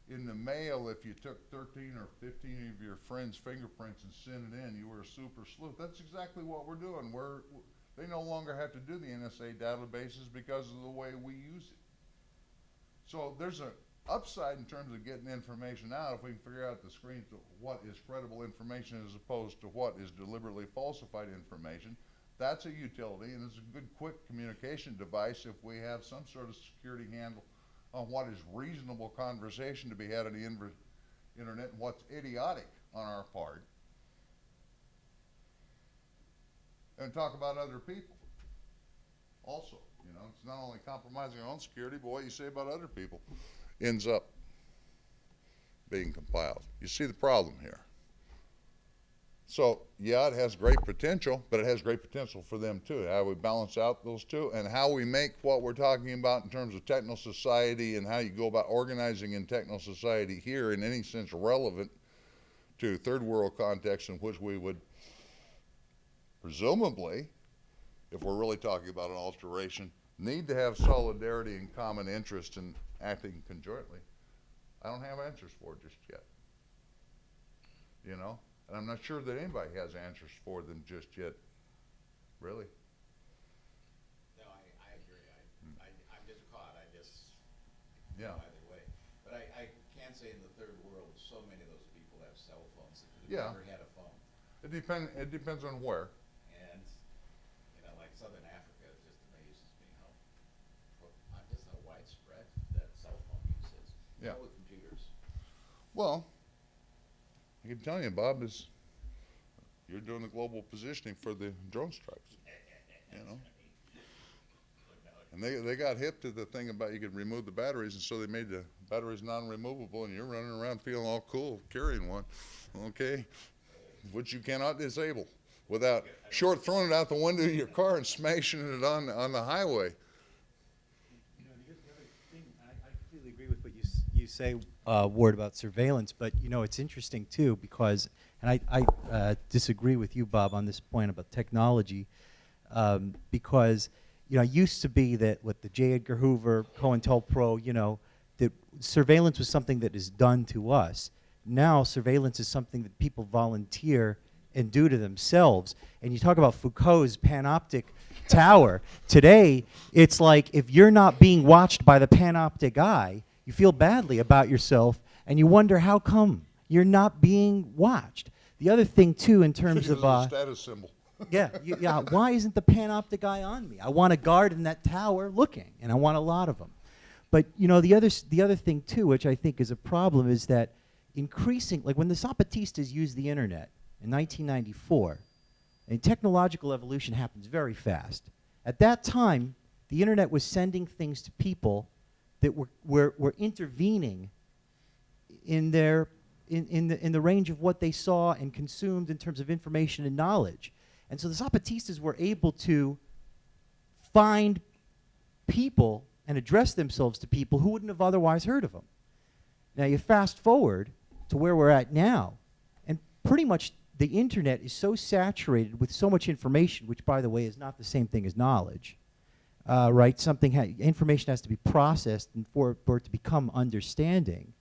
in the mail if you took 13 or 15 of your friends' fingerprints and sent it in. You were a super sleuth. That's exactly what we're doing. They no longer have to do the NSA databases because of the way we use it. So there's an upside in terms of getting information out if we can figure out the screens of what is credible information as opposed to what is deliberately falsified information. That's a utility, and it's a good quick communication device if we have some sort of security handle on what is reasonable conversation to be had on the internet and what's idiotic on our part. And talk about other people also. You know, it's not only compromising our own security, but what you say about other people ends up being compiled. You see the problem here. So, yeah, it has great potential, but it has great potential for them too. How we balance out those two and how we make what we're talking about in terms of techno society and how you go about organizing in techno society here in any sense relevant to third world context in which we would presumably, if we're really talking about an alteration, need to have solidarity and common interest in acting conjointly. I don't have answers for it just yet. You know? And I'm not sure that anybody has answers for them just yet. Really? No, I agree. I'm just caught. I just Yeah. go either way. But I can say in the third world, so many of those people have cell phones that have Yeah. never had a phone. It depends on where. And, you know, like Southern Africa, it just amazes me how widespread that cell phone use is. Yeah. With computers. Well, I can tell you, Bob, is you're doing the global positioning for the drone strikes. You know? And they got hip to the thing about you could remove the batteries, and so they made the batteries non-removable, and you're running around feeling all cool carrying one, okay? Which you cannot disable without throwing it out the window of your car and smashing it on the highway. You know, the other thing, I completely agree with what you say, Ward, about surveillance, but you know, it's interesting too because, and I disagree with you, Bob, on this point about technology, because you know, it used to be that with the J. Edgar Hoover, COINTELPRO, you know, that surveillance was something that is done to us. Now surveillance is something that people volunteer and do to themselves. And you talk about Foucault's panoptic tower. Today, it's like if you're not being watched by the panoptic eye, you feel badly about yourself, and you wonder how come you're not being watched. The other thing, too, in terms of status symbol. yeah, why isn't the panoptic eye on me? I want a guard in that tower looking, and I want a lot of them. But you know, the other thing too, which I think is a problem, is that increasing, like when the Zapatistas used the internet in 1994, and technological evolution happens very fast. At that time, the internet was sending things to people that were intervening in their in the range of what they saw and consumed in terms of information and knowledge. And so the Zapatistas were able to find people and address themselves to people who wouldn't have otherwise heard of them. Now you fast forward to where we're at now, and pretty much the internet is so saturated with so much information, which by the way is not the same thing as knowledge, right? Information has to be processed and for it to become understanding.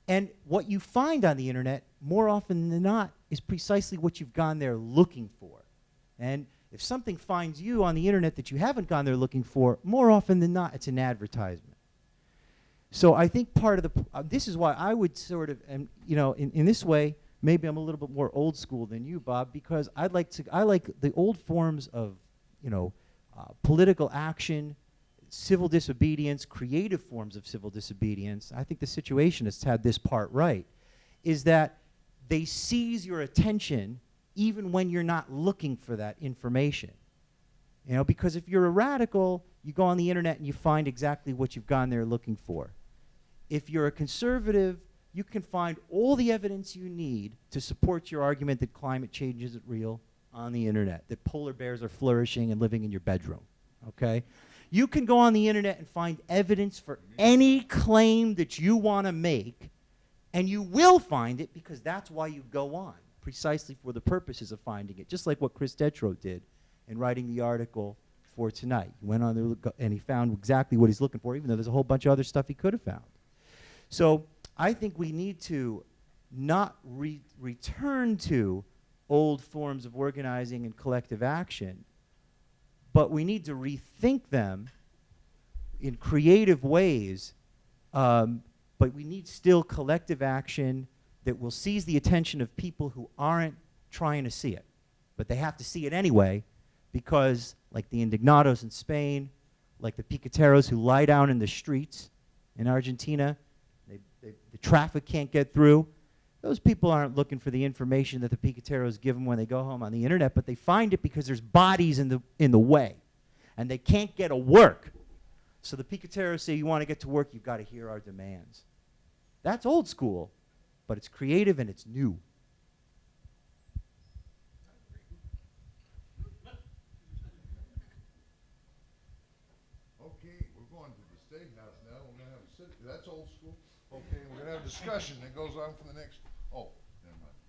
And what you find on the internet, more often than not, is precisely what you've gone there looking for. And if something finds you on the internet that you haven't gone there looking for, more often than not, it's an advertisement. So I think part of the, this is why I would sort of, and you know, in this way, maybe I'm a little bit more old school than you, Bob, because I like the old forms of, you know, political action, civil disobedience, creative forms of civil disobedience. I think the Situationists had this part right, is that they seize your attention even when you're not looking for that information. You know, because if you're a radical, you go on the internet and you find exactly what you've gone there looking for. If you're a conservative, you can find all the evidence you need to support your argument that climate change isn't real on the internet, that polar bears are flourishing and living in your bedroom, okay? You can go on the internet and find evidence for any claim that you want to make, and you will find it because that's why you go on, precisely for the purposes of finding it, just like what Chris Tetro did in writing the article for tonight. He went on there and he found exactly what he's looking for, even though there's a whole bunch of other stuff he could have found. So I think we need to not return to old forms of organizing and collective action, but we need to rethink them in creative ways, but we need still collective action that will seize the attention of people who aren't trying to see it. But they have to see it anyway because, like the indignados in Spain, like the piqueteros who lie down in the streets in Argentina, the traffic can't get through. Those people aren't looking for the information that the piqueteros give them when they go home on the internet, but they find it because there's bodies in the way, and they can't get to work. So the piqueteros say, you want to get to work, you've got to hear our demands. That's old school, but it's creative and it's new. Okay, we're going to the State House now. We're going to have a sit. That's old school. Okay, we're going to have a discussion that goes on for the next. Oh, never mind.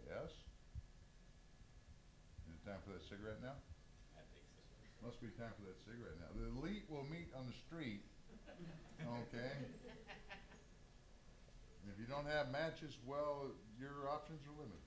Yes. Is it time for that cigarette now? I think so. Must be time for that cigarette now. The elite will meet on the street. Okay. And if you don't have matches, well, your options are limited.